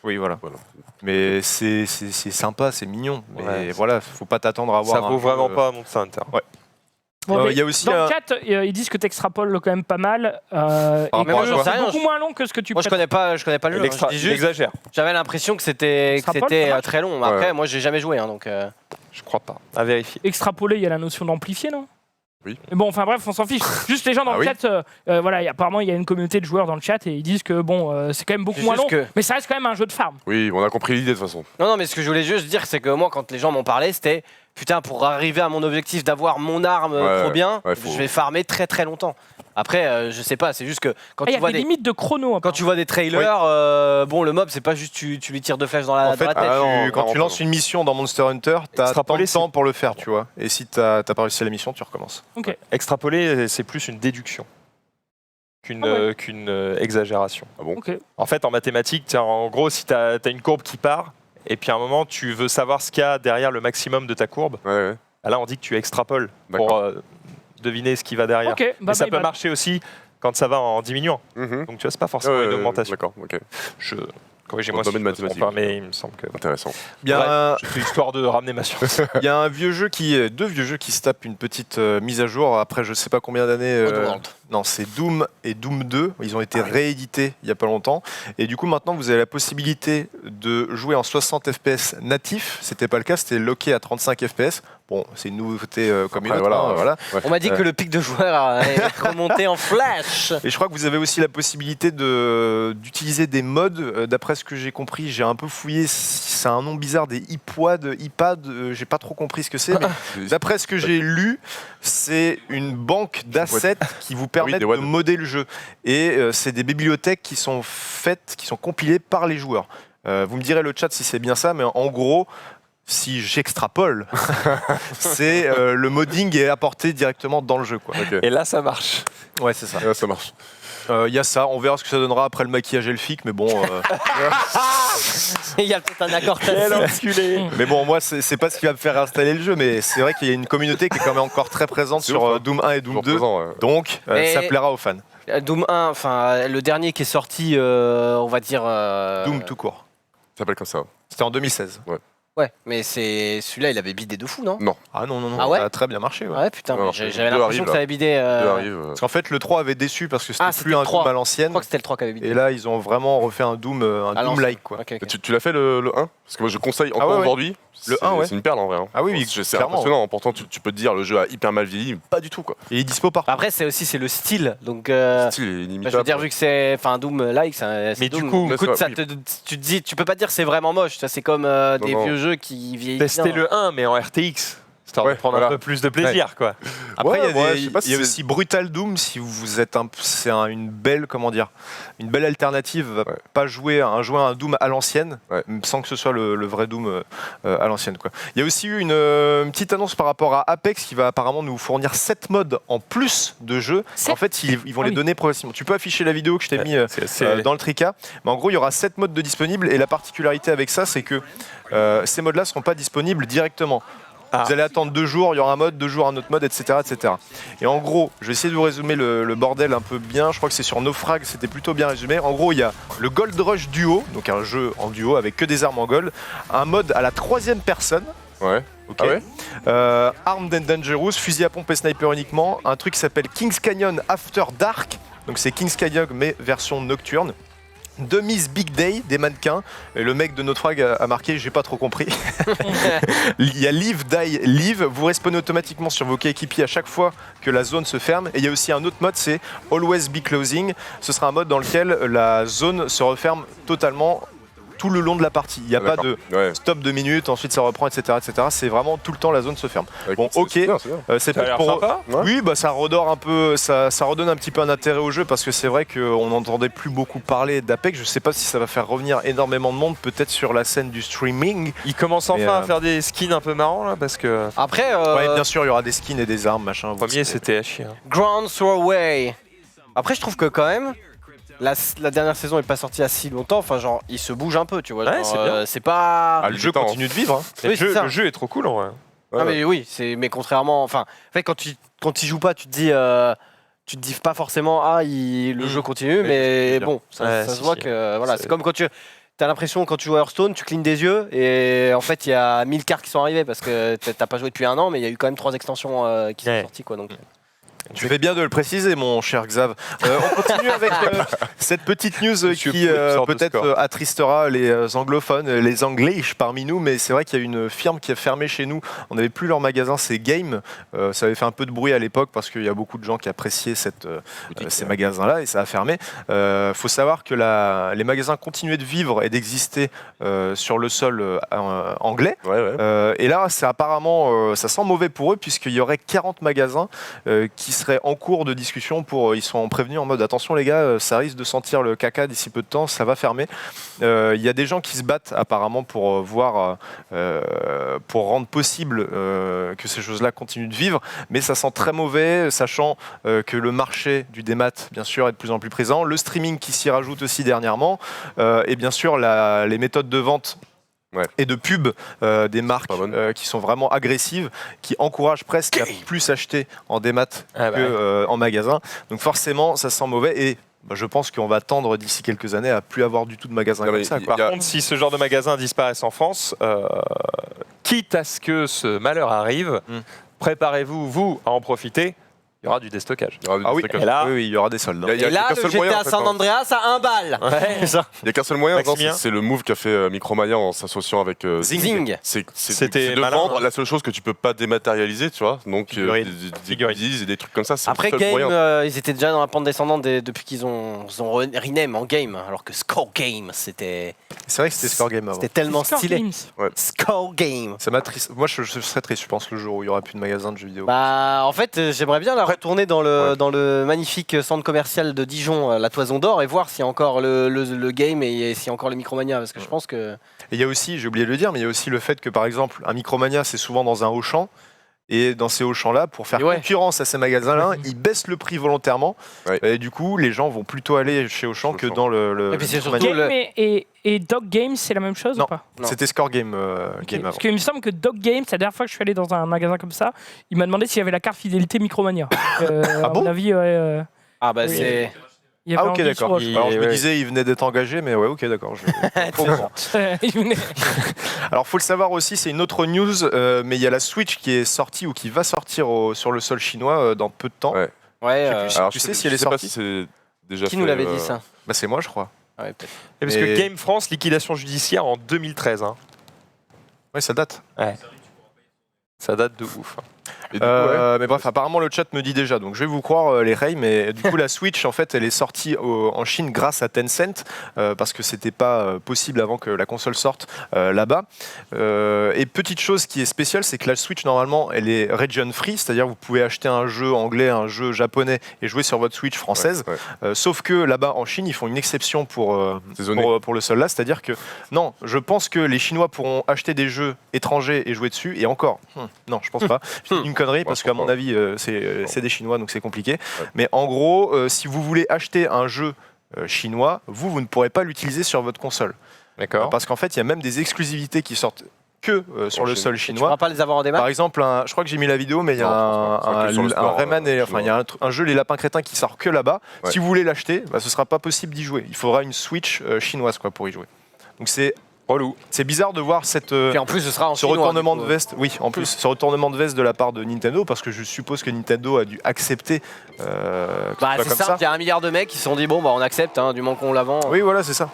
Oui, voilà. Voilà. Mais c'est sympa, c'est mignon. Mais Ouais. voilà, faut pas t'attendre à avoir. Ça un vaut jeu, vraiment pas Monster Hunter. Bon, mais il y a aussi dans un- le chat, ils disent que tu extrapoles quand même pas mal. Et rapport que à quoi? c'est beaucoup moins long que ce que tu Moi, je connais pas le jeu. hein. Je dis Il juste, exagère. j'avais l'impression que c'était Extrapole, ça marche très long. Mais après, moi, j'ai jamais joué, hein, donc. Je crois pas. À vérifier. Extrapoler, il y a la notion d'amplifier, non? Oui. Mais bon, enfin bref, on s'en fiche. Juste les gens dans Ah le oui. chat, voilà, apparemment il y a une communauté de joueurs dans le chat et ils disent que bon, c'est quand même beaucoup C'est moins long, juste que- mais ça reste quand même un jeu de farm. Oui, on a compris l'idée de toute façon. Non, mais ce que je voulais juste dire, c'est que moi, quand les gens m'en parlaient, c'était putain, pour arriver à mon objectif d'avoir mon arme Ouais, trop bien, ouais, faut- je vais farmer très très longtemps. Après, je sais pas, c'est juste que quand Ah, il y tu a vois des des. limites de chrono. Quand tu vois des trailers, bon, le mob, c'est pas juste tu lui tires 2 flèches dans la, En fait, dans la tête. ah non, quand tu vraiment lances une mission dans Monster Hunter, t'as tant Extrapoler, de temps pour le faire, tu vois. Et si t'as pas réussi à la mission, tu recommences. Ok. Extrapoler, c'est plus une déduction qu'une Ah ouais. exagération. Ah bon Ok. En fait, en mathématiques, tiens, en gros, si tu as une courbe qui part, et puis à un moment, tu veux savoir ce qu'il y a derrière le maximum de ta courbe, Ouais, ouais. là, on dit que tu extrapoles D'accord. pour deviner ce qui va derrière. Ok. Mais Bah, ça bah, peut bah, marcher aussi quand ça va en diminuant. Mhm. Donc, tu vois, c'est pas forcément Ouais, une ouais, augmentation. D'accord, ok. Je... Corrigez-moi Dans si le je me domaine trompe mathématique. pas, mais il me semble que... Intéressant. Il y a Ouais, un- c'est histoire de ramener ma science. il y a un vieux jeu deux vieux jeux qui se tapent une petite mise à jour après je sais pas combien d'années. Oddworld. Non, c'est Doom et Doom 2. Ils ont été réédités il y a pas longtemps. Et du coup, maintenant, vous avez la possibilité de jouer en 60 FPS natif. C'était pas le cas, c'était locké à 35 FPS. Bon, c'est une nouveauté comme une Après, autre. voilà, hein, voilà. Ouais. On m'a dit que le pic de joueurs est remonté en flash. Et je crois que vous avez aussi la possibilité d'utiliser des mods. D'après ce que j'ai compris, j'ai un peu fouillé. C'est un nom bizarre, des iPad. J'ai pas trop compris ce que c'est. Mais d'après ce que j'ai lu, c'est une banque d'assets qui vous permettent des de WAD. modder le jeu. Et c'est des bibliothèques qui sont faites, qui sont compilées par les joueurs. Vous me direz le chat si c'est bien ça, mais en gros. Si j'extrapole, c'est le modding est apporté directement dans le jeu, quoi. Ok. Et là, ça marche. Ouais, c'est ça. Ouais, ça marche. Il y a ça, on verra ce que ça donnera après le maquillage elfique, mais bon. Il y a peut-être un accord Quel tacite. enculé. Mais bon, moi, c'est pas ce qui va me faire installer le jeu, mais c'est vrai qu'il y a une communauté qui est quand même encore très présente C'est sur ouf, hein. Doom 1 et Doom Toujours 2. présent, ouais. Donc, Mais- ça plaira aux fans. Doom 1, enfin, le dernier qui est sorti, on va dire. Doom tout court. Ça s'appelle comme ça. C'était en 2016. Ouais, mais c'est celui-là, il avait bidé de fou, non? Ah non, Ah ouais ça a très bien marché. Ouais. Ouais, putain, Alors, mais deux j'avais l'impression arrivent, que ça avait bidé. Deux arrivent. Parce qu'en fait, le 3 avait déçu parce que c'était Ah, plus c'était un le 3. Doom à Je l'ancienne. crois que c'était le 3 qui avait bidé. Et là, ils ont vraiment refait un Doom, À l'ancienne. Doom-like, quoi. Ok, ok. Tu l'as fait le 1 Parce que moi je conseille encore ouais, ouais. aujourd'hui. Le C'est- 1, ouais. C'est une perle en vrai. hein. Ah oui, oui, C'est clairement. impressionnant. Pourtant, tu peux te dire le jeu a hyper mal vieilli. Pas du tout quoi. Et il est dispo partout. Après, c'est le style. Donc, Le style est bah, inimitable. je veux dire, vu que c'est. Enfin, Doom-like, c'est Mais du Doom. coup, écoute, c'est ça vrai, tu te dis, tu peux pas dire c'est vraiment moche. Ça, c'est comme des non. vieux jeux qui vieillissent. Tester bien. le 1, mais en RTX. histoire de prendre un peu plus de plaisir, quoi. Après, Ouais, il y a, ouais, je sais pas si il y a c'est- aussi Brutal Doom si vous êtes une belle, comment dire, une belle alternative. Pas jouer à un Doom à l'ancienne, sans que ce soit le vrai Doom à l'ancienne, quoi. Il y a aussi eu une petite annonce par rapport à Apex qui va apparemment nous fournir 7 modes en plus de jeu. En fait, ils vont les donner progressivement. Tu peux afficher la vidéo que je t'ai mis dans le tricas, mais en gros, il y aura 7 modes de disponibles et la particularité avec ça, c'est que ces modes-là ne seront pas disponibles directement. Vous allez attendre 2 jours, il y aura un mode, 2 jours un autre mode, etc., etc. Et en gros, je vais essayer de vous résumer le bordel un peu bien. Je crois que c'est sur Naufrag, c'était plutôt bien résumé. En gros, il y a le Gold Rush Duo, donc un jeu en duo avec que des armes en gold. Un mode à la 3e personne. Ouais. Ok. Ah ouais Armed and Dangerous, fusil à pompe et sniper uniquement. Un truc qui s'appelle King's Canyon After Dark. Donc c'est King's Canyon mais version nocturne. Demise Big Day, des mannequins. Et le mec de Naufrag a marqué, j'ai pas trop compris. Il y a Live, Die, Live. Vous respawnez automatiquement sur vos coéquipiers à chaque fois que la zone se ferme. Et il y a aussi un autre mode, c'est Always Be Closing. Ce sera un mode dans lequel la zone se referme totalement tout le long de la partie. Il n'y a pas de stop 2 minutes, ensuite ça reprend, etc., etc. C'est vraiment tout le temps la zone se ferme. Bon, ok, c'est bien. c'est Ça a l'air pour sympa. oui, bah ça redore un peu, ça redonne un petit peu un intérêt au jeu parce que c'est vrai qu'on n'entendait plus beaucoup parler d'Apex. Je sais pas si ça va faire revenir énormément de monde, peut-être sur la scène du streaming. Ils commencent enfin à faire des skins un peu marrants là, parce que Après, Ouais, bien sûr, il y aura des skins et des armes, machin. le premier c'était à chier. Ground Throwaway. Après, je trouve que quand même, la dernière saison est pas sortie il y a si longtemps. Enfin, genre, il se bouge un peu, tu vois. Ouais, genre, c'est bien. c'est pas. Ah, le jeu continue de vivre. Hein. Oui, c'est ça. Le jeu est trop cool en vrai. Ah, mais oui, mais contrairement. Enfin, en fait, quand tu joues pas, tu te dis pas forcément le jeu continue, mais bon, ça se voit que voilà, c'est comme quand tu as l'impression quand tu joues à Hearthstone, tu clignes des yeux et en fait il y a 1000 cartes qui sont arrivées parce que t'as pas joué depuis 1 an, mais il y a eu quand même 3 extensions qui sont sorties, quoi. Donc. Tu fais bien de le préciser, mon cher Xav. On continue avec cette petite news qui peut-être attristera les anglophones, les anglais parmi nous, mais c'est vrai qu'il y a une firme qui a fermé chez nous. On n'avait plus leur magasin, c'est Game. Ça avait fait un peu de bruit à l'époque parce qu'il y a beaucoup de gens qui appréciaient ces magasins-là et ça a fermé. Faut savoir que les magasins continuaient de vivre et d'exister sur le sol anglais. Et là, c'est apparemment, ça sent mauvais pour eux puisqu'il y aurait 40 magasins qui seraient en cours de discussion ils sont prévenus en mode attention les gars, ça risque de sentir le caca d'ici peu de temps, ça va fermer. Il y a des gens qui se battent apparemment pour pour rendre possible que ces choses-là continuent de vivre, mais ça sent très mauvais, sachant que le marché du démat bien sûr est de plus en plus présent, le streaming qui s'y rajoute aussi dernièrement, et bien sûr les méthodes de vente et de pub des marques qui sont vraiment agressives, qui encouragent presque à plus acheter en démat qu'en magasin. Donc forcément, ça sent mauvais et je pense qu'on va tendre d'ici quelques années à plus avoir du tout de magasins comme ça. Par contre, si ce genre de magasin disparaisse en France, quitte à ce que ce malheur arrive, préparez-vous, vous, à en profiter. Il y aura du déstockage. Ah oui, et là, il y aura des soldes. Et là, le GTA San Andreas à 1 balle. Ouais. Ça. Il n'y a qu'un seul moyen, Maximien. c'est le move qu'a fait Micromania en s'associant avec Zing. C'est de malin, vendre hein. la seule chose que tu peux pas dématérialiser, tu vois. Donc des goodies et des trucs comme ça. C'est Après le seul Game, moyen. ils étaient déjà dans la pente descendante depuis qu'ils ont rename en Game, alors que Score Game, c'était C'est vrai que c'était Score Game avant. c'était tellement Score stylé. Games. Score Game. Ça m'attriste. Moi, je serais triste, je pense, le jour où il n'y aura plus de magasin de jeux vidéo. Bah, en fait, j'aimerais bien la retourner dans le magnifique centre commercial de Dijon, la Toison d'Or, et voir s'il y a encore le game et s'il y a encore le Micromania, parce que je pense que. Et il y a aussi, j'ai oublié de le dire, mais il y a aussi le fait que, par exemple, un Micromania, c'est souvent dans un Auchan. Et dans ces Auchan-là, pour faire concurrence à ces magasins-là, ils baissent le prix volontairement. Et du coup, les gens vont plutôt aller chez Auchan que dans le Et puis c'est Micromania. surtout Game et Dog Games, c'est la même chose Non. ou pas? Non. C'était Score Game, Game avant. Parce qu'il me semble que Dog Games, la dernière fois que je suis allé dans un magasin comme ça, il m'a demandé s'il y avait la carte fidélité Micromania. À bon mon avis, Ah bah Oui. c'est. il y avait Ah ok, Anguille d'accord. sous roche. Alors je me disais, il venait d'être engagé, mais ouais, ok, d'accord. Il venait- Alors faut le savoir aussi, c'est une autre news, mais il y a la Switch qui est sortie ou qui va sortir sur le sol chinois dans peu de temps. Ouais. Ouais. Alors, tu je sais si elle est sais pas sortie si c'est déjà Qui fait, nous l'avait dit ça? Bah c'est moi, je crois. Ouais, peut-être. Et parce Mais- que Game France, liquidation judiciaire en 2013. Hein. Ouais, ça date. Ça date de ouf. Hein. Et du coup, ouais. Mais bref, apparemment le chat me dit déjà, donc je vais vous croire les Ray, mais du coup la Switch en fait elle est sortie en Chine grâce à Tencent parce que c'était pas possible avant que la console sorte là-bas. Et petite chose qui est spéciale, c'est que la Switch normalement elle est region free, c'est-à-dire vous pouvez acheter un jeu anglais, un jeu japonais et jouer sur votre Switch française. Sauf que là-bas en Chine ils font une exception pour le seul là, c'est-à-dire que non, je pense que les Chinois pourront acheter des jeux étrangers et jouer dessus et encore, non je pense pas. C'est une connerie parce qu'à mon avis c'est des Chinois donc c'est compliqué. Ouais. Mais en gros, si vous voulez acheter un jeu chinois, vous ne pourrez pas l'utiliser sur votre console. D'accord. Parce qu'en fait, il y a même des exclusivités qui sortent que sur le sol chinois. Tu ne pourras pas les avoir en démat. Par exemple, je crois que j'ai mis la vidéo, mais il y a un Rayman, enfin il y a un jeu Les Lapins Crétins qui sort que là-bas. Ouais. Si vous voulez l'acheter, ce sera pas possible d'y jouer. Il faudra une Switch chinoise pour y jouer. Donc c'est relou. C'est bizarre de voir et en plus, ce sera en ce retournement de veste. Oui, en plus, ce retournement de veste de la part de Nintendo, parce que je suppose que Nintendo a dû accepter. C'est simple, il y a 1 milliard de mecs qui se sont dit bon, on accepte, du moment qu'on la vend. Oui, voilà, c'est ça.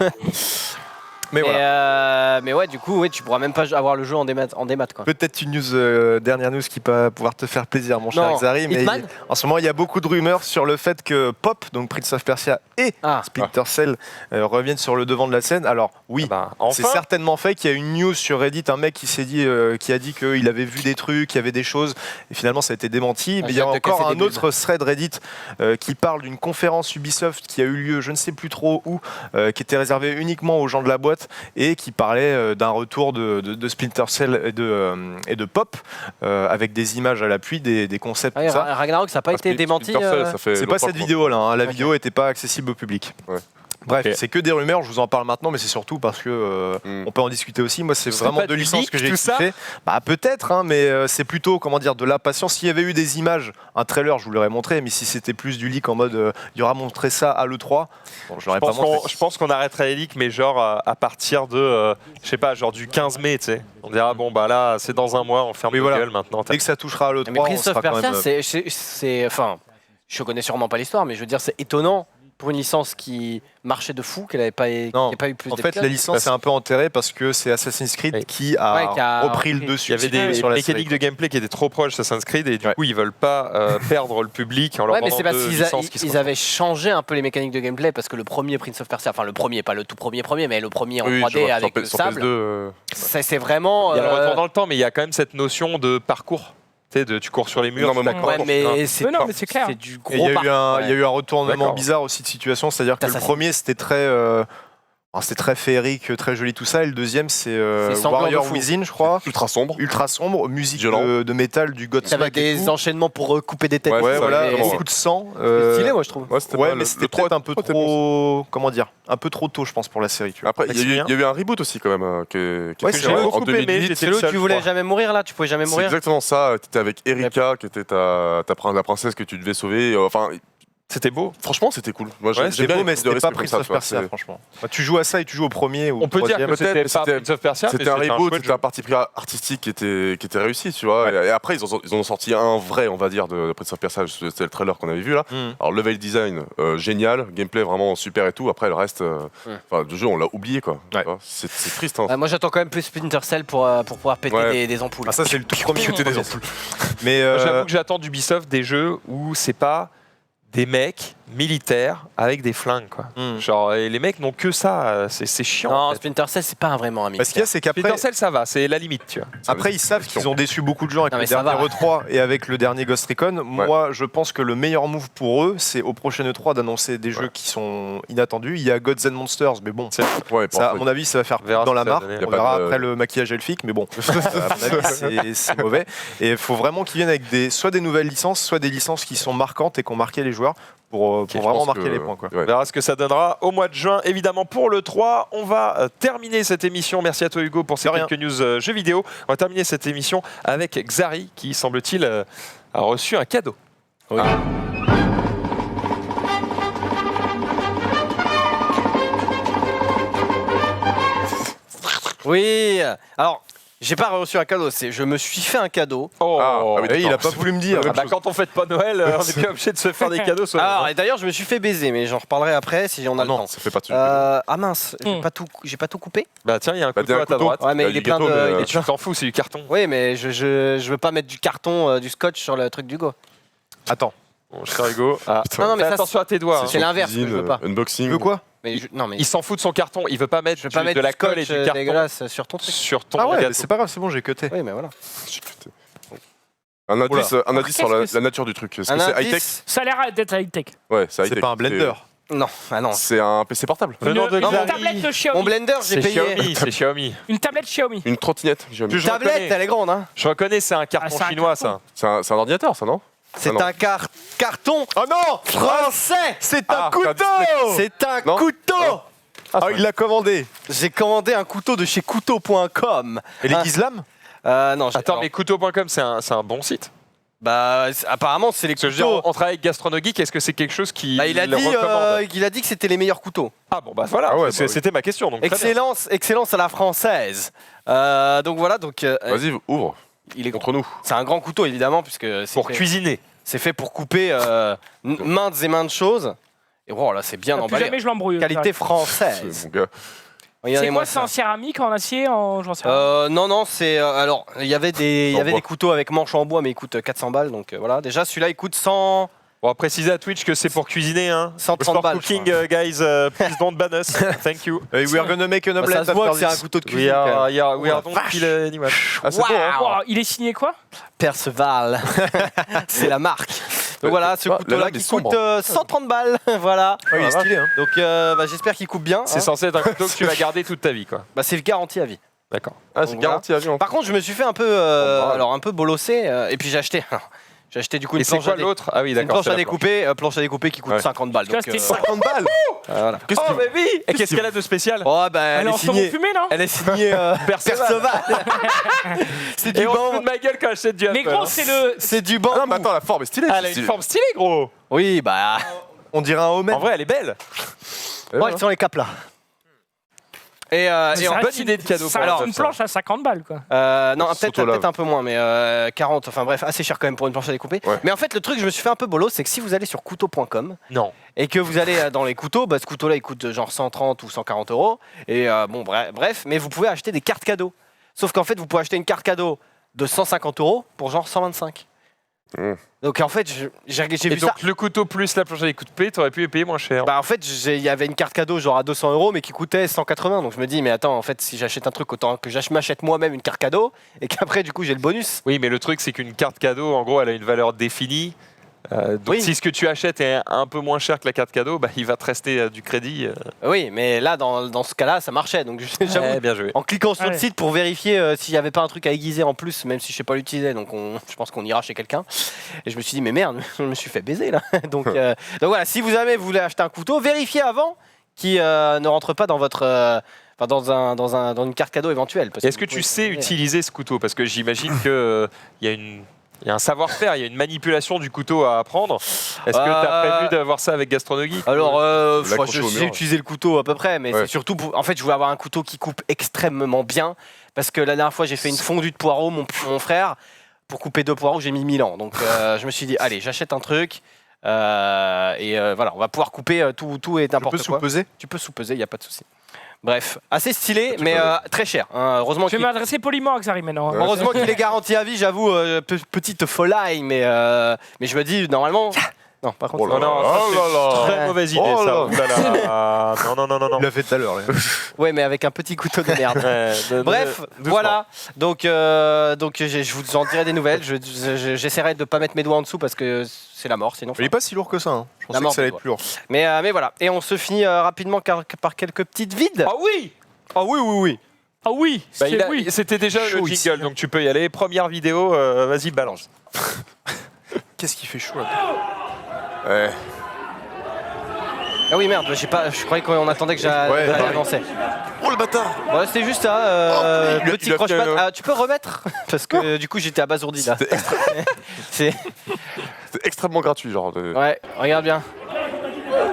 Mais ouais, du coup, tu pourras même pas avoir le jeu en démat. Quoi. Peut-être une news, dernière news qui va pouvoir te faire plaisir, mon cher Xari. Mais en ce moment, il y a beaucoup de rumeurs sur le fait que Pop, donc Prince of Persia et Splinter Cell reviennent sur le devant de la scène. Alors oui, c'est certainement fait qu'il y a une news sur Reddit, un mec qui a dit qu'il avait vu des trucs, qu'il y avait des choses, et finalement ça a été démenti. Mais il y a encore un autre thread Reddit qui parle d'une conférence Ubisoft qui a eu lieu, je ne sais plus trop où, qui était réservée uniquement aux gens de la boîte. Et qui parlait d'un retour de Splinter Cell et de Pop avec des images à l'appui, des concepts. Tout ça. Ragnarok, ça n'a pas été démenti. C'est pas cette vidéo-là. La vidéo n'était pas accessible au public. Ouais. Bref, c'est que des rumeurs, je vous en parle maintenant, mais c'est surtout parce que on peut en discuter aussi. Moi, c'est vraiment deux licences que j'ai kiffé. Peut-être, mais c'est plutôt de la patience. S'il y avait eu des images, un trailer, je vous l'aurais montré, mais si c'était plus du leak en mode il y aura montré ça à l'E3, je l'aurais pas montré. Je pense qu'on arrêterait les leaks, mais à partir de, du 15 mai, tu sais. On dira là, c'est dans un mois, on ferme la gueule maintenant. Dès que ça touchera à l'E3, mais Prince of Persia, je connais sûrement pas l'histoire, mais je veux dire, c'est étonnant. Pour une licence qui marchait de fou, qu'elle n'avait pas eu plus d'épisodes. En fait, la licence est un peu enterrée parce que c'est Assassin's Creed qui a repris le dessus. Il y avait des mécaniques de gameplay qui étaient trop proches d'Assassin's Creed et du coup, ils veulent pas perdre le public en leur vendant deux licences qui sont... Ils avaient changé un peu les mécaniques de gameplay parce que le premier Prince of Persia, enfin le premier, pas le tout premier, mais le premier en 3D avec le sable, c'est vraiment... Il y a le retour dans le temps, mais il y a quand même cette notion de parcours. Tu cours sur les murs. Mais c'est clair. C'est du gros. Il y a eu un retournement bizarre aussi de situation, c'est-à-dire que le premier c'était très féerique, très joli tout ça, et le deuxième c'est Warrior Within, je crois. Ultra sombre, musique de métal, du Godsmack. Avec des enchaînements pour couper des têtes. Beaucoup de sang. C'est stylé, moi je trouve. Mais c'était peut-être un peu trop, un peu trop tôt, je pense, pour la série. Après, il y a eu un reboot aussi quand même que j'ai beaucoup aimé. C'est là où tu voulais jamais mourir là, tu pouvais jamais mourir. C'est exactement ça. Tu étais avec Erika, qui était la princesse que tu devais sauver. C'était beau. Franchement, c'était cool. Moi, c'était beau, mais c'était pas Prince of Persia, franchement. Tu joues à ça et tu joues au premier ou au troisième. On peut dire que c'était pas Prince of Persia, c'était un reboot, c'était un parti pris artistique qui était réussi, tu vois. Et après, ils ont sorti un vrai, on va dire, de Prince of Persia. C'était le trailer qu'on avait vu là. Alors, level design, génial. Gameplay vraiment super et tout. Après, le reste du jeu, on l'a oublié, quoi. C'est triste. Moi, j'attends quand même plus Splinter Cell pour pouvoir péter des ampoules. Ça, c'est le tout premier péter des ampoules. Mais j'avoue que j'attends d'Ubisoft des jeux où c'est pas des mecs militaires avec des flingues, quoi. Et les mecs n'ont que ça, c'est chiant. Non, en fait. Splinter Cell, c'est pas vraiment un militaire. Parce qu'il y a, c'est qu'après... Splinter Cell, ça va, c'est la limite, tu vois. Après, ils savent qu'ils ont déçu beaucoup de gens avec le dernier E3 et avec le dernier Ghost Recon. Moi, je pense que le meilleur move pour eux, c'est au prochain E3 d'annoncer des jeux qui sont inattendus. Il y a Gods and Monsters, mais bon, ça, à mon avis, ça va faire dans la marque. On verra après le maquillage elfique, mais bon, à mon avis, c'est mauvais. Et il faut vraiment qu'ils viennent avec soit des nouvelles licences, soit des licences qui sont marquantes et qui ont marqué les joueurs. Pour vraiment marquer les points. On verra ce que ça donnera au mois de juin. Évidemment, pour le 3, on va terminer cette émission. Merci à toi, Hugo, pour ces quelques news jeux vidéo. On va terminer cette émission avec Xari, qui, semble-t-il, a reçu un cadeau. Oui. Oui. Alors, J'ai pas reçu un cadeau, je me suis fait un cadeau. Oh, Ah oui, Et il a d'accord. pas voulu me dire. Ah bah, quand on fête pas Noël, on est bien obligé de se faire des cadeaux. Alors, et d'ailleurs, je me suis fait baiser, mais j'en reparlerai après si on a le Non, temps. ça fait pas dessus. Ah mince, j'ai pas tout coupé. Bah tiens, il y a un Bah, couteau t'as un à ta couteau. droite. Ouais, mais il est plein de. il est Tu t'en fous, c'est du carton. Oui, mais je veux pas mettre du carton, du scotch sur le truc d'Hugo. Attends, Bon, cher Hugo. Ah. Putain. Non, mais Fais ça, attention à tes doigts. c'est hein. l'inverse que je veux pas. Unboxing. tu veux quoi? Mais non, mais Il s'en fout de son carton. Il veut pas mettre, je veux pas mettre de la du scotch colle et du carton dégueulasse sur ton truc. sur ton Ah ouais, gâteau. mais c'est pas grave, c'est bon, j'ai cuté. Oui, mais voilà. Un indice, un indice sur qu'est-ce que la nature du truc. Est-ce Un que c'est high-tech? indice. Ça a l'air d'être high-tech. Ouais, c'est C'est high-tech. pas un blender. Non, ah non. C'est un PC portable. Venant de Une Xari. tablette de Mon Xiaomi. blender, j'ai C'est payé. Xiaomi, c'est Xiaomi. Une tablette Xiaomi. Une trottinette. j'ai mis. Je Tablette, reconnais. elle est grande, hein. Je reconnais, c'est un carton c'est un chinois, carton. ça. C'est un ordinateur, ça, non? C'est non. un carton Oh non! français. C'est Ah, un couteau! C'est un Non. couteau. Ah, il l'a commandé. J'ai commandé un couteau de chez couteau.com. Et les Ah. Islam? Non, Attends, alors, mais couteau.com, c'est un bon site. bah apparemment c'est les Parce que je veux dire, couteaux. on travaille avec Gastronogeek, est-ce que c'est quelque chose qui Bah, il a le dit recommande que c'était les meilleurs couteaux. Ah bon, bah voilà, Ah ouais, parce que bah oui. c'était ma question. Donc très bien. Excellence à la française. Donc voilà, Vas-y, ouvre. il est Contre nous. c'est un grand couteau évidemment puisque c'est Pour fait, cuisiner. c'est fait pour couper maintes et maintes choses. Et voilà, là c'est bien Plus emballé. jamais je l'embrouille. Qualité C'est française. mon gars. C'est Regardez-moi quoi, c'est ça. en céramique, en acier, en j'en sais rien. Non, c'est alors il y avait des En bois. couteaux avec manche en bois mais ils coûtent 400 balles donc voilà, déjà celui-là il coûte 100 On va préciser à Twitch que c'est pour cuisiner. Hein. 130 For balles, cooking, je guys, please don't ban us. Thank you. We are gonna make an Bah, omelette ça se voit que after c'est un this. couteau de We cuisine. quand même. are don't vache. kill anyone. Ah, c'est bon, hein. Wow, il est signé quoi? Perceval, c'est la marque. Donc voilà, ce la couteau-là lame qui est sombre. coûte 130 balles, voilà. Ouais, il est stylé, hein. Donc bah, j'espère qu'il coupe bien. C'est hein. censé être un couteau que tu vas garder toute ta vie, quoi. Bah, c'est garanti à vie. D'accord. Ah, c'est Donc, garanti à vie. Par contre, je me suis fait un peu, alors un peu bolossé, et puis j'ai acheté du coup une Et c'est planche quoi à l'autre Ah oui, une d'accord. planche c'est à la découper, qui coûte Ouais. 50 balles. Tu vois, Donc, c'était 50 balles! voilà. Qu'est-ce Oh, que mais oui Et qu'est-ce qu'elle a de spécial Oh bah Elle est en saumon signée. fumé, non? Elle est signée Perceval. Perceval. C'est du Et on se fout banc. de ma gueule quand j'achète du Mais Apple, gros, hein. c'est le. C'est du Ah banc. non, mais attends, la forme est stylée. Ah, elle a une forme stylée, gros. Oui, bah. On dirait un homem. En vrai, elle est belle. Ouais, ils sont les capes là. Et C'est en vrai bonne que idée de cadeau Ça pour reste la une meuf, ça. planche à 50 balles, quoi. non, Surtout là. peut-être un peu moins, mais 40, enfin bref, assez cher quand même pour une planche à découper. Ouais. Mais en fait, le truc, je me suis fait un peu bolo, c'est que si vous allez sur couteau.com Non. et que vous allez dans les couteaux, bah, ce couteau-là, il coûte genre 130 ou 140 euros. Et bon, bref, mais vous pouvez acheter des cartes cadeaux. Sauf qu'en fait, vous pouvez acheter une carte cadeau de 150 euros pour genre 125. Mmh. Donc en fait, j'ai Et vu ça. donc, le couteau plus la planche à découper, t'aurais pu les payer moins cher. Bah en fait, il y avait une carte cadeau genre à 200 euros mais qui coûtait 180. Donc je me dis, mais attends, en fait, si j'achète un truc, autant que m'achète moi-même une carte cadeau et qu'après, du coup, j'ai le bonus. Oui, mais le truc, c'est qu'une carte cadeau, en gros, elle a une valeur définie. Donc, Oui. si ce que tu achètes est un peu moins cher que la carte cadeau, bah, il va te rester du crédit. Oui, mais là, dans ce cas-là, ça marchait. Donc j'avoue, Eh, bien joué. en cliquant sur le Ouais. site pour vérifier s'il n'y avait pas un truc à aiguiser en plus, même si je sais pas l'utiliser, donc je pense qu'on ira chez quelqu'un. Et je me suis dit, mais merde, je me suis fait baiser là. donc voilà, si vous voulez acheter un couteau, vérifiez avant qu'il ne rentre pas dans votre. Enfin, dans une carte cadeau éventuelle. parce Est-ce que vous tu pouvez- sais utiliser ce couteau? Parce que j'imagine qu'il y a un savoir-faire, il y a une manipulation du couteau à apprendre. Est-ce que tu as prévu d'avoir ça avec Gastronogeek? Alors, l'accrocher je au sais mur. utiliser le couteau à peu près, mais Ouais. c'est surtout en fait, je voulais avoir un couteau qui coupe extrêmement bien, parce que la dernière fois, j'ai fait une fondue de poireaux, mon frère, pour couper 2 poireaux, j'ai mis 1000 ans. Donc, je me suis dit, allez, j'achète un truc, voilà, on va pouvoir couper tout et Tu peux n'importe quoi. sous-peser? Tu peux sous-peser, il n'y a pas de souci. Bref, assez stylé, Tu mais peux. très cher. hein. Heureusement Je vais qu'il m'adresser poliment à Xari maintenant. hein. Ouais. heureusement qu'il est garanti à vie, j'avoue, petite folie, mais je me dis, normalement... Non, par contre... Oh là Oh non, là, ça, oh là là. Très mauvaise idée, Oh ça. là. Oh là là. Non. Il l'a fait tout à l'heure. là. Ouais, mais avec un petit couteau de merde. Ouais, Bref, doucement. voilà. Donc je vous en dirai des nouvelles. J'essaierai de pas mettre mes doigts en dessous parce que c'est la mort sinon. Il est pas si lourd que ça. Hein. Je pensais mort, que ça allait tu être plus lourd. Mais voilà. Et on se finit rapidement par quelques petites vides. Ah oui! Ah oui. Ah oui, Bah, c'est oui. oui. C'était déjà Chaud le ici. jingle, donc tu peux y aller. Première vidéo, vas-y, balance. Qu'est-ce qui fait chaud là? Ouais. Ah oui merde, je croyais qu'on attendait que j'allais Ouais, pareil. avancer. Oh le bâtard. Bon, c'était juste ça. il a- Petit il a croche-patte. fait, Ah, tu peux remettre parce que du coup j'étais abasourdi là. C'est C'est extrêmement gratuit, genre. ouais, regarde bien.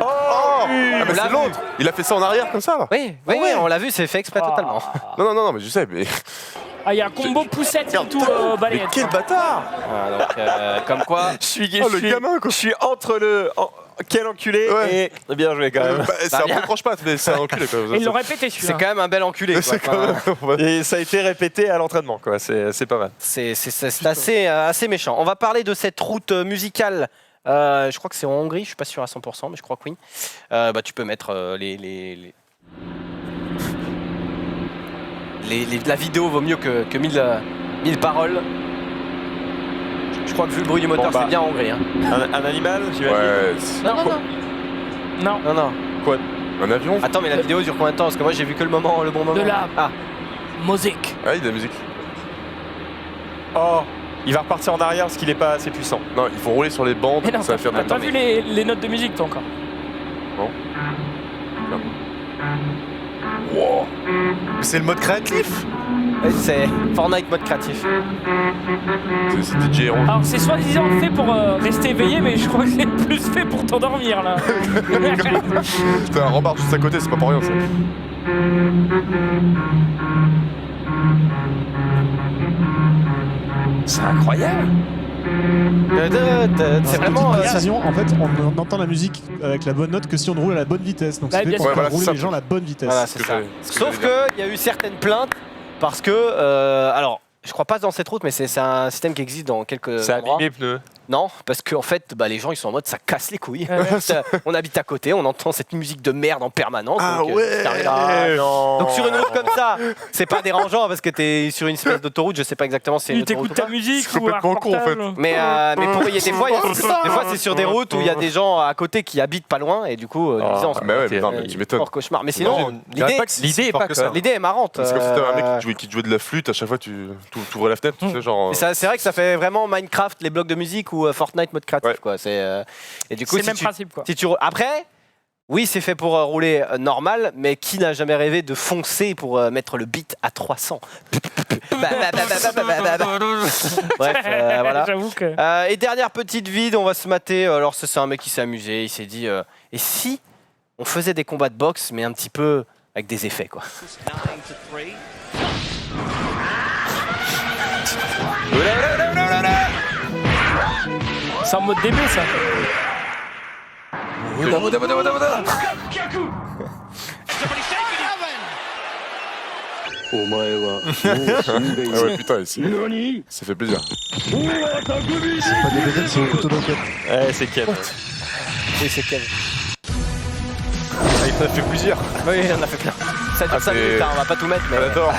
Ah, mais On l'a c'est vu. l'autre. Il a fait ça en arrière comme ça là. Oui, on l'a vu, c'est fait exprès totalement. Non, mais je sais, mais. Ah, il y a un combo poussette et tout balayette. Quel bâtard! Voilà, donc, comme quoi, Je suis Oh, le gamin, quoi. Je suis entre le. Quel enculé Ouais. et bien joué quand même. C'est un peu tranche-patte, mais c'est un enculé quand même. Et ils l'ont répété c'est celui-là. quand même un bel enculé. Quoi. C'est quand même. Et ça a été répété à l'entraînement, quoi. C'est pas mal. C'est assez méchant. On va parler de cette route musicale. Je crois que c'est en Hongrie, je suis pas sûr à 100%, mais je crois que oui. Tu peux mettre la vidéo vaut mieux que 1000 paroles. Je crois que vu le bruit du moteur, c'est bien en Hongrie. Hein. Un animal, j'imagine. Ouais. Non, Quoi? Un avion? Attends, mais la vidéo dure combien de temps? Parce que moi j'ai vu que le bon moment. de là. Ah, Musique. Ah, il y a de la musique. Oh, il va repartir en arrière parce qu'il est pas assez puissant. Non, il faut rouler sur les bandes, Mais non, ça va faire de t'as la pas vu les notes de musique toi encore? Wow. C'est le mode créatif. c'est Fortnite mode créatif. C'est DJ Hero. Alors c'est soi-disant fait pour rester éveillé, mais je crois que c'est plus fait pour t'endormir là. T'as un rempart juste à côté, c'est pas pour rien ça. C'est incroyable. C'est vraiment. Précision, en fait, on entend la musique avec la bonne note que si on roule à la bonne vitesse. Donc Bah, c'est fait bien pour sûr. faire Ouais, voilà, rouler c'est les ça. gens à la bonne vitesse. Voilà, c'est ça. Sauf qu'il y a eu certaines plaintes parce que. Alors, je crois pas dans cette route, mais c'est un système qui existe dans quelques. Ça endroits. abîme les pneus. Non, parce qu'en fait, les gens ils sont en mode ça casse les couilles. Ouais. On habite à côté, on entend cette musique de merde en permanence. Ah donc, ouais. c'est arrivé. Donc sur une route comme ça, c'est pas dérangeant parce que t'es sur une espèce d'autoroute, je sais pas exactement si c'est une Tu t'écoutes autoroute ou ta pas. musique C'est ou un complètement con, en fait. reportage. Mais pour il y a des fois, c'est sur des routes où il y a des gens à côté qui habitent pas loin et du coup, nuisance. Mais ouais, mais non, Ok. mais tu m'étonnes. Hors cauchemar. Mais sinon, l'idée est pas que l'idée est marrante. C'est comme si t'avais un mec qui te jouait de la flûte, à chaque fois tu ouvrais la fenêtre, tu fais genre. Mais c'est vrai que ça fait vraiment Minecraft, les blocs de musique ou Fortnite mode créatif. Ouais. Quoi. Et du coup, C'est le même principe quoi. si tu après, oui, c'est fait pour rouler normal, mais qui n'a jamais rêvé de foncer pour mettre le beat à 300? Bref, voilà. J'avoue que. Et dernière petite vide, on va se mater. Alors, ça, c'est un mec qui s'est amusé. Il s'est dit et si on faisait des combats de boxe, mais un petit peu avec des effets, quoi. C'est en mode début ça. Ah ouais, putain, ici. Ça fait plaisir. Pas des bébés, c'est au couteau d'enquête. Ouais, c'est Ken. Oui, c'est quel Il en a fait plusieurs. Oui, on a fait plein. Ça dure 5 c'est- minutes, hein, on va pas tout mettre, mais. Attends.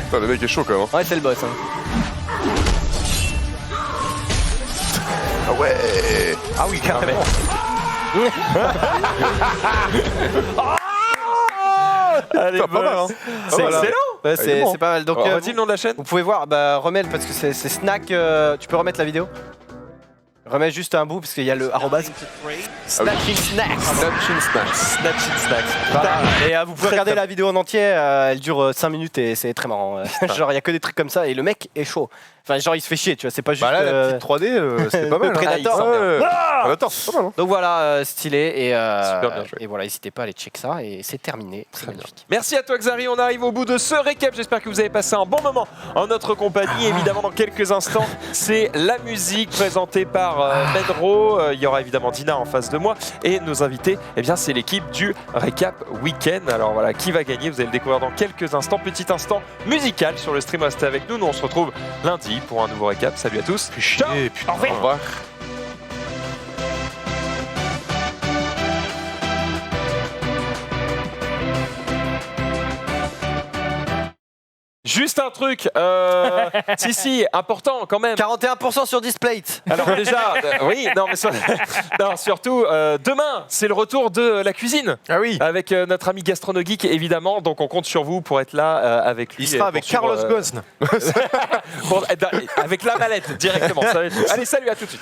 Putain, le mec est chaud quand même. Hein. Ouais, c'est le boss. Hein. Ah ouais. Ah oui, carrément. Allez, Putain, pas mal, hein. C'est Voilà. excellent. Ouais, il est bon. c'est pas mal. Donc, Redis le nom de la chaîne. vous pouvez voir, remets parce que c'est Snack. Tu peux remettre la vidéo? Remets juste un bout parce qu'il y a le arrobase. Snatching Snacks. Snatching Snacks. Snatching Snacks. Voilà. Et vous pouvez regarder la vidéo en entier, elle dure 5 minutes et c'est très marrant. Genre, il y a que des trucs comme ça et le mec est chaud. Enfin, genre, il se fait chier, tu vois, c'est pas juste. Bah là, la petite 3D, c'était pas mal. le hein. Predator. Ouais. Predator, c'est pas mal. Hein. Donc voilà, stylé Super bien joué. et voilà, n'hésitez pas à aller check ça et c'est terminé. C'est magnifique. Merci à toi Xari, on arrive au bout de ce récap, j'espère que vous avez passé un bon moment en notre compagnie. Évidemment dans quelques instants, c'est la musique présentée par Pedro. Il y aura évidemment Dina en face de moi et nos invités, eh bien c'est l'équipe du récap week-end. Alors voilà, qui va gagner, vous allez le découvrir dans quelques instants. Petit instant musical sur le stream, restez avec nous. Nous on se retrouve lundi pour un nouveau récap. Salut à tous. Ciao. Et putain, Au revoir. Au revoir. Juste un truc, si, important quand même. 41% sur Displate. Alors déjà, oui, non mais non, surtout, demain, c'est le retour de la cuisine. Ah oui. Avec notre ami Gastronogeek, évidemment. Donc on compte sur vous pour être là avec lui. Il sera avec Carlos Ghosn. Avec la mallette, directement. Ça va être... Allez, salut, à tout de suite.